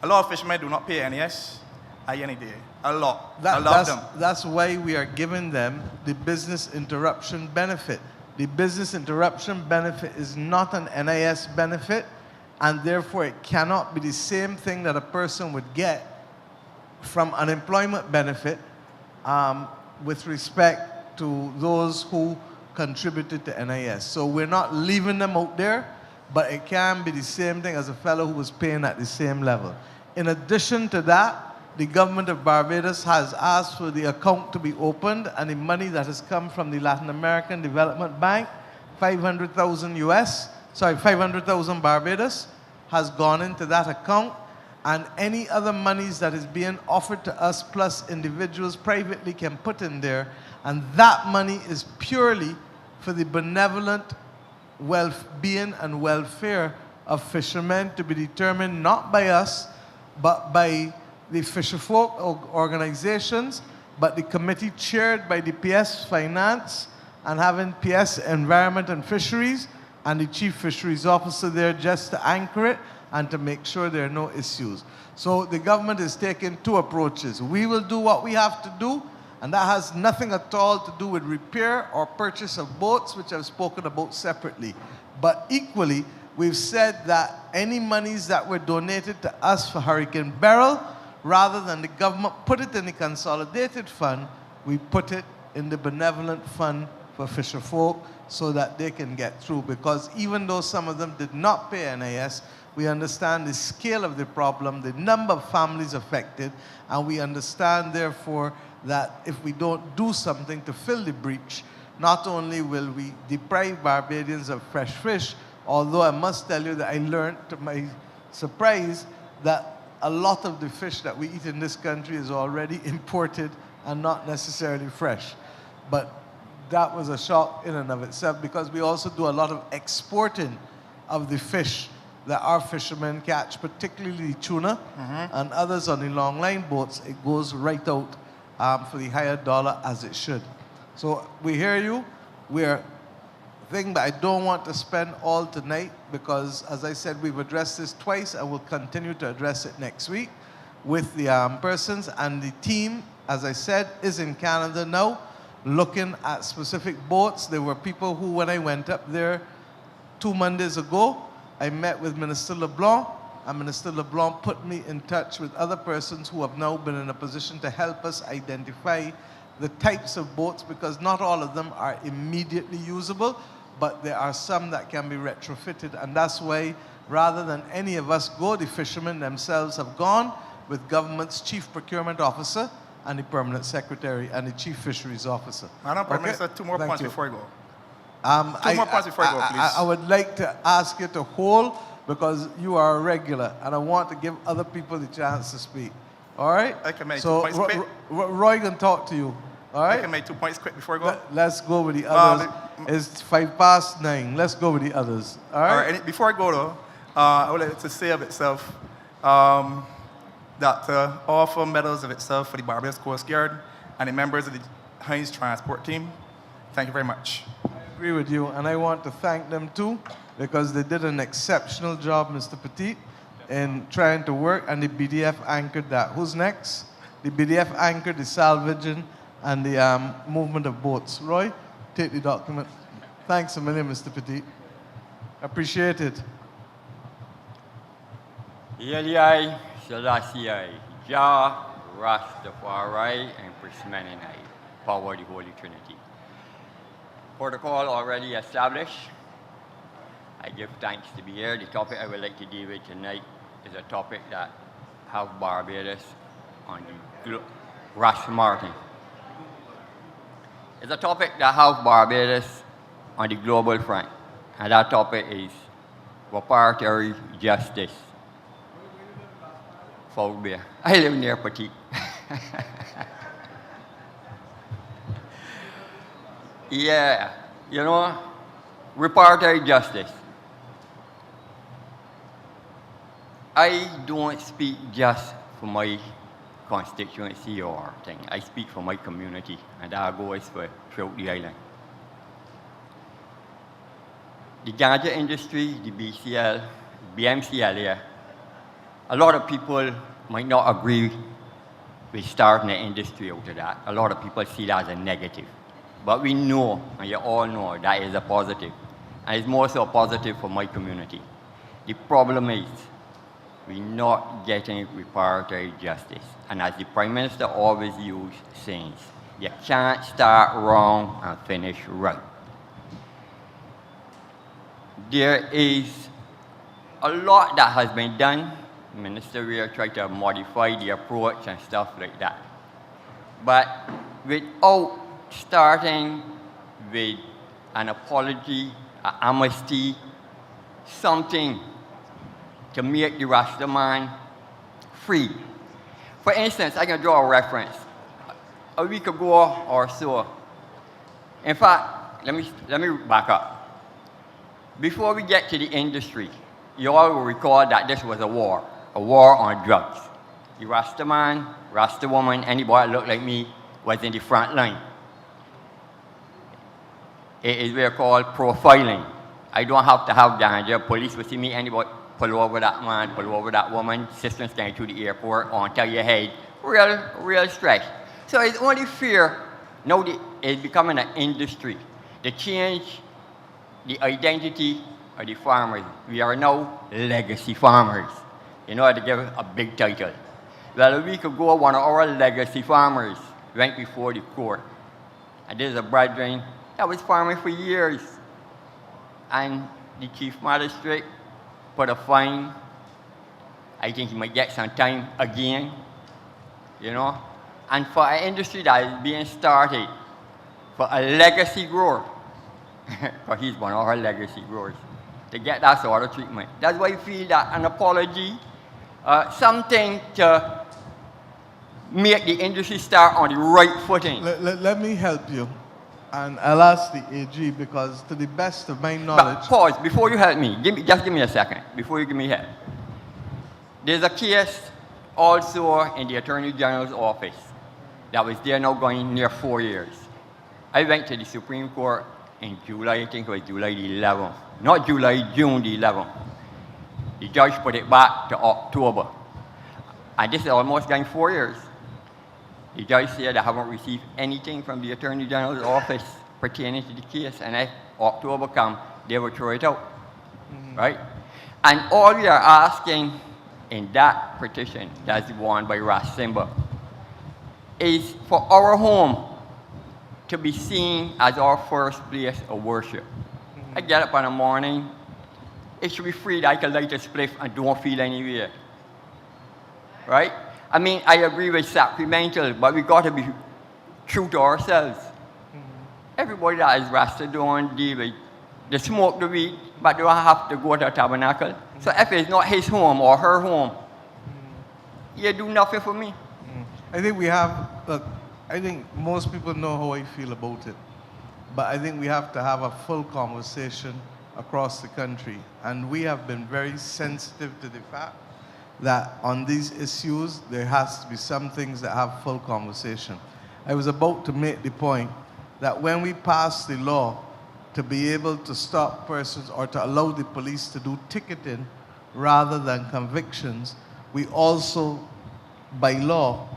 A lot of fishermen do not pay NES at any day. A lot. A lot of them. That's why we are giving them the business interruption benefit. The business interruption benefit is not an NIS benefit, and therefore it cannot be the same thing that a person would get from unemployment benefit with respect to those who contributed to NIS. So we're not leaving them out there, but it can be the same thing as a fellow who was paying at the same level. In addition to that, the government of Barbados has asked for the account to be opened, and the money that has come from the Latin American Development Bank, 500,000 Barbados, has gone into that account, and any other monies that is being offered to us plus individuals privately can put in there, and that money is purely for the benevolent well-being and welfare of fishermen, to be determined not by us, but by the fisherfolk organizations, but the committee chaired by the PS Finance and having PS Environment and Fisheries and the Chief Fisheries Officer there just to anchor it and to make sure there are no issues. So the government is taking two approaches. We will do what we have to do, and that has nothing at all to do with repair or purchase of boats, which I've spoken about separately. But equally, we've said that any monies that were donated to us for Hurricane Beryl, rather than the government put it in the consolidated fund, we put it in the benevolent fund for fisherfolk so that they can get through. Because even though some of them did not pay NIS, we understand the scale of the problem, the number of families affected, and we understand, therefore, that if we don't do something to fill the breach, not only will we deprive Barbadians of fresh fish, although I must tell you that I learned, to my surprise, that a lot of the fish that we eat in this country is already imported and not necessarily fresh. But that was a shock in and of itself, because we also do a lot of exporting of the fish that our fishermen catch, particularly tuna and others on the long line boats. It goes right out for the higher dollar, as it should. So we hear you. We're thing, but I don't want to spend all tonight, because, as I said, we've addressed this twice and we'll continue to address it next week with the persons, and the team, as I said, is in Canada now looking at specific boats. There were people who, when I went up there 2 Mondays ago, I met with Minister LeBlanc, and Minister LeBlanc put me in touch with other persons who have now been in a position to help us identify the types of boats, because not all of them are immediately usable, but there are some that can be retrofitted. And that's why, rather than any of us go, the fishermen themselves have gone with government's chief procurement officer and the permanent secretary and the chief fisheries officer. Madam Prime Minister, two more points before you go. Two more points before you go, please. I would like to ask you to hold, because you are a regular, and I want to give other people the chance to speak. All right? I can make so 2 points quick. Roy can talk to you. All right? I can make 2 points quick before you go. Let's go with the others. It's 9:05. Let's go with the others. All right? All right. And before I go, though, I would like to say of itself that to offer medals of itself for the Barbados Coast Guard and the members of the Heinz Transport Team. Thank you very much. I agree with you, and I want to thank them too, because they did an exceptional job, Mr. Petit, in trying to work, and the BDF anchored that. Who's next? The BDF anchored the salvaging and the movement of boats. Roy, take the document. Thanks a million, Mr. Petit. Appreciate it. Yeliai, Selassie, Jah, Rastafari, and Prismaninai. Power the Holy Trinity. Protocol already established. I give thanks to be here. The topic I would like to deal with tonight is a topic that have Barbados on the Ross Martin. It's a topic that has Barbados on the global front, and that topic is reparatory justice. Phobia. I live near Petit. Yeah, you know, reparatory justice. I don't speak just for my constituency or thing. I speak for my community, and that goes for throughout the island. The ganja industry, the BCL, BMCL here, a lot of people might not agree with starting the industry out of that. A lot of people see that as a negative. But we know, and you all know, that is a positive. And it's more so a positive for my community. The problem is, we're not getting reparatory justice. And as the Prime Minister always uses sayings, you can't start wrong and finish right. There is a lot that has been done. Minister Weir tried to modify the approach and stuff like that. But without starting with an apology, an amnesty, something to make the Rastaman free. For instance, I can draw a reference. A week ago or so, in fact, let me back up. Before we get to the industry, you all will recall that this was a war on drugs. The Rastaman, Rasta woman, anybody that looked like me was in the front line. It is what we call profiling. I don't have to have ganja. Police will see me, anybody, pull over that man, pull over that woman, systems going through the airport, on top of your head. Real stress. So it's only fair, now it's becoming an industry. To change the identity of the farmers. We are now legacy farmers. You know, to give a big title. Well, a week ago, one of our legacy farmers went before the court. And there's a brethren that was farming for years. And the chief magistrate put a fine. I think he might get some time again, you know. And for an industry that is being started, for a legacy grower, because he's one of our legacy growers, to get that sort of treatment. That's why I feel that an apology, something to make the industry start on the right footing. Let me help you. And I'll ask the AG because to the best of my knowledge... But pause, before you help me, just give me a second, before you give me help. There's a case also in the Attorney General's office that was there now going near 4 years. I went to the Supreme Court in July, I think it was July the 11th. Not July, June the 11th. The judge put it back to October. And this is almost going 4 years. The judge said I haven't received anything from the Attorney General's office pertaining to the case, and if October comes, they will throw it out, right? And all we are asking in that petition, that's the one by Ras Simba, is for our home to be seen as our first place of worship. I get up in the morning, it should be free that I can light a spliff and don't feel anywhere, right? I mean, I agree with sacramental, but we got to be true to ourselves. Everybody that is Rasta don't deal with, they smoke the weed, but they don't have to go to a tabernacle. So if it's not his home or her home, you do nothing for me. I think we have, look, I think most people know how I feel about it. But I think we have to have a full conversation across the country. And we have been very sensitive to the fact that on these issues, there has to be some things that have full conversation. I was about to make the point that when we pass the law to be able to stop persons or to allow the police to do ticketing rather than convictions, we also, by law,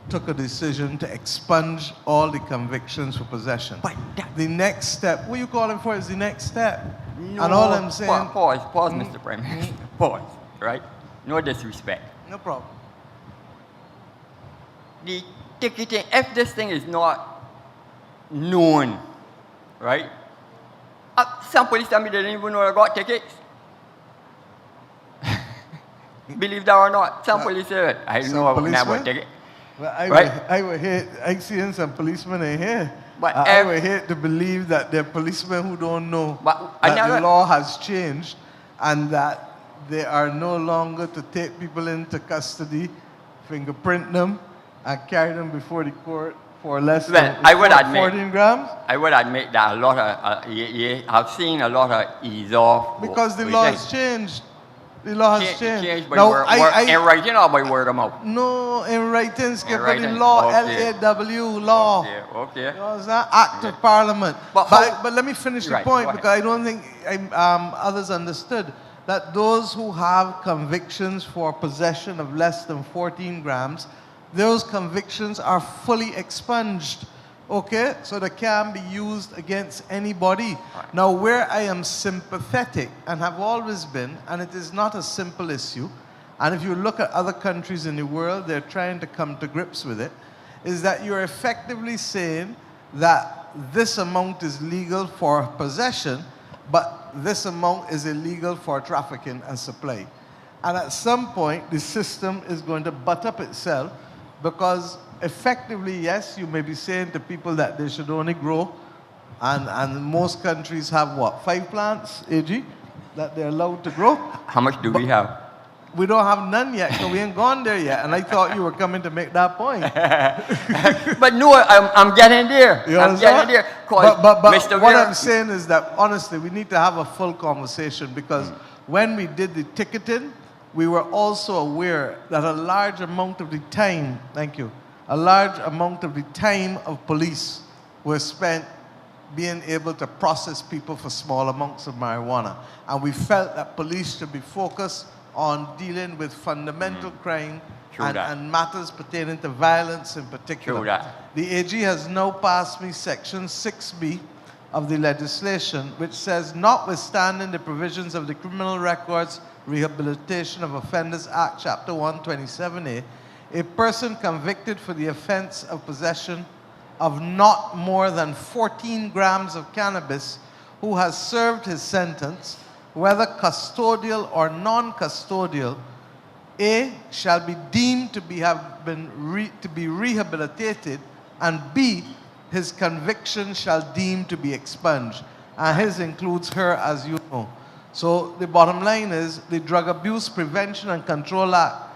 took a decision to expunge all the convictions for possession. But the next step, what are you calling for is the next step. No, and all I'm saying... Pause, Mr. Prime Minister, pause, right? No disrespect. No problem. The ticketing, if this thing is not known, right? Some police tell me they didn't even know I got tickets. Believe that or not, some police say it. I know I never got ticket. Well, right? I seen some policemen in here. But I would hate to believe that there are policemen who don't know that the law has changed and that they are no longer to take people into custody, fingerprint them, and carry them before the court for less than 14 grams. I would admit that a lot of, I've seen a lot of ease off. Because the law has changed. The law has changed. By in writing or by word of mouth? No, in writing, Skipper, the law, L-A-W, law. Okay. You understand? Act of Parliament. But let me finish the point, because I don't think others understood that those who have convictions for possession of less than 14 grams, those convictions are fully expunged. Okay, so they can be used against anybody. Now, where I am sympathetic and have always been, and it is not a simple issue, and if you look at other countries in the world, they're trying to come to grips with it, is that you're effectively saying that this amount is legal for possession, but this amount is illegal for trafficking and supply. And at some point, the system is going to butt up itself, because effectively, yes, you may be saying to people that they should only grow, and most countries have what, 5 plants, AG, that they're allowed to grow? How much do we have? We don't have none yet, so we ain't gone there yet, and I thought you were coming to make that point. But no, I'm getting there. I'm getting there. But what I'm saying is that, honestly, we need to have a full conversation, because when we did the ticketing, we were also aware that a large amount of the time, a large amount of the time of police was spent being able to process people for small amounts of marijuana. And we felt that police should be focused on dealing with fundamental crime and matters pertaining to violence in particular. The AG has now passed me Section 6B of the legislation, which says, notwithstanding the provisions of the Criminal Records Rehabilitation of Offenders Act, Chapter 127A, a person convicted for the offense of possession of not more than 14 grams of cannabis who has served his sentence, whether custodial or non-custodial, A, shall be deemed to be rehabilitated, and B, his conviction shall deem to be expunged. And his includes her, as you know. So the bottom line is the Drug Abuse Prevention and Control Act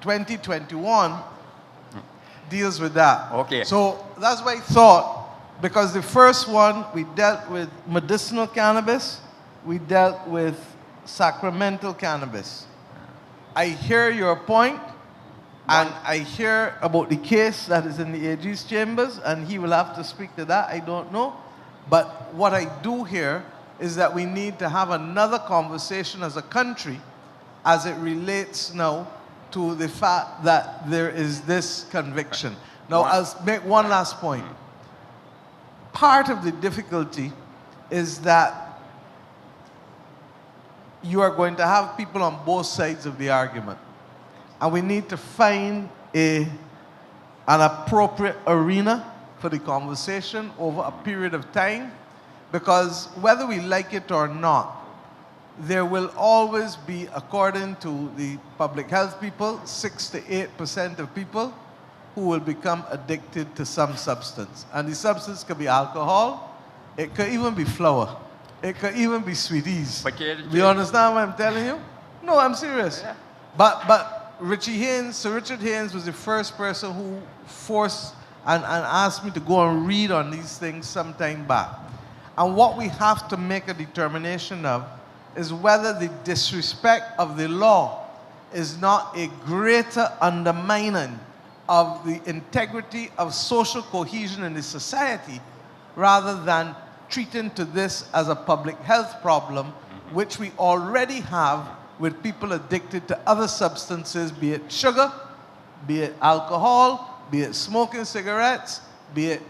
2021 deals with that. Okay. So that's why I thought, because the first one, we dealt with medicinal cannabis, we dealt with sacramental cannabis. I hear your point, and I hear about the case that is in the AG's chambers, and he will have to speak to that, I don't know. But what I do hear is that we need to have another conversation as a country as it relates now to the fact that there is this conviction. Now, I'll make one last point. Part of the difficulty is that you are going to have people on both sides of the argument. And we need to find an appropriate arena for the conversation over a period of time, because whether we like it or not, there will always be, according to the public health people, 6 to 8% of people who will become addicted to some substance. And the substance could be alcohol, it could even be flour, it could even be sweeties. Do you understand what I'm telling you? No, I'm serious. Yeah. But Sir Richard Haynes was the first person who forced and asked me to go and read on these things some time back. And what we have to make a determination of is whether the disrespect of the law is not a greater undermining of the integrity of social cohesion in the society, rather than treating to this as a public health problem, which we already have with people addicted to other substances, be it sugar, be it alcohol, be it smoking cigarettes, be it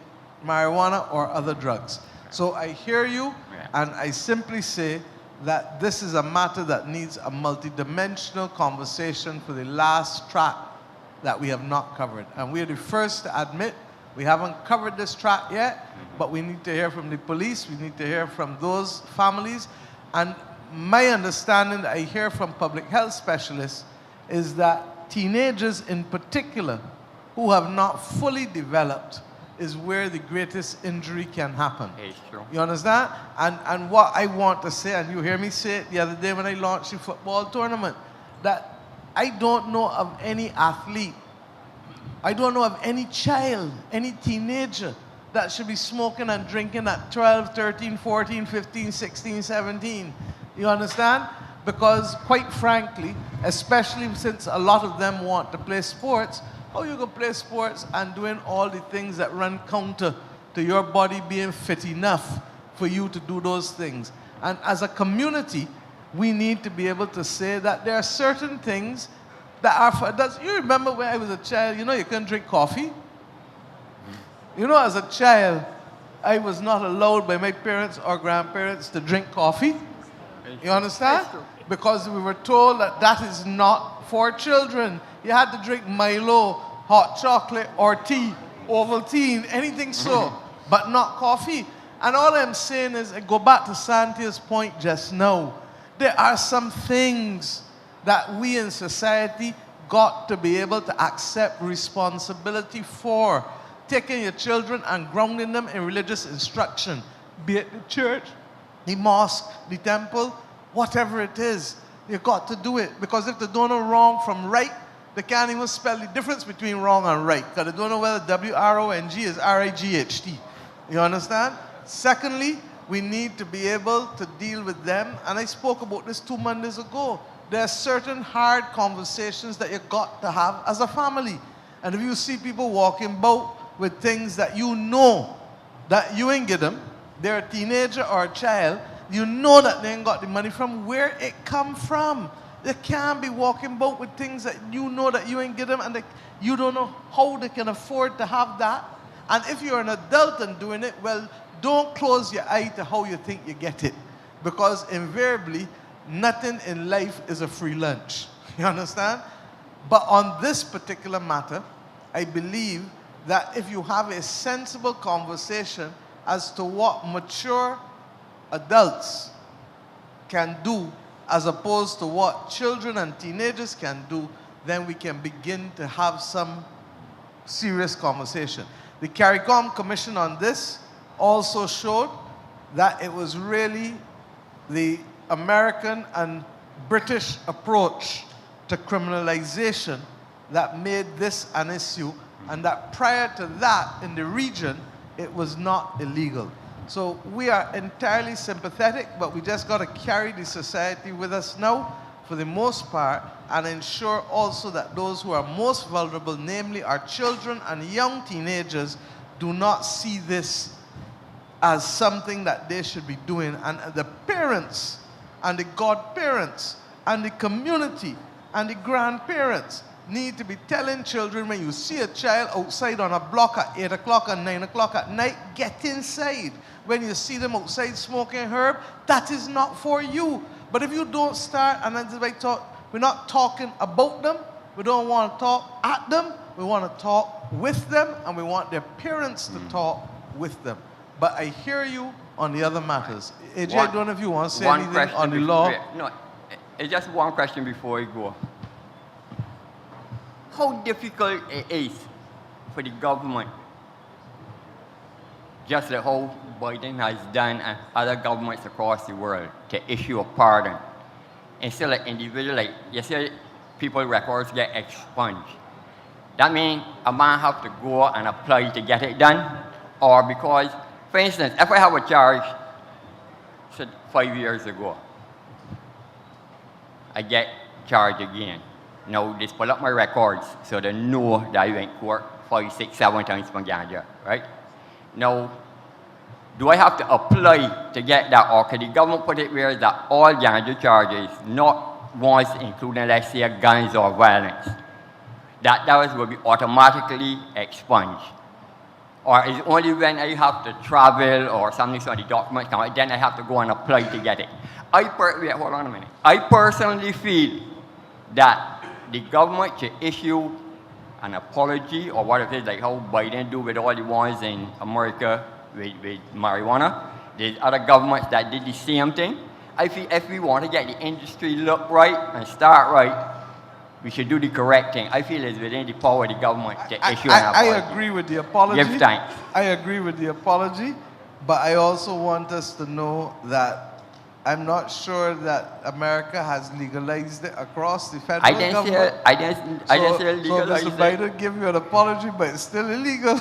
marijuana or other drugs. So I hear you, and I simply say that this is a matter that needs a multidimensional conversation for the last track that we have not covered. And we are the first to admit we haven't covered this track yet, but we need to hear from the police, we need to hear from those families. And my understanding that I hear from public health specialists is that teenagers in particular who have not fully developed is where the greatest injury can happen. It's true. You understand? And what I want to say, and you hear me say it the other day when I launched the football tournament, that I don't know of any athlete, I don't know of any child, any teenager that should be smoking and drinking at 12, 13, 14, 15, 16, 17. You understand? Because quite frankly, especially since a lot of them want to play sports, how you can play sports and doing all the things that run counter to your body being fit enough for you to do those things? And as a community, we need to be able to say that there are certain things that are for adults. You remember when I was a child, you know you couldn't drink coffee? You know, as a child, I was not allowed by my parents or grandparents to drink coffee. You understand? Because we were told that that is not for children. You had to drink Milo, hot chocolate, or tea, Ovaltine, anything so, but not coffee. And all I'm saying is, I go back to Santia's point just now. There are some things that we in society got to be able to accept responsibility for. Taking your children and grounding them in religious instruction, be it the church, the mosque, the temple, whatever it is, you got to do it. Because if they don't know wrong from right, they can't even spell the difference between wrong and right. Because they don't know whether W-R-O-N-G is R-I-G-H-T. You understand? Secondly, we need to be able to deal with them. And I spoke about this 2 Mondays ago. There are certain hard conversations that you got to have as a family. And if you see people walking about with things that you know that you ain't get them, they're a teenager or a child, you know that they ain't got the money from where it come from. They can't be walking about with things that you know that you ain't get them, and you don't know how they can afford to have that. And if you're an adult and doing it, well, don't close your eye to how you think you get it. Because invariably, nothing in life is a free lunch. You understand? But on this particular matter, I believe that if you have a sensible conversation as to what mature adults can do as opposed to what children and teenagers can do, then we can begin to have some serious conversation. The CARICOM Commission on this also showed that it was really the American and British approach to criminalization that made this an issue, and that prior to that in the region, it was not illegal. So we are entirely sympathetic, but we just got to carry the society with us now for the most part, and ensure also that those who are most vulnerable, namely our children and young teenagers, do not see this as something that they should be doing. And the parents and the godparents and the community and the grandparents need to be telling children, when you see a child outside on a block at 8 o'clock and 9 o'clock at night, get inside. When you see them outside smoking herb, that is not for you. But if you don't start, and as I thought, we're not talking about them, we don't want to talk at them, we want to talk with them, and we want their parents to talk with them. But I hear you on the other matters. AJ, I don't know if you want to say anything on the law. No, it's just one question before we go. How difficult it is for the government, just like how Biden has done and other governments across the world, to issue a pardon. Instead of individual, like you say, people's records get expunged. That means a man have to go and apply to get it done, or because, for instance, if I have a charge, said 5 years ago, I get charged again. Now, they pull up my records so they know that I went to court 5, 6, 7 times for ganja, right? Now, do I have to apply to get that, or can the government put it where that all ganja charges, not ones including, let's say, guns or violence, that those will be automatically expunged? Or is it only when I have to travel or something so the documents come out, then I have to go and apply to get it? Wait, hold on a minute. I personally feel that the government should issue an apology, or what it is, like how Biden do with all the ones in America with marijuana. There's other governments that did the same thing. I feel if we want to get the industry look right and start right, we should do the correct thing. I feel it's within the power of the government to issue an I apology. agree with the apology. Give thanks. I agree with the apology, but I also want us to know that I'm not sure that America has legalized it across the federal government. I didn't say legalize So it. Mr. Biden give you an apology, but it's still illegal.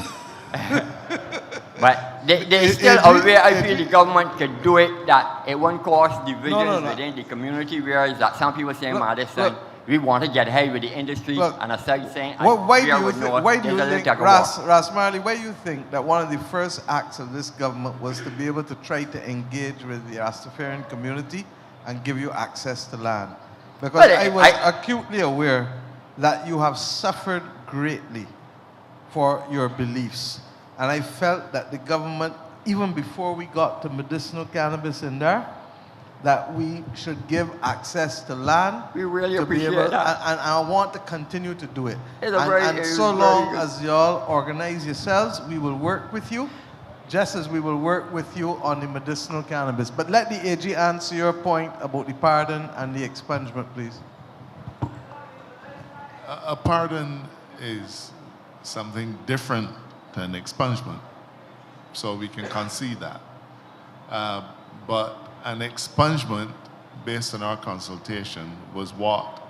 But they still aware, I feel the government could do it, that it won't cause divisions within the community, whereas that some people saying, Madison, we want to get ahead with the industry, and I started saying, Why do you think, Ras Marley, why do you think that one of the first acts of this government was to be able to try to engage with the Rastafarian community and give you access to land? Because I was acutely aware that you have suffered greatly for your beliefs. And I felt that the government, even before we got to medicinal cannabis in there, that we should give access to land. We really appreciate that. And I want to continue to do it. It's so long as y'all organize yourselves, we will work with you, just as we will work with you on the medicinal cannabis. But let the AG answer your point about the pardon and the expungement, please. A pardon is something different than expungement, so we can concede that. But an expungement, based on our consultation, was what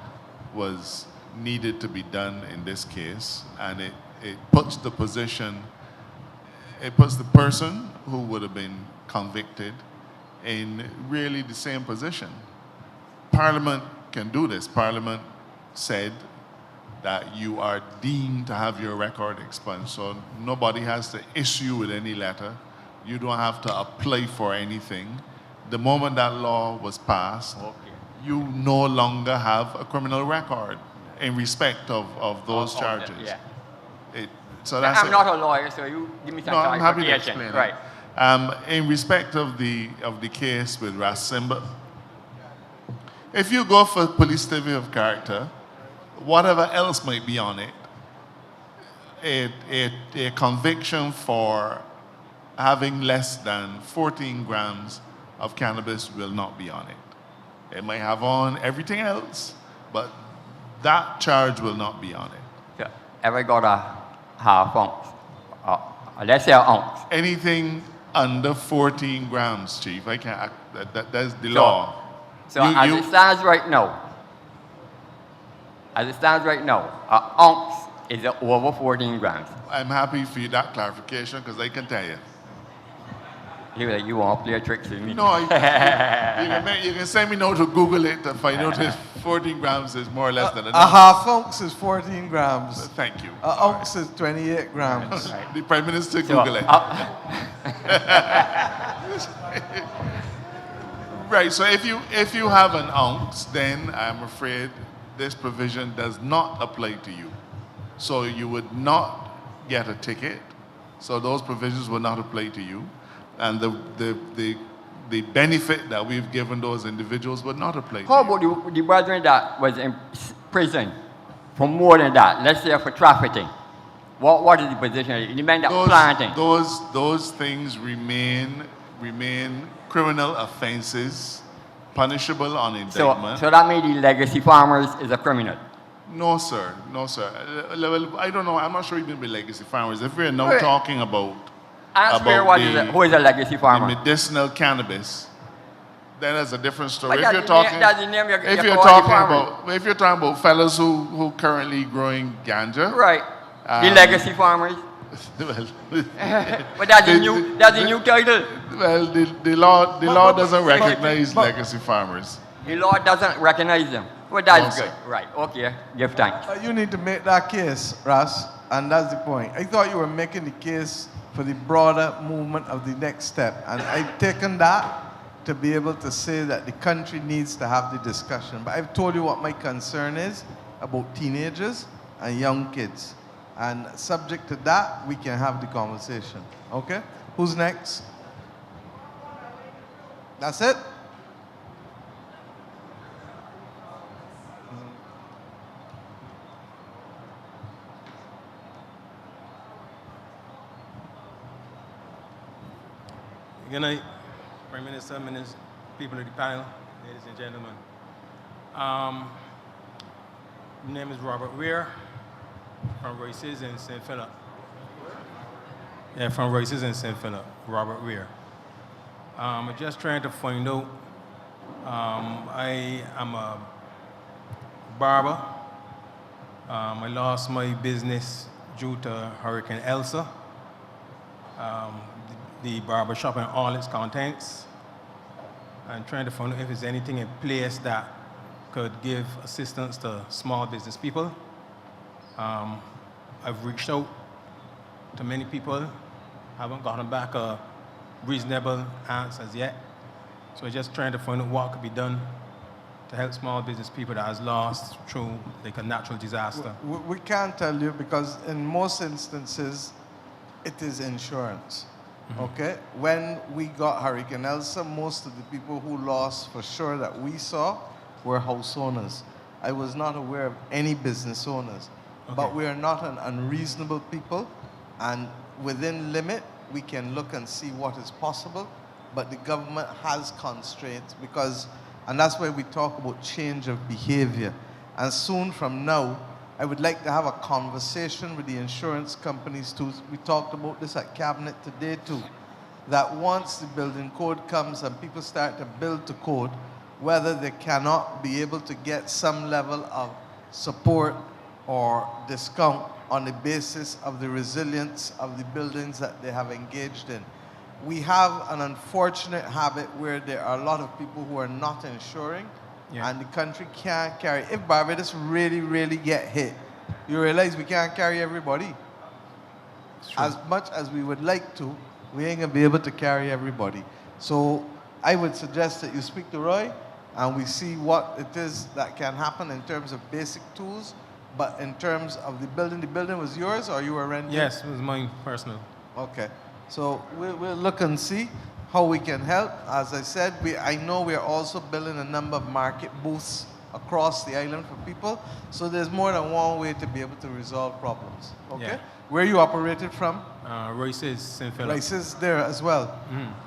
was needed to be done in this case, and it puts the person who would have been convicted in really the same position. Parliament can do this. Parliament said that you are deemed to have your record expunged, so nobody has to issue with any letter. You don't have to apply for anything. The moment that law was passed, you no longer have a criminal record in respect of those charges. So that's I'm not a lawyer, so you give me some I'm happy to clarification. explain it. In respect of the case with Ras Simba, if you go for police statement of character, whatever else might be on it, a conviction for having less than 14 grams of cannabis will not be on it. It might have on everything else, but that charge will not be on it. Yeah. Ever got a half ounce? Let's say an ounce. Anything under 14 grams, Chief. I can't. That's the law. So as it stands right now, an ounce is over 14 grams. I'm happy for you that clarification because I can tell you. You want to play tricks with me? No, you can send me now to Google it to find out if 14 grams is more or less than a half ounce is 14 grams. Thank you. An ounce is 28 grams. The Prime Minister Google it. Right, so if you have an ounce, then I'm afraid this provision does not apply to you. So you would not get a ticket. So those provisions will not apply to you. And the benefit that we've given those individuals would not apply to you. How about the brethren that was in prison for more than that? Let's say for trafficking. What is the position? The men that planting. Those things remain criminal offenses, punishable on indictment. So that means the legacy farmers is a criminal. No, sir. I don't know. I'm not sure even with legacy farmers. If we're now talking about who is a legacy farmer? The medicinal cannabis, then that's a different story. If you're talking about fellows who currently growing ganja, right? The legacy farmers. But that's a new title. Well, the law doesn't recognize legacy farmers. The law doesn't recognize them. Well, that's good. Right. Okay. Give thanks. You need to make that case, Ras, and that's the point. I thought you were making the case for the broader movement of the next step. And I've taken that to be able to say that the country needs to have the discussion. But I've told you what my concern is about teenagers and young kids. And subject to that, we can have the conversation. Okay? Who's next? That's it? Good night, Prime Minister, people of the panel, ladies and gentlemen. My name is Robert Weir from Royces in St. Philip. Yeah, from Royces in St. Philip, Robert Weir. I'm just trying to find out. I am a barber. I lost my business due to Hurricane Elsa. The barber shop and all its contents. I'm trying to find out if there's anything in place that could give assistance to small business people. I've reached out to many people, haven't gotten back a reasonable answer as yet. So I'm just trying to find out what could be done to help small business people that has lost through like a natural disaster. We can't tell you because in most instances, it is insurance. Okay? When we got Hurricane Elsa, most of the people who lost for sure that we saw were house owners. I was not aware of any business owners. But we are not an unreasonable people, and within limit, we can look and see what is possible, but the government has constraints because, and that's why we talk about change of behavior. And soon from now, I would like to have a conversation with the insurance companies too. We talked about this at Cabinet today too, that once the building code comes and people start to build to code, whether they cannot be able to get some level of support or discount on the basis of the resilience of the buildings that they have engaged in. We have an unfortunate habit where there are a lot of people who are not insuring, and the country can't carry. If Barbados really, really get hit, you realize we can't carry everybody. As much as we would like to, we ain't gonna be able to carry everybody. So I would suggest that you speak to Roy and we see what it is that can happen in terms of basic tools, but in terms of the building was yours or you were renting? Yes, it was mine personal. Okay, so we'll look and see how we can help. As I said, I know we are also building a number of market booths across the island for people, so there's more than one way to be able to resolve problems. Okay, Yeah. Where you operated from? Royces, St. Philip. Royces there as well.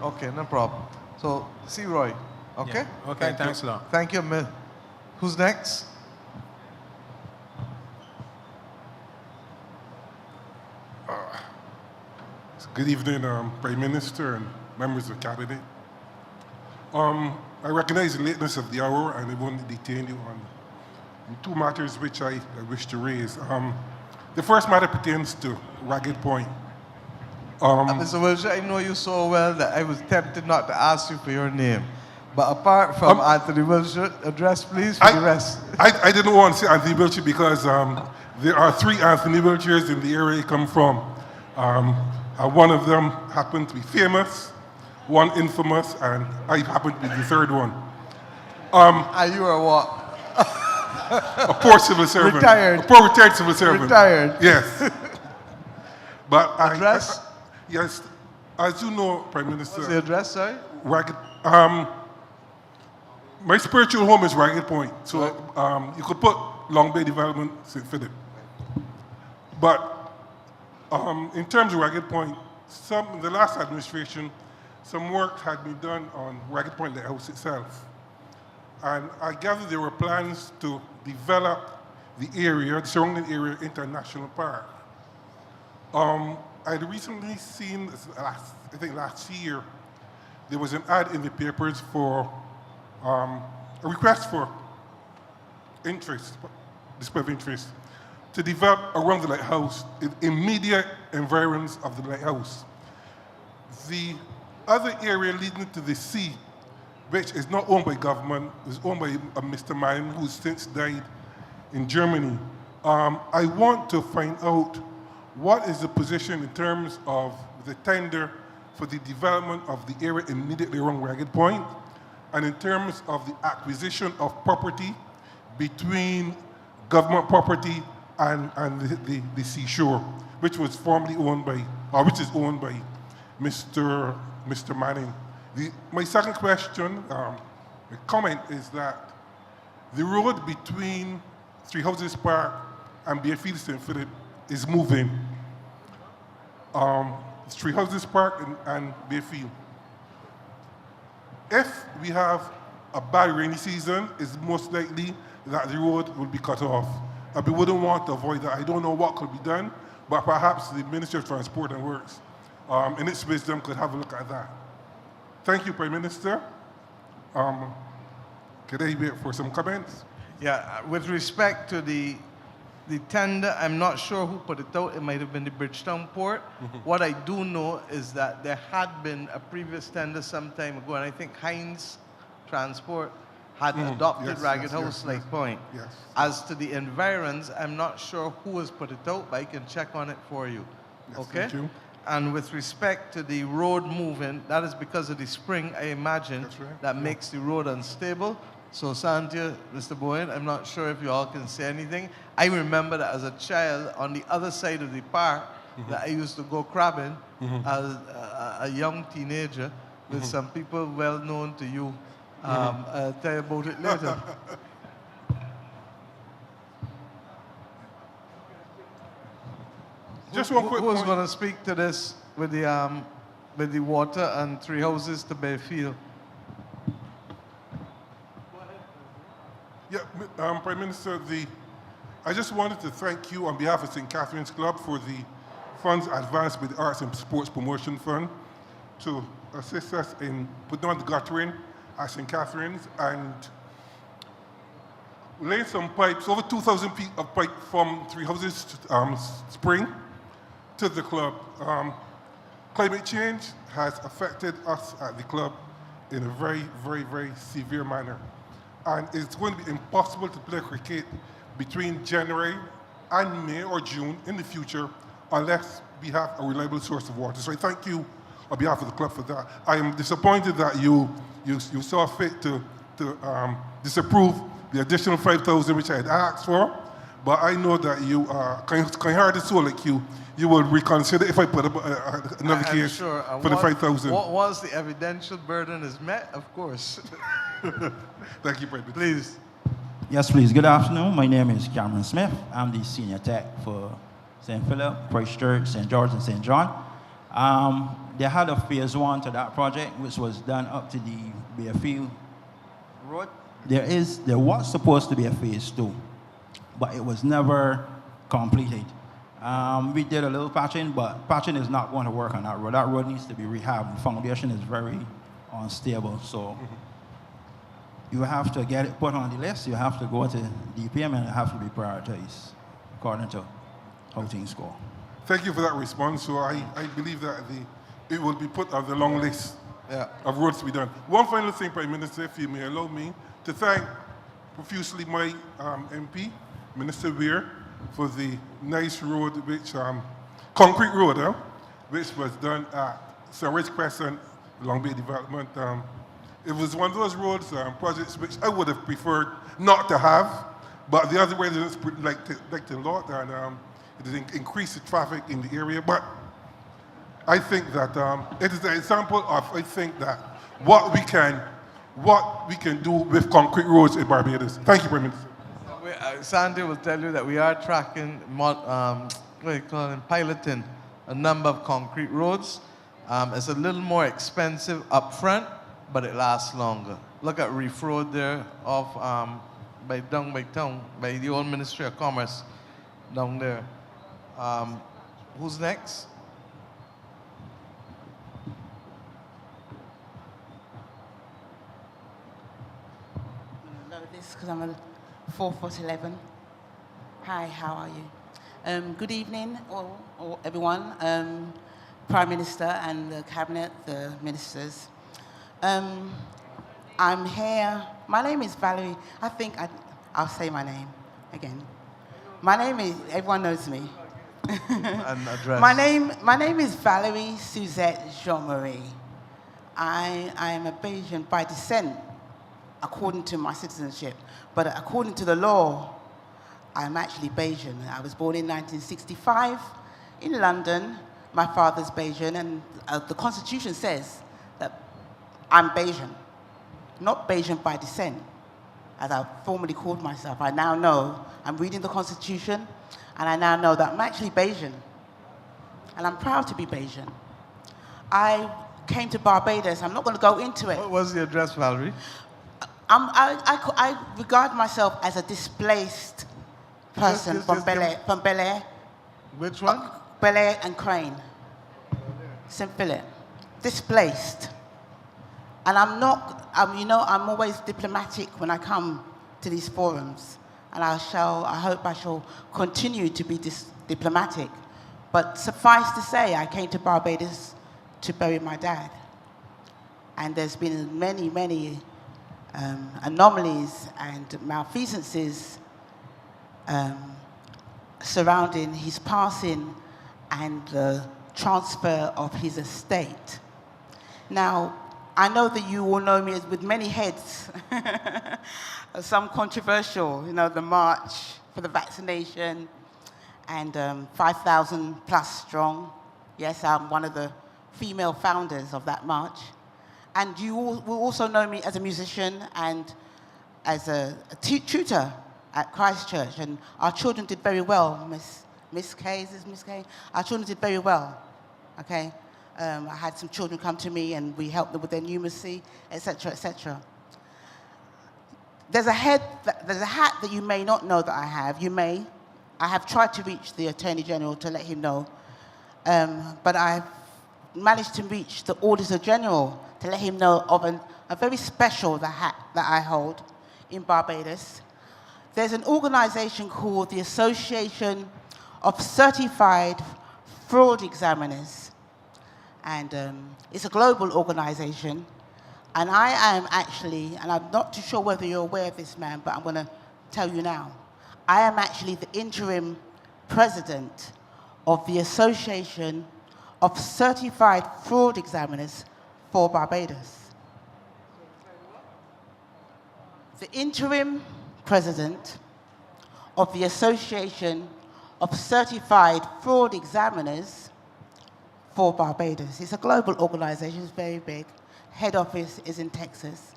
Okay, no problem. So see Roy. Okay. Yeah. Okay, thanks a lot. Thank you, Mil. Who's next? Good evening, Prime Minister and members of Cabinet. I recognize the lateness of the hour and I won't detain you on two matters which I wish to raise. The first matter pertains to Ragged Point. Mr. Wilshire, I know you so well that I was tempted not to ask you for your name. But apart from Anthony Wilshire, address please for the rest. I didn't want to say Anthony Wilshire because there are 3 Anthony Wilshires in the area I come from. One of them happened to be famous, one infamous, and I happen to be the third one. And you are what? A poor civil servant. Retired. A poor retired civil servant. Retired. Yes. But address? Yes. As you know, Prime Minister. What's the address, sorry? Ragged. My spiritual home is Ragged Point. So you could put Long Bay Development, St. Philip. But in terms of Ragged Point, in the last administration, some work had been done on Ragged Point Lighthouse itself. And I gather there were plans to develop the area, the surrounding area, into a national park. I'd recently seen, I think last year, there was an ad in the papers for a request for interest, display of interest, to develop around the lighthouse, in immediate environs of the lighthouse. The other area leading to the sea, which is not owned by government, is owned by Mr. Mann, who's since died in Germany. I want to find out what is the position in terms of the tender for the development of the area immediately around Ragged Point, and in terms of the acquisition of property between government property and the seashore, which was formerly owned by, or which is owned by Mr. Manning. My second question, comment is that the road between Three Houses Park and Beerfield St. Philip is moving. Three Houses Park and Beerfield. If we have a bad rainy season, it's most likely that the road will be cut off. we wouldn't want to avoid that. I don't know what could be done, but perhaps the Ministry of Transport and Works, in its wisdom, could have a look at that. Thank you, Prime Minister. Could I wait for some comments? Yeah, with respect to the tender, I'm not sure who put it out. It might have been the Bridgetown Port. What I do know is that there had been a previous tender some time ago, and I think Heinz Transport had adopted Ragged House-like point. Yes. As to the environs, I'm not sure who has put it out, but I can check on it for you. Yes, Okay? thank you. And with respect to the road moving, that is because of the spring, I imagine, that makes the road unstable. So, Santia, Mr. Bowen, I'm not sure if you all can say anything. I remember that as a child, on the other side of the park, that I used to go crabbing as a young teenager with some people well known to you. I'll tell you about it later. Just one quick Who's point. going to speak to this with the water and 3 houses to Bayfield? Yeah, Prime Minister, I just wanted to thank you on behalf of St. Catherine's Club for the funds advanced by the Arts and Sports Promotion Fund to assist us in putting on the guttering at St. Catherine's and laying some pipes, over 2,000 feet of pipe from 3 houses spring to the club. Climate change has affected us at the club in a very, very, very severe manner. And it's going to be impossible to play cricket between January and May or June in the future unless we have a reliable source of water. So I thank you on behalf of the club for that. I am disappointed that you saw fit to disapprove the additional 5,000 which I had asked for, but I know that you are kind-hearted soul like you will reconsider if I put up another I'm case sure. for the 5,000. Once the evidential burden is met, of course. Thank you, President. Please. Yes, please. Good afternoon. My name is Cameron Smith. I'm the senior tech for St. Philip, Parish Church, St. George, and St. John. They had a phase 1 to that project, which was done up to the Bearfield Road. There was supposed to be a phase 2, but it was never completed. We did a little patching, but patching is not going to work on that road. That road needs to be rehabbed. The foundation is very unstable, so you have to get it put on the list. You have to go to DPM, and it has to be prioritized according to how things go. Thank you for that response. So I believe that it will be put on the long list of roads to be done. One final thing, Prime Minister, if you may allow me, to thank profusely my MP, Minister Weir, for the nice road, concrete road, which was done at St. Ridge Crescent, Long Bay Development. It was one of those roads, projects which I would have preferred not to have, but the other way is like the lot, and it increased the traffic in the area. But I think that it is an example of, I think that what we can do with concrete roads in Barbados. Thank you, Prime Minister. Sandy will tell you that we are tracking, piloting a number of concrete roads. It's a little more expensive up front, but it lasts longer. Look at Reef Road there off by town, by the old Ministry of Commerce down there. Who's next? Know this because I'm a 4'11". Hi, how are you? Good evening, all everyone. Prime Minister and the Cabinet, the ministers. I'm here. My name is Valerie. I think I'll say my name again. My name is, everyone knows me. And address. My name is Valerie Suzette Jean-Marie. I am a Bayesian by descent, according to my citizenship. But according to the law, I'm actually Bayesian. I was born in 1965 in London. My father's Bayesian, and the Constitution says that I'm Bayesian, not Bayesian by descent, as I formerly called myself. I now know, I'm reading the Constitution, and I now know that I'm actually Bayesian, and I'm proud to be Bayesian. I came to Barbados. I'm not going to go into it. What was the address, Valerie? I regard myself as a displaced person from Bel Air. From Bel Air. Which one? Bel Air and Crane. St. Philip. Displaced. And I'm not, you know, I'm always diplomatic when I come to these forums. And I hope I shall continue to be diplomatic. But suffice to say, I came to Barbados to bury my dad. And there's been many, many anomalies and malfeasances surrounding his passing and the transfer of his estate. Now, I know that you all know me as with many heads, some controversial, you know, the march for the vaccination and 5,000 plus strong. Yes, I'm one of the female founders of that march. And you all will also know me as a musician and as a tutor at Christ Church. And our children did very well. Miss K, is this Miss K? Our children did very well, okay? I had some children come to me and we helped them with their numeracy, etc., etc. There's a hat that you may not know that I have. You may. I have tried to reach the Attorney General to let him know, but I've managed to reach the Auditor General to let him know of a very special hat that I hold in Barbados. There's an organization called the Association of Certified Fraud Examiners. And it's a global organization. And I am actually, and I'm not too sure whether you're aware of this, man, but I'm going to tell you now. I am actually the interim president of the Association of Certified Fraud Examiners for Barbados. The interim president of the Association of Certified Fraud Examiners for Barbados. It's a global organization, it's very big. Head office is in Texas.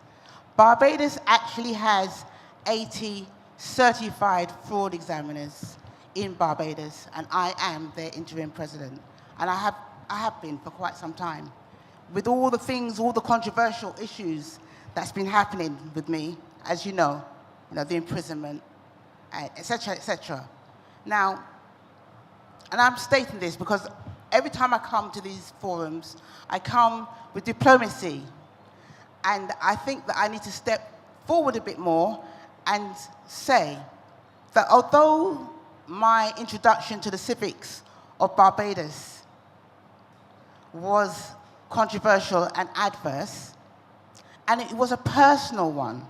Barbados actually has 80 certified fraud examiners in Barbados, and I am their interim president. And I have been for quite some time. With all the things, all the controversial issues that's been happening with me, as you know, the imprisonment, etc., etc. Now, and I'm stating this because every time I come to these forums, I come with diplomacy. And I think that I need to step forward a bit more and say that although my introduction to the civics of Barbados was controversial and adverse, and it was a personal one,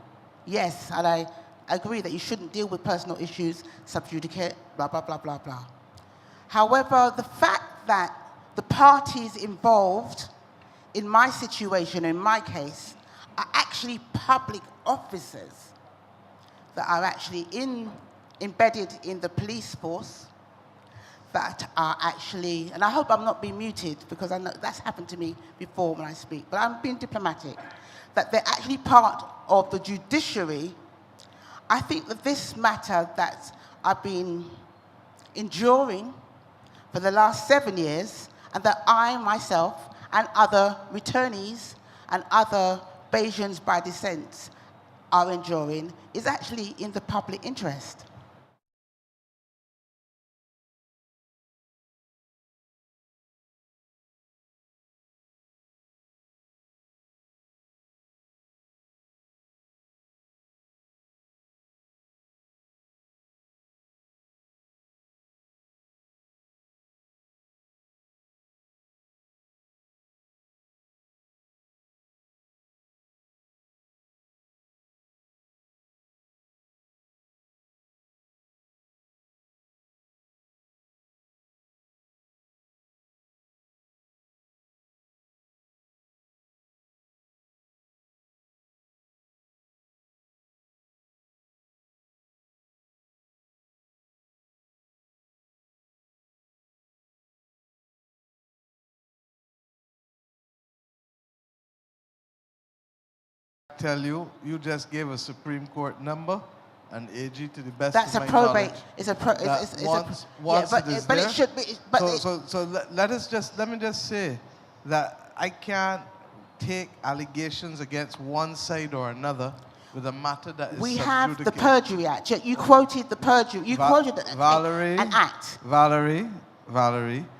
yes, and I agree that you shouldn't deal with personal issues, sub judice, blah, blah, blah, blah, blah. However, the fact that the parties involved in my situation, in my case, are actually public officers that are actually embedded in the police force, that are actually, and I hope I'm not being muted because I know that's happened to me before when I speak, but I'm being diplomatic, that they're actually part of the judiciary. I think that this matter that I've been enduring for the last 7 years, and that I myself and other returnees and other Bajans by descent are enduring, is actually in the public interest. Tell you, you just gave a Supreme Court number, an AG to the best That's of a my probate. knowledge. It's a pro. It's Once yeah, it is but there, it should be. Let me just say that I can't take allegations against one side or another with a matter that is We sub have the judice. Perjury Act. You quoted the Perjury. You quoted Valerie, an act. Valerie,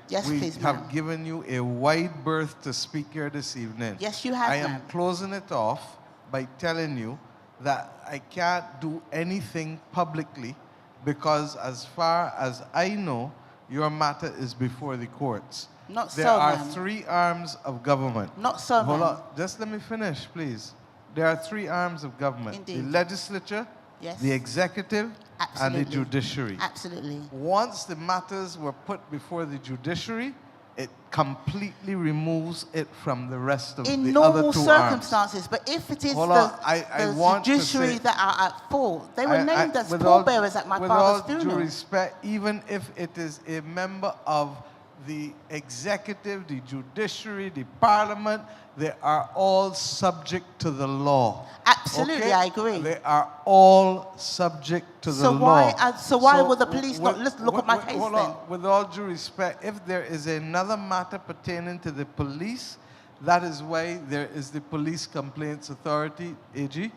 Yes, we please, have ma'am. given you a wide berth to speak here this evening. Yes, you have, I am ma'am. closing it off by telling you that I can't do anything publicly because as far as I know, your matter is before the courts. Not There so, are ma'am. 3 arms of government. Not so, Hold ma'am. on, just let me finish, please. There are 3 arms of government. Indeed. The legislature, Yes. the executive, and Absolutely. the judiciary. Absolutely. Once the matters were put before the judiciary, it completely removes it from the rest of In the normal other 2 circumstances, but if it is Hold the, on, I the want to judiciary say- that are at fault, they were named as with all- pallbearers at my with father's all due funeral. respect, even if it is a member of the executive, the judiciary, the parliament, they are all subject to the law. Absolutely, Okay? I agree. They are all subject to the So law. why would the police not look at my case hold then? on. With all due respect, if there is another matter pertaining to the police, that is why there is the Police Complaints Authority, AG.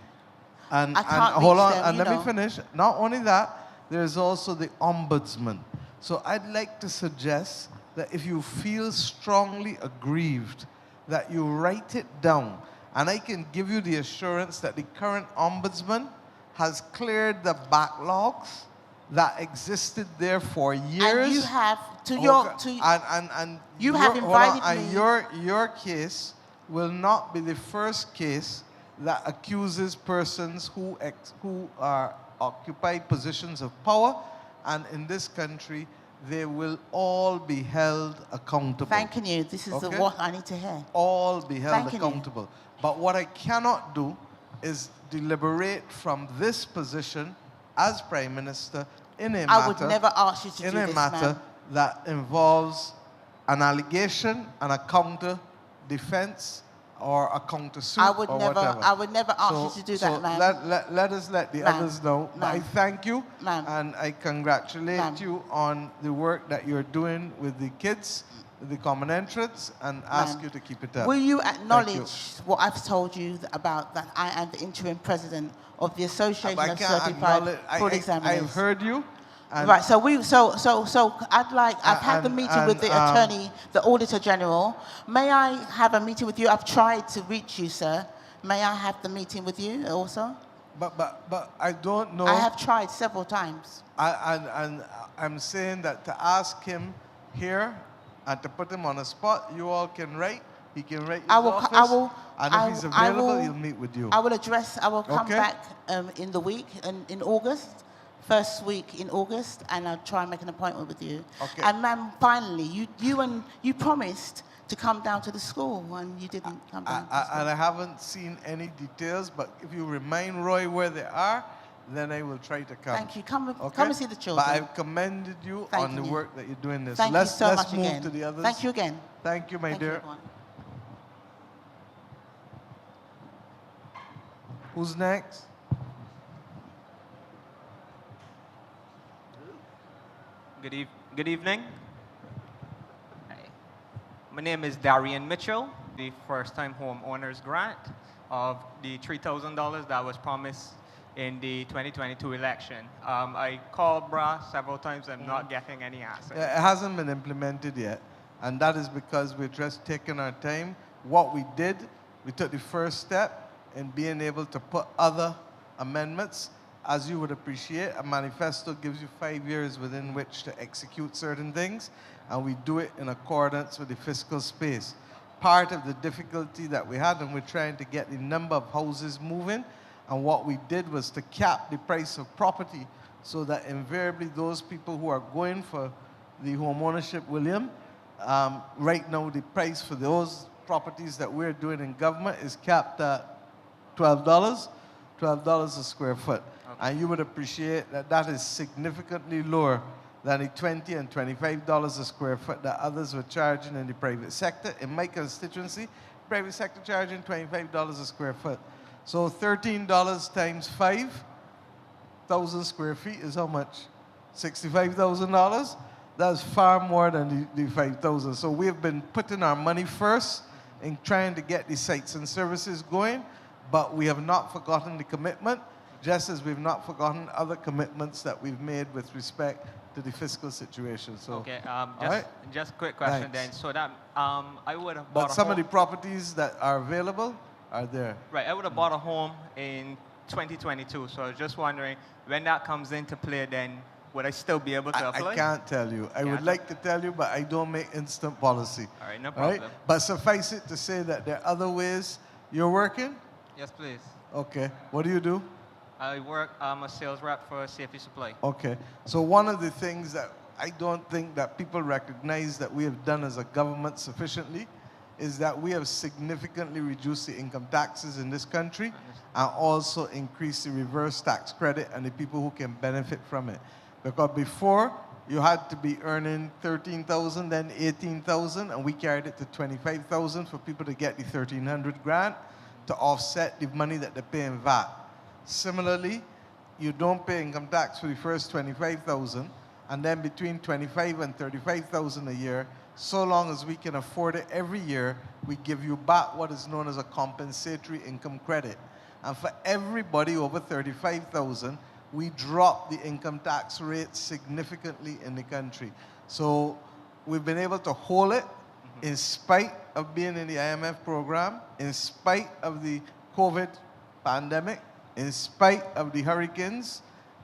And, I can't hold reach on, them, and you let me know. finish. Not only that, there is also the Ombudsman. So I'd like to suggest that if you feel strongly aggrieved, that you write it down. And I can give you the assurance that the current Ombudsman has cleared the backlogs that existed there for years. And you have, to Okay, your, and you have hold on, invited and me. your case will not be the first case that accuses persons who are occupy positions of power, and in this country, they will all be held accountable. Thanking you. This is Okay? what I need to hear. All be held Thanking you. accountable. But what I cannot do is deliberate from this position as Prime Minister in a matter. I would never ask you to in do a this, matter ma'am. that involves an allegation and a counter defense or a counter suit I would or never, whatever. I would never ask you to do that, ma'am. Let us let the Ma'am. others know. But I Ma'am. thank you Ma'am. and I congratulate Ma'am. you on the work that you're doing with the kids, with the common entrance, and ask Ma'am. you to keep it up. Will you Thank acknowledge what I've told you about that I am the interim president of the Association I of can't Certified acknowledge- Fraud Examiners? I've heard you. And Right, so I've had the meeting with the attorney, the Auditor General. May I have a meeting with you? I've tried to reach you, sir. May I have the meeting with you also? But I don't know. I have tried several times. And I'm saying that to ask him here and to put him on the spot, you all can write. He can write his office. And if he's available, he'll meet with you. I will come Okay? back in the week, in August, first week in August, and I'll try and make an appointment with you. Okay. And ma'am, finally, you promised to come down to the school, and you didn't come down. And I haven't seen any details, but if you remind Roy where they are, then I will try to come. Thank you. Come Okay? and see the children. But I've commended you on Thanking the you. work that you're doing this. Thank you let's so let's much move again. to the others. Thank you again. Thank you, my Thank you, dear. everyone. Who's next? Good evening. My name is Darian Mitchell, the first-time homeowners grant of the $3,000 that was promised in the 2022 election. I called BRA several times. I'm not getting any answers. It hasn't been implemented yet, and that is because we're just taking our time. What we did, we took the first step in being able to put other amendments. As you would appreciate, a manifesto gives you 5 years within which to execute certain things, and we do it in accordance with the fiscal space. Part of the difficulty that we had, and we're trying to get the number of houses moving, and what we did was to cap the price of property so that invariably those people who are going for the home ownership, William, right now the price for those properties that we're doing in government is capped at $12 a square foot. Okay. And you would appreciate that that is significantly lower than the $20 and $25 a square foot that others were charging in the private sector. In my constituency, private sector charging $25 a square foot. So $13 times 5,000 square feet is how much? $65,000? That's far more than the 5,000. So we have been putting our money first in trying to get the sites and services going. but we have not forgotten the commitment, just as we've not forgotten other commitments that we've made with respect to the fiscal situation. So, Okay, all just, right? just quick question Thanks. then. So that I would have bought But a some home. of the properties that are available are there. Right, I would have bought a home in 2022. So I was just wondering, when that comes into play, then would I still be able to apply? I can't tell you. I would like to tell you, but I don't make instant policy. All right, no All right? problem. But suffice it to say that there are other ways you're working. Yes, please. Okay. What do you do? I work. I'm a sales rep for Safety Supply. Okay. So one of the things that I don't think that people recognize that we have done as a government sufficiently is that we have significantly reduced the income taxes in this country and also increased the reverse tax credit and the people who can benefit from it. Because before, you had to be earning 13,000, then 18,000, and we carried it to 25,000 for people to get the 1,300 grant to offset the money that they pay in VAT. Similarly, you don't pay income tax for the first 25,000, and then between 25 and 35,000 a year, so long as we can afford it every year, we give you back what is known as a compensatory income credit. And for everybody over 35,000, we drop the income tax rate significantly in the country. So we've been able to hold it in spite of being in the IMF program, in spite of the COVID pandemic, in spite of the hurricanes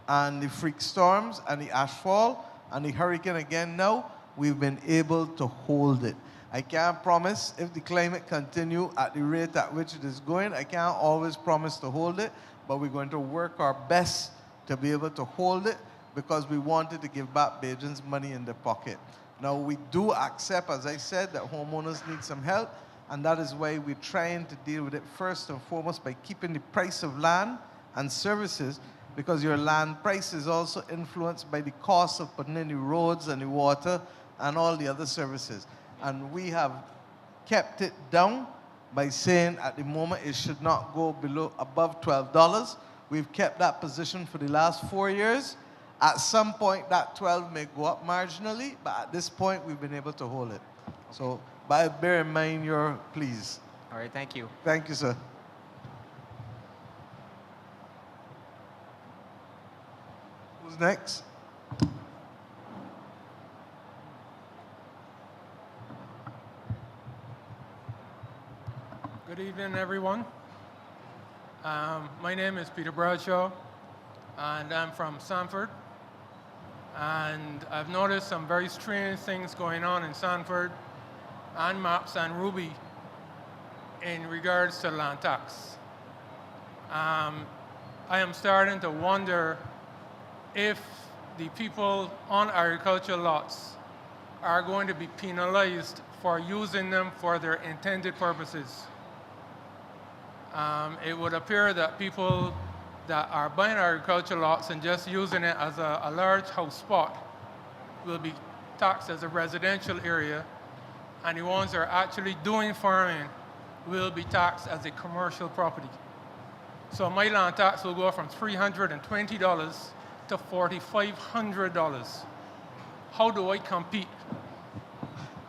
and the freak storms and the ashfall and the hurricane again now, we've been able to hold it. I can't promise if the climate continue at the rate at which it is going, I can't always promise to hold it, but we're going to work our best to be able to hold it because we wanted to give back Bajans money in their pocket. Now, we do accept, as I said, that homeowners need some help, and that is why we're trying to deal with it first and foremost by keeping the price of land and services, because your land price is also influenced by the cost of putting in the roads and the water and all the other services. And we have kept it down by saying at the moment it should not go above $12. We've kept that position for the last 4 years. At some point, that 12 may go up marginally, but at this point, we've been able to hold it. So, but bear in mind your please. All right, thank you. Thank you, sir. Who's next? Good evening, everyone. My name is Peter Bradshaw, and I'm from Sanford. And I've noticed some very strange things going on in Sanford and Maps and Ruby in regards to land tax. I am starting to wonder if the people on agricultural lots are going to be penalized for using them for their intended purposes. It would appear that people that are buying agricultural lots and just using it as a large house spot will be taxed as a residential area, and the ones that are actually doing farming will be taxed as a commercial property. So my land tax will go from $320 to $4,500. How do I compete?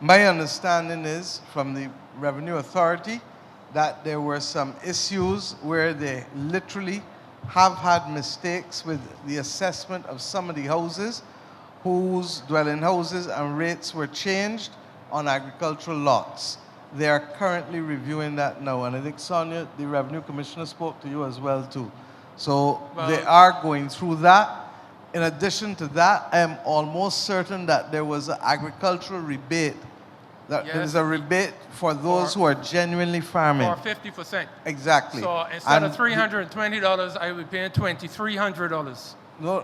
My understanding is from the Revenue Authority that there were some issues where they literally have had mistakes with the assessment of some of the houses whose dwelling houses and rates were changed on agricultural lots. They are currently reviewing that now, and I think Sonia, the Revenue Commissioner, spoke to you as well too. So they are going through that. In addition to that, I am almost certain that there was an agricultural rebate. That Yes. there's a rebate for those who are genuinely farming. For 50%. Exactly. So instead of And $320, I would be paying $2,300. No.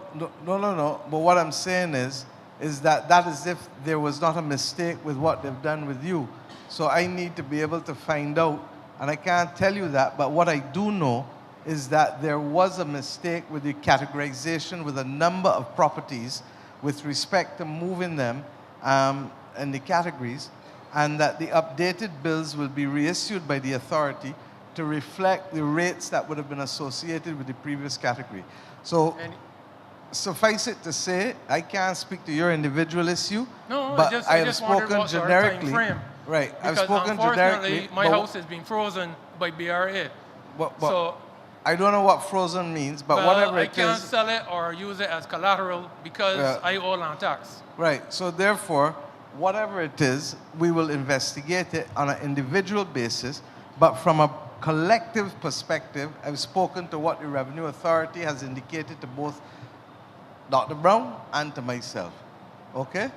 But what I'm saying is that is if there was not a mistake with what they've done with you. So I need to be able to find out, and I can't tell you that, but what I do know is that there was a mistake with the categorization with a number of properties with respect to moving them in the categories, and that the updated bills will be reissued by the authority to reflect the rates that would have been associated with the previous category. So suffice it to say, I can't speak to your individual issue, No, but I have just wondered spoken what sort of generically. time frame. Right, I've Because spoken unfortunately, generically. my but- house has been frozen by BRA. So I don't know what frozen means, but well, whatever I it can't is. sell it or use it as collateral because Yeah. I owe land tax. Right. So therefore, whatever it is, we will investigate it on an individual basis, but from a collective perspective, I've spoken to what the Revenue Authority has indicated to both Dr. Brown and to myself. Okay?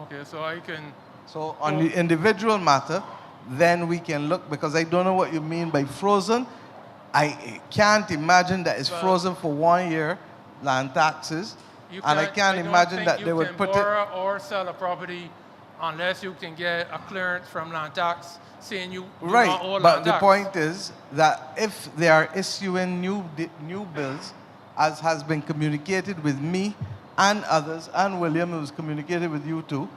Okay, so I can... So on the individual matter, then we can look, because I don't know what you mean by frozen. I can't imagine that it's frozen for 1 year, land taxes, and I can't imagine that they would put it... You can borrow or sell a property unless you can get a clearance from land tax saying you do not owe Right, land but the tax. point is that if they are issuing new bills, as has been communicated with me and others, and William, it was communicated with you too,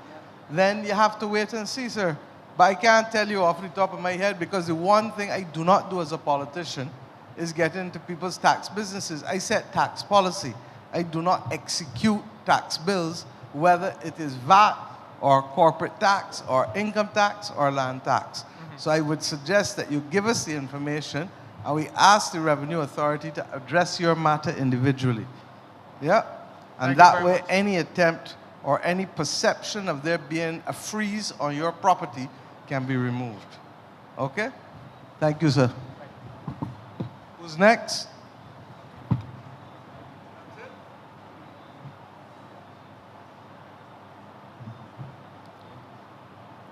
then you have to wait and see, sir. But I can't tell you off the top of my head, because the one thing I do not do as a politician is get into people's tax businesses. I set tax policy. I do not execute tax bills, whether it is VAT or corporate tax or income tax or land tax. So I would suggest that you give us the information and we ask the Revenue Authority to address your matter individually. Yeah? And that way, any attempt or any perception of there being a freeze on your property can be removed. Okay? Thank you, sir. Who's next?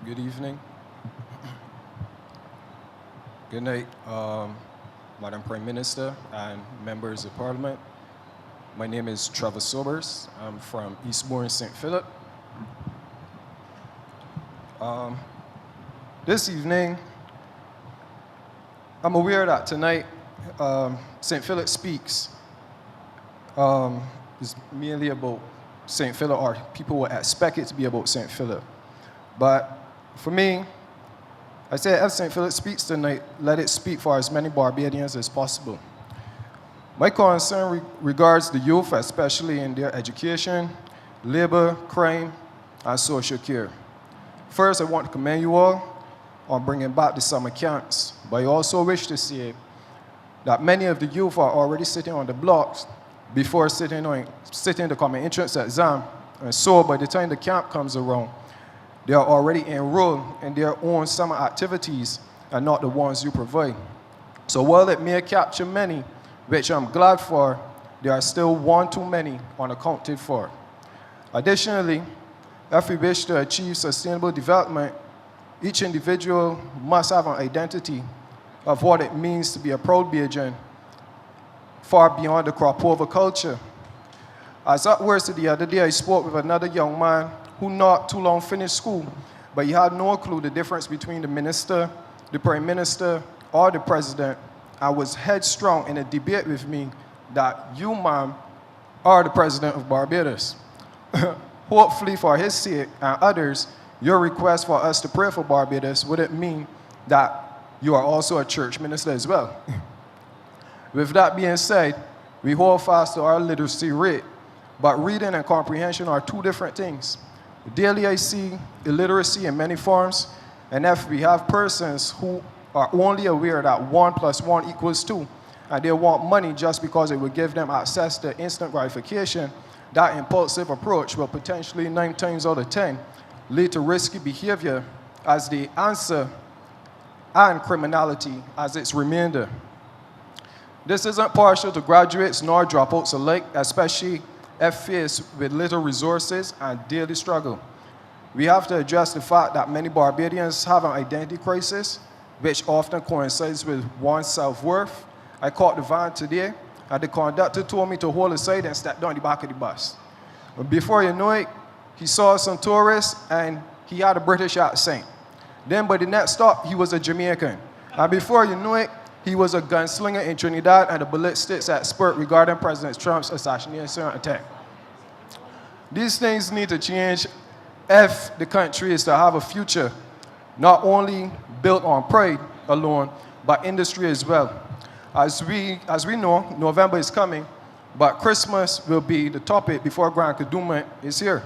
Good evening. Good night, Madam Prime Minister and members of Parliament. My name is Trevor Sobers. I'm from Eastbourne, St. Philip. This evening, I'm aware that tonight, St. Philip Speaks is mainly about St. Philip, or people would expect it to be about St. Philip. But for me, I say if St. Philip speaks tonight, let it speak for as many Barbadians as possible. My concern regards the youth, especially in their education, labor, crime, and social care. First, I want to commend you all on bringing back the summer camps, but I also wish to say that many of the youth are already sitting on the blocks before sitting the common entrance exam, and so by the time the camp comes around, they are already enrolled in their own summer activities and not the ones you provide. So while it may capture many, which I'm glad for, there are still one too many unaccounted for. Additionally, if we wish to achieve sustainable development, each individual must have an identity of what it means to be a proud Bajan, far beyond the crop over culture. As at worst the other day, I spoke with another young man who not too long finished school, but he had no clue the difference between the minister, the prime minister, or the president, and was headstrong in a debate with me that you, ma'am, are the president of Barbados. Hopefully for his sake and others, your request for us to pray for Barbados wouldn't mean that you are also a church minister as well. With that being said, we hold fast to our literacy rate, but reading and comprehension are two different things. Daily I see illiteracy in many forms, and if we have persons who are only aware that 1 + 1 = 2, and they want money just because it will give them access to instant gratification, that impulsive approach will potentially 9 times out of 10 lead to risky behavior as the answer and criminality as its remainder. This isn't partial to graduates nor dropouts alike, especially if faced with little resources and daily struggle. We have to address the fact that many Barbadians have an identity crisis, which often coincides with one's self-worth. I caught the van today, and the conductor told me to hold aside and step down the back of the bus. But before you know it, he saw some tourists, and he had a British accent. Then by the next stop, he was a Jamaican. And before you know it, he was a gunslinger in Trinidad and a ballistics expert regarding President Trump's assassination attack. These things need to change if the country is to have a future, not only built on pride alone, but industry as well. As we know, November is coming, but Christmas will be the topic before Grand Kaduma is here.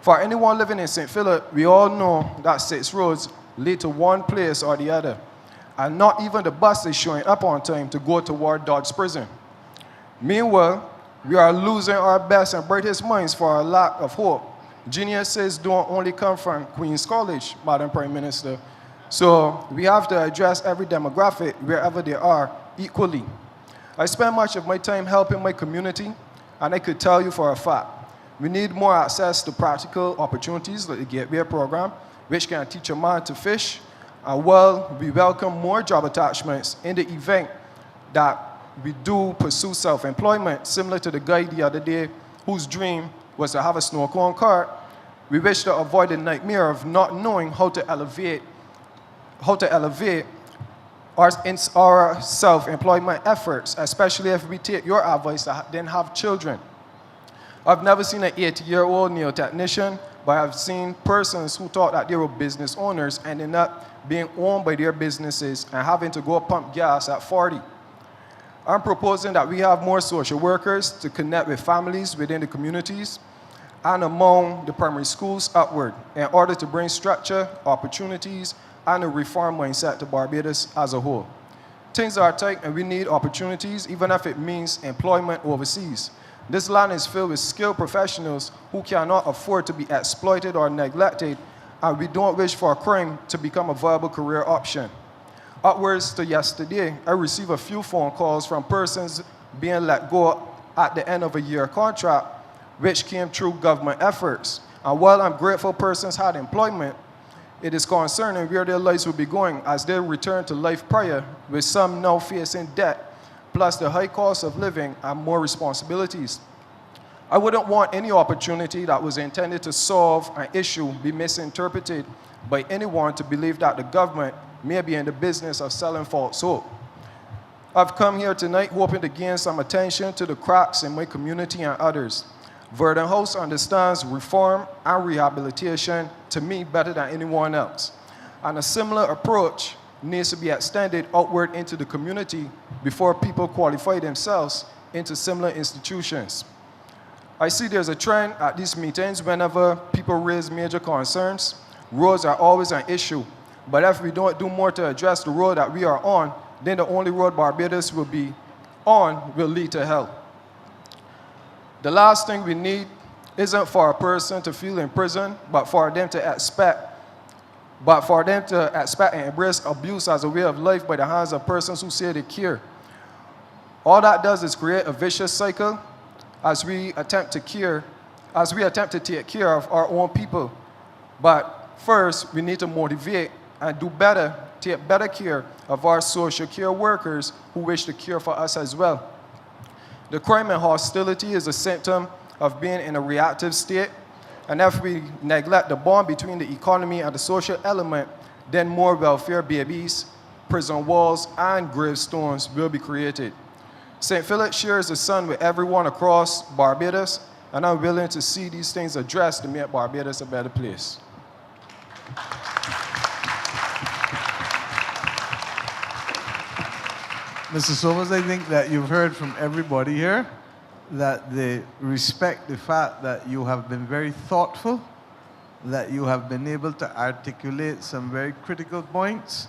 For anyone living in St. Philip, we all know that 6 roads lead to one place or the other. and not even the bus is showing up on time to go toward Dodge Prison. Meanwhile, we are losing our best and brightest minds for our lack of hope. Geniuses don't only come from Queen's College, Madam Prime Minister. So we have to address every demographic wherever they are equally. I spend much of my time helping my community, and I could tell you for a fact, we need more access to practical opportunities like the Gateway program, which can teach a man to fish, and well, we welcome more job attachments in the event that we do pursue self-employment, similar to the guy the other day whose dream was to have a snow cone cart. We wish to avoid the nightmare of not knowing how to elevate our self-employment efforts, especially if we take your advice to then have children. I've never seen an 80-year-old nail technician, but I've seen persons who thought that they were business owners ending up being owned by their businesses and having to go pump gas at 40. I'm proposing that we have more social workers to connect with families within the communities and among the primary schools upward in order to bring structure, opportunities, and a reform mindset to Barbados as a whole. Things are tight and we need opportunities, even if it means employment overseas. This land is filled with skilled professionals who cannot afford to be exploited or neglected, and we don't wish for crime to become a viable career option. Upwards to yesterday, I received a few phone calls from persons being let go at the end of a year contract, which came through government efforts. And while I'm grateful persons had employment, it is concerning where their lives will be going as they return to life prior, with some now facing debt, plus the high cost of living and more responsibilities. I wouldn't want any opportunity that was intended to solve an issue be misinterpreted by anyone to believe that the government may be in the business of selling false hope. I've come here tonight hoping to gain some attention to the cracks in my community and others. Verdun House understands reform and rehabilitation to me better than anyone else. And a similar approach needs to be extended outward into the community before people qualify themselves into similar institutions. I see there's a trend at these meetings whenever people raise major concerns. Roads are always an issue. But if we don't do more to address the road that we are on, then the only road Barbados will be on will lead to hell. The last thing we need isn't for a person to feel in prison, but for them to expect and embrace abuse as a way of life by the hands of persons who say they care. All that does is create a vicious cycle as we attempt to take care of our own people. But first, we need to motivate and do better, take better care of our social care workers who wish to care for us as well. The crime and hostility is a symptom of being in a reactive state, and if we neglect the bond between the economy and the social element, then more welfare babies, prison walls, and gravestones will be created. St. Philip shares the sun with everyone across Barbados, and I'm willing to see these things addressed to make Barbados a better place. Mr. Somers, I think that you've heard from everybody here that they respect the fact that you have been very thoughtful, that you have been able to articulate some very critical points,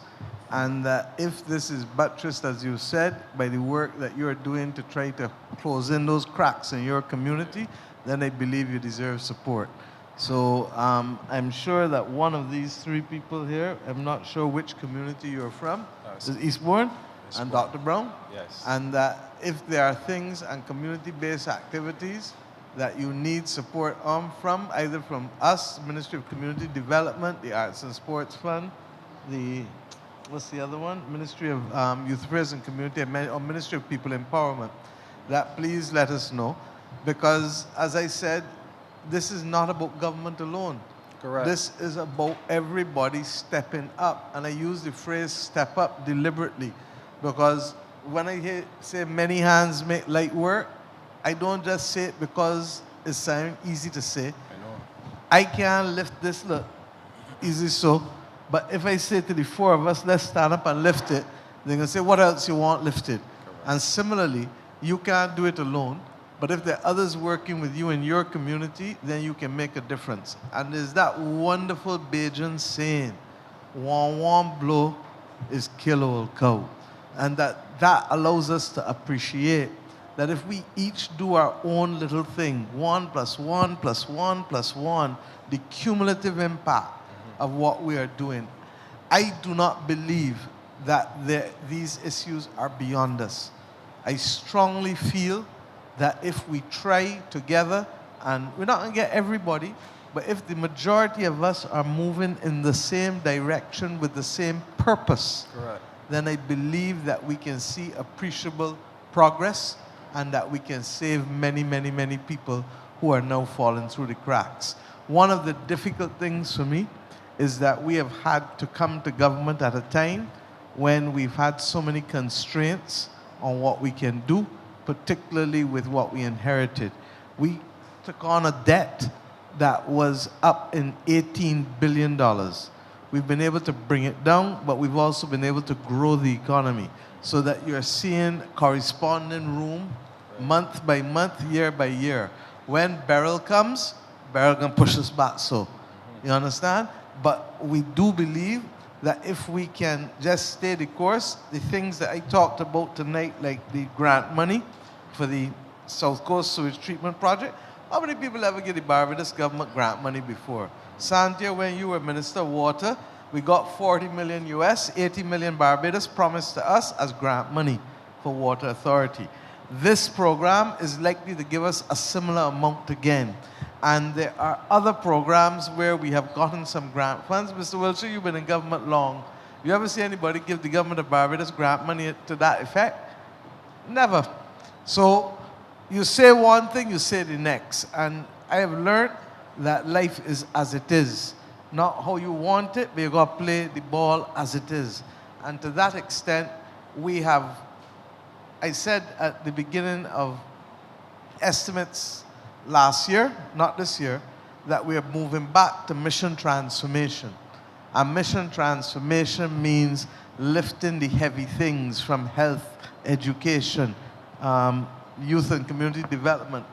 and that if this is buttressed, as you said, by the work that you're doing to try to close in those cracks in your community, then I believe you deserve support. So I'm sure that one of these three people here, I'm not sure which community you're from, is Eastbourne? And Dr. Brown? Yes. And that if there are things and community-based activities that you need support on from, either from us, Ministry of Community Development, the Arts and Sports Fund, what's the other one? Ministry of Youth Affairs and Community, or Ministry of People Empowerment, that please let us know. Because, as I said, this is not about government alone. Correct. This is about everybody stepping up. And I use the phrase step up deliberately. Because when I say many hands make light work, I don't just say it because it sounds easy to say. I know. I can lift this, look, easy so. But if I say to the four of us, let's stand up and lift it, they're going to say, what else you want lifted? And similarly, you can't do it alone. But if there are others working with you in your community, then you can make a difference. And there's that wonderful Bajan saying, one blow, is kilo cow. And that allows us to appreciate that if we each do our own little thing, 1 + 1 + 1 + 1, the cumulative impact of what we are doing. I do not believe that these issues are beyond us. I strongly feel that if we try together, and we're not going to get everybody, but if the majority of us are moving in the same direction with the same purpose, then I believe that we can see appreciable progress and that we can save many, many, many people who are now falling through the cracks. One of the difficult things for me is that we have had to come to government at a time when we've had so many constraints on what we can do, particularly with what we inherited. We took on a debt that was up in $18 billion. We've been able to bring it down, but we've also been able to grow the economy so that you're seeing corresponding room month by month, year by year. When Beryl comes, Beryl can push us back so. You understand? But we do believe that if we can just stay the course, the things that I talked about tonight, like the grant money for the South Coast Sewage Treatment Project, how many people ever get the Barbados government grant money before? Santia, when you were Minister of Water, we got 40 million US, 80 million Barbados promised to us as grant money for Water Authority. This program is likely to give us a similar amount again. And there are other programs where we have gotten some grant funds. Mr. Wiltshire, you've been in government long. You ever see anybody give the government of Barbados grant money to that effect? Never. So you say one thing, you say the next. And I have learned that life is as it is. Not how you want it, but you got to play the ball as it is. And to that extent, we have, I said at the beginning of estimates last year, not this year, that we are moving back to mission transformation. And mission transformation means lifting the heavy things from health, education, youth and community development.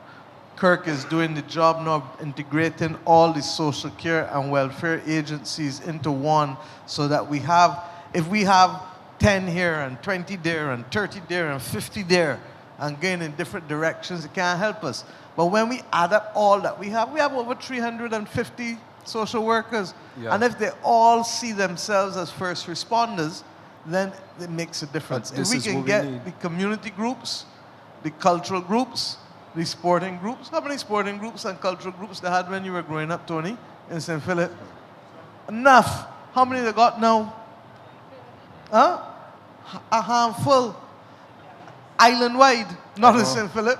Kirk is doing the job now of integrating all the social care and welfare agencies into one so that we have, if we have 10 here and 20 there and 30 there and 50 there and going in different directions, it can't help us. But when we add up all that we have over 350 social workers. Yeah. And if they all see themselves as first responders, then it makes a difference. If we can get the community groups, the cultural groups, the sporting groups. How many sporting groups and cultural groups they had when you were growing up, Tony, in St. Philip? Enough. How many they got now? Huh? A handful. Island-wide, not in St. Philip.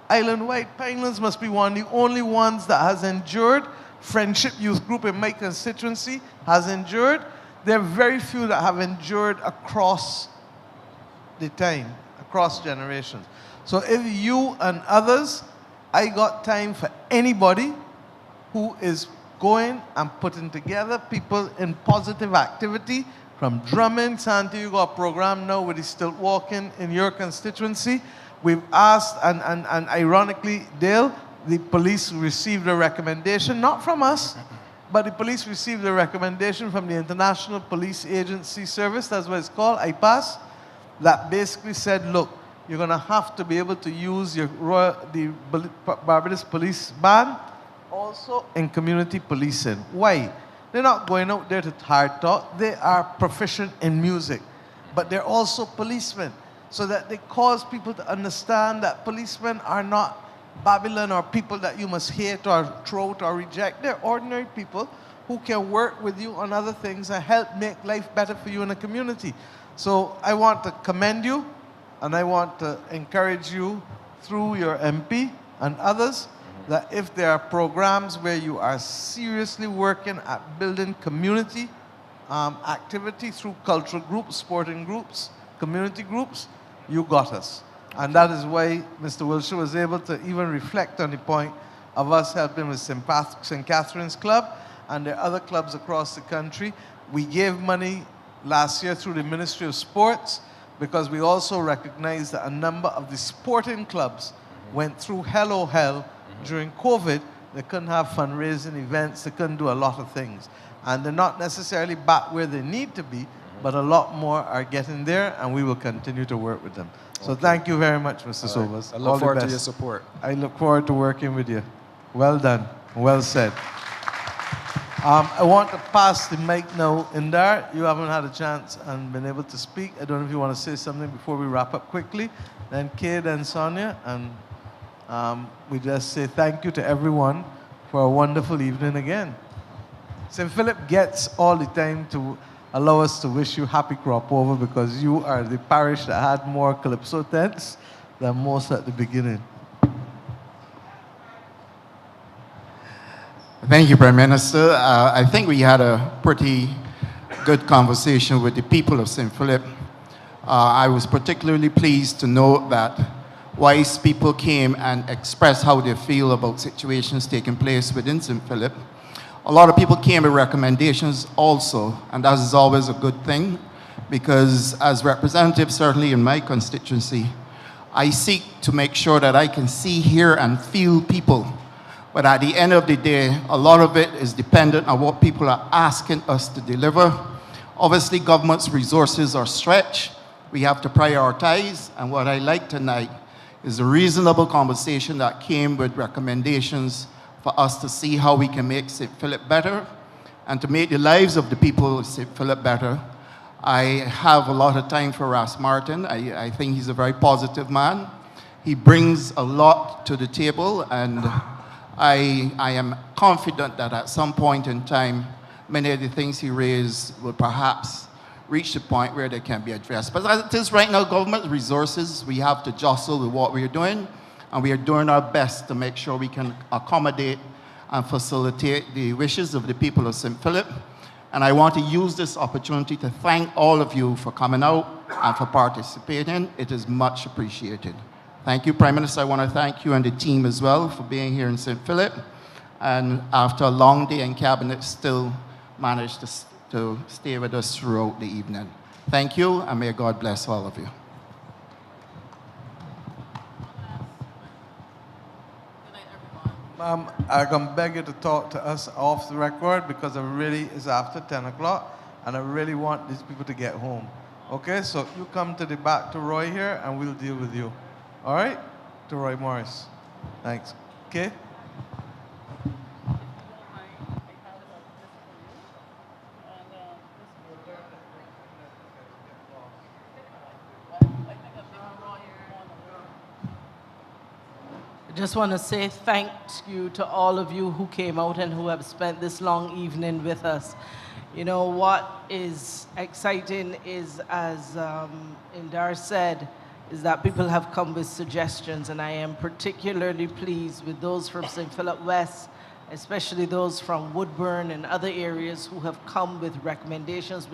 Island-wide. Pinelands must be one of the only ones that has endured. Friendship Youth Group in my constituency has endured. There are very few that have endured across the time, across generations. So if you and others, I got time for anybody who is going and putting together people in positive activity, from drumming. Santi, you got a program now with the stilt walking in your constituency. We've asked, and ironically, Dale, the police received a recommendation, not from us, but the police received a recommendation from the International Police Agency Service, that's what it's called, IPAS, that basically said, look, you're going to have to be able to use the Barbados Police Band also in community policing. Why? They're not going out there to hard talk. They are proficient in music, but they're also policemen, so that they cause people to understand that policemen are not Babylon or people that you must hate or throw out or reject. They're ordinary people who can work with you on other things and help make life better for you in a community. So I want to commend you, and I want to encourage you through your MP and others that if there are programs where you are seriously working at building community activity through cultural groups, sporting groups, community groups, you got us. And that is why Mr. Wiltshire was able to even reflect on the point of us helping with St. Catherine's Club, and there are other clubs across the country. We gave money last year through the Ministry of Sports because we also recognized that a number of the sporting clubs went through hell oh hell during COVID. They couldn't have fundraising events, they couldn't do a lot of things. And they're not necessarily back where they need to be, but a lot more are getting there, and we will continue to work with them. So thank you very much, Mr. Sobers. I look forward to your support. I look forward to working with you. Well done. Well said. I want to pass the mic now. Indar, you haven't had a chance and been able to speak. I don't know if you want to say something before we wrap up quickly. Then Kate and Sonia, and we just say thank you to everyone for a wonderful evening again. St. Philip gets all the time to allow us to wish you happy crop over because you are the parish that had more calypso tents than most at the beginning. Thank you, Prime Minister. I think we had a pretty good conversation with the people of St. Philip. I was particularly pleased to note that wise people came and expressed how they feel about situations taking place within St. Philip. A lot of people came with recommendations also, and that is always a good thing because as representative, certainly in my constituency, I seek to make sure that I can see, hear, and feel people. But at the end of the day, a lot of it is dependent on what people are asking us to deliver. Obviously, government's resources are stretched. We have to prioritize. And what I like tonight is a reasonable conversation that came with recommendations for us to see how we can make St. Philip better and to make the lives of the people of St. Philip better. I have a lot of time for Ras Martin. I think he's a very positive man. He brings a lot to the table, and I am confident that at some point in time, many of the things he raised will perhaps reach the point where they can be addressed. But as it is right now, government resources, we have to jostle with what we are doing, and we are doing our best to make sure we can accommodate and facilitate the wishes of the people of St. Philip. And I want to use this opportunity to thank all of you for coming out and for participating. It is much appreciated. Thank you, Prime Minister. I want to thank you and the team as well for being here in St. Philip. And after a long day in Cabinet, still managed to stay with us throughout the evening. Thank you, and may God bless all of you. Ma'am, I can beg you to talk to us off the record because it really is after 10 o'clock, and I really want these people to get home. Okay, so you come to the back to Roy here, and we'll deal with you. All right? To Roy Morris. Thanks. Okay? I just want to say thank you to all of you who came out and who have spent this long evening with us. You know, what is exciting is, as Indar said, is that people have come with suggestions, and I am particularly pleased with those from St. Philip West, especially those from Woodburn and other areas who have come with recommendations.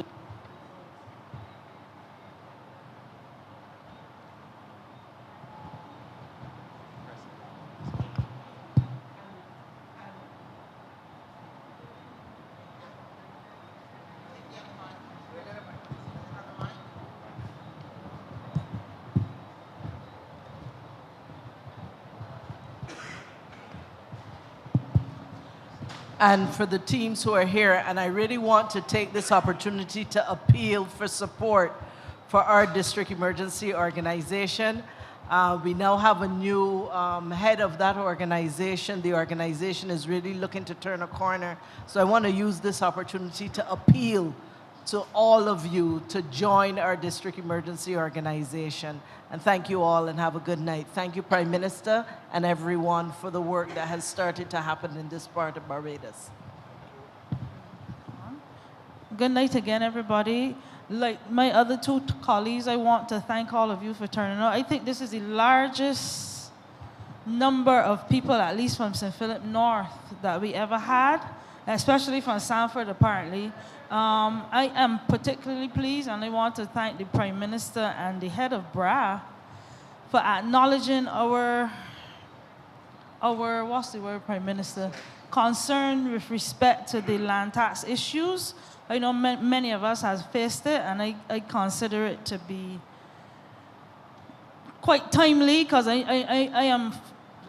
And for the teams who are here, and I really want to take this opportunity to appeal for support for our district emergency organization. We now have a new head of that organization. The organization is really looking to turn a corner. So I want to use this opportunity to appeal to all of you to join our district emergency organization. And thank you all, and have a good night. Thank you, Prime Minister, and everyone for the work that has started to happen in this part of Barbados. Good night again, everybody. Like my other two colleagues, I want to thank all of you for turning out. I think this is the largest number of people, at least from St. Philip North, that we ever had, especially from Sanford, apparently. I am particularly pleased, and I want to thank the Prime Minister and the head of BRA for acknowledging our what's the word, Prime Minister, concern with respect to the land tax issues. I know many of us have faced it, and I consider it to be quite timely, because I am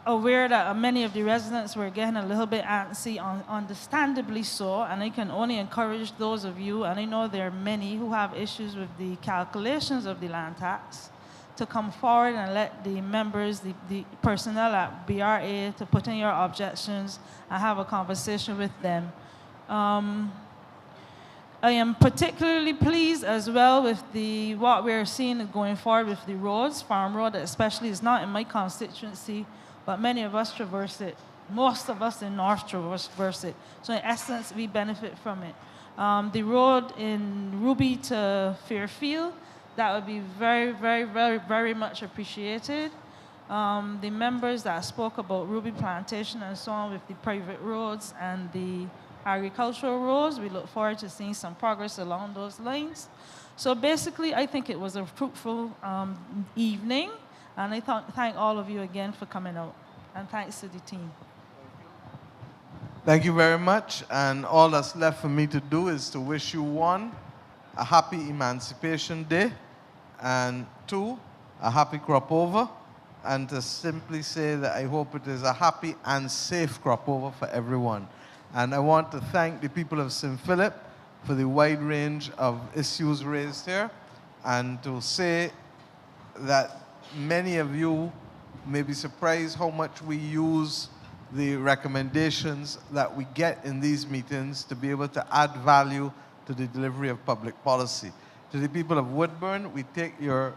aware that many of the residents were getting a little bit antsy, understandably so, and I can only encourage those of you, and I know there are many who have issues with the calculations of the land tax, to come forward and let the members, the personnel at BRA, to put in your objections and have a conversation with them. I am particularly pleased as well with what we're seeing going forward with the roads. Farm Road especially is not in my constituency, but many of us traverse it. Most of us in North traverse it. So in essence, we benefit from it. The road in Ruby to Fairfield, that would be very, very, very, very much appreciated. The members that spoke about Ruby Plantation and so on with the private roads and the agricultural roads, we look forward to seeing some progress along those lines. So basically, I think it was a fruitful evening, and I thank all of you again for coming out, and thanks to the team. Thank you very much, and all that's left for me to do is to wish you, 1, a happy Emancipation Day, and 2, a happy crop over, and to simply say that I hope it is a happy and safe crop over for everyone. And I want to thank the people of St. Philip for the wide range of issues raised here, and to say that many of you may be surprised how much we use the recommendations that we get in these meetings to be able to add value to the delivery of public policy. To the people of Woodburn, we take your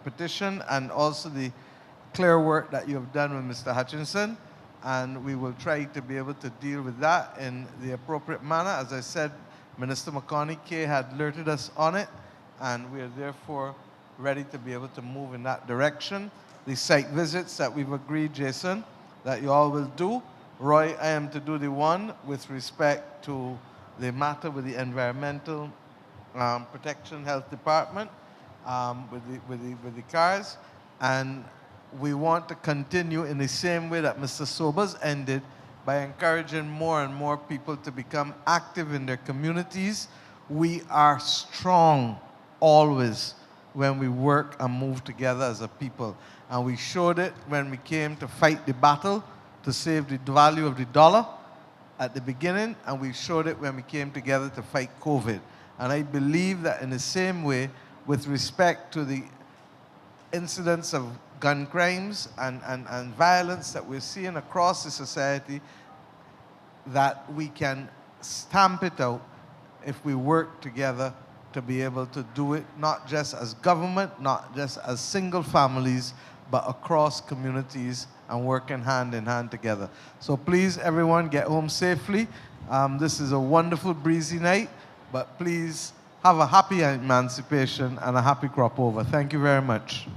petition and also the clear work that you have done with Mr. Hutchinson, and we will try to be able to deal with that in the appropriate manner. As I said, Minister McConaughey had alerted us on it, and we are therefore ready to be able to move in that direction. The site visits that we've agreed, Jason, that you all will do. Roy, I am to do the one with respect to the matter with the Environmental Protection Health Department with the cars, and we want to continue in the same way that Mr. Sobers ended, by encouraging more and more people to become active in their communities. We are strong always when we work and move together as a people. And we showed it when we came to fight the battle to save the value of the dollar at the beginning, and we showed it when we came together to fight COVID. And I believe that in the same way, with respect to the incidents of gun crimes and violence that we're seeing across the society, that we can stamp it out if we work together to be able to do it, not just as government, not just as single families, but across communities and working hand in hand together. So please, everyone, get home safely. This is a wonderful breezy night, but please have a happy emancipation and a happy crop over. Thank you very much.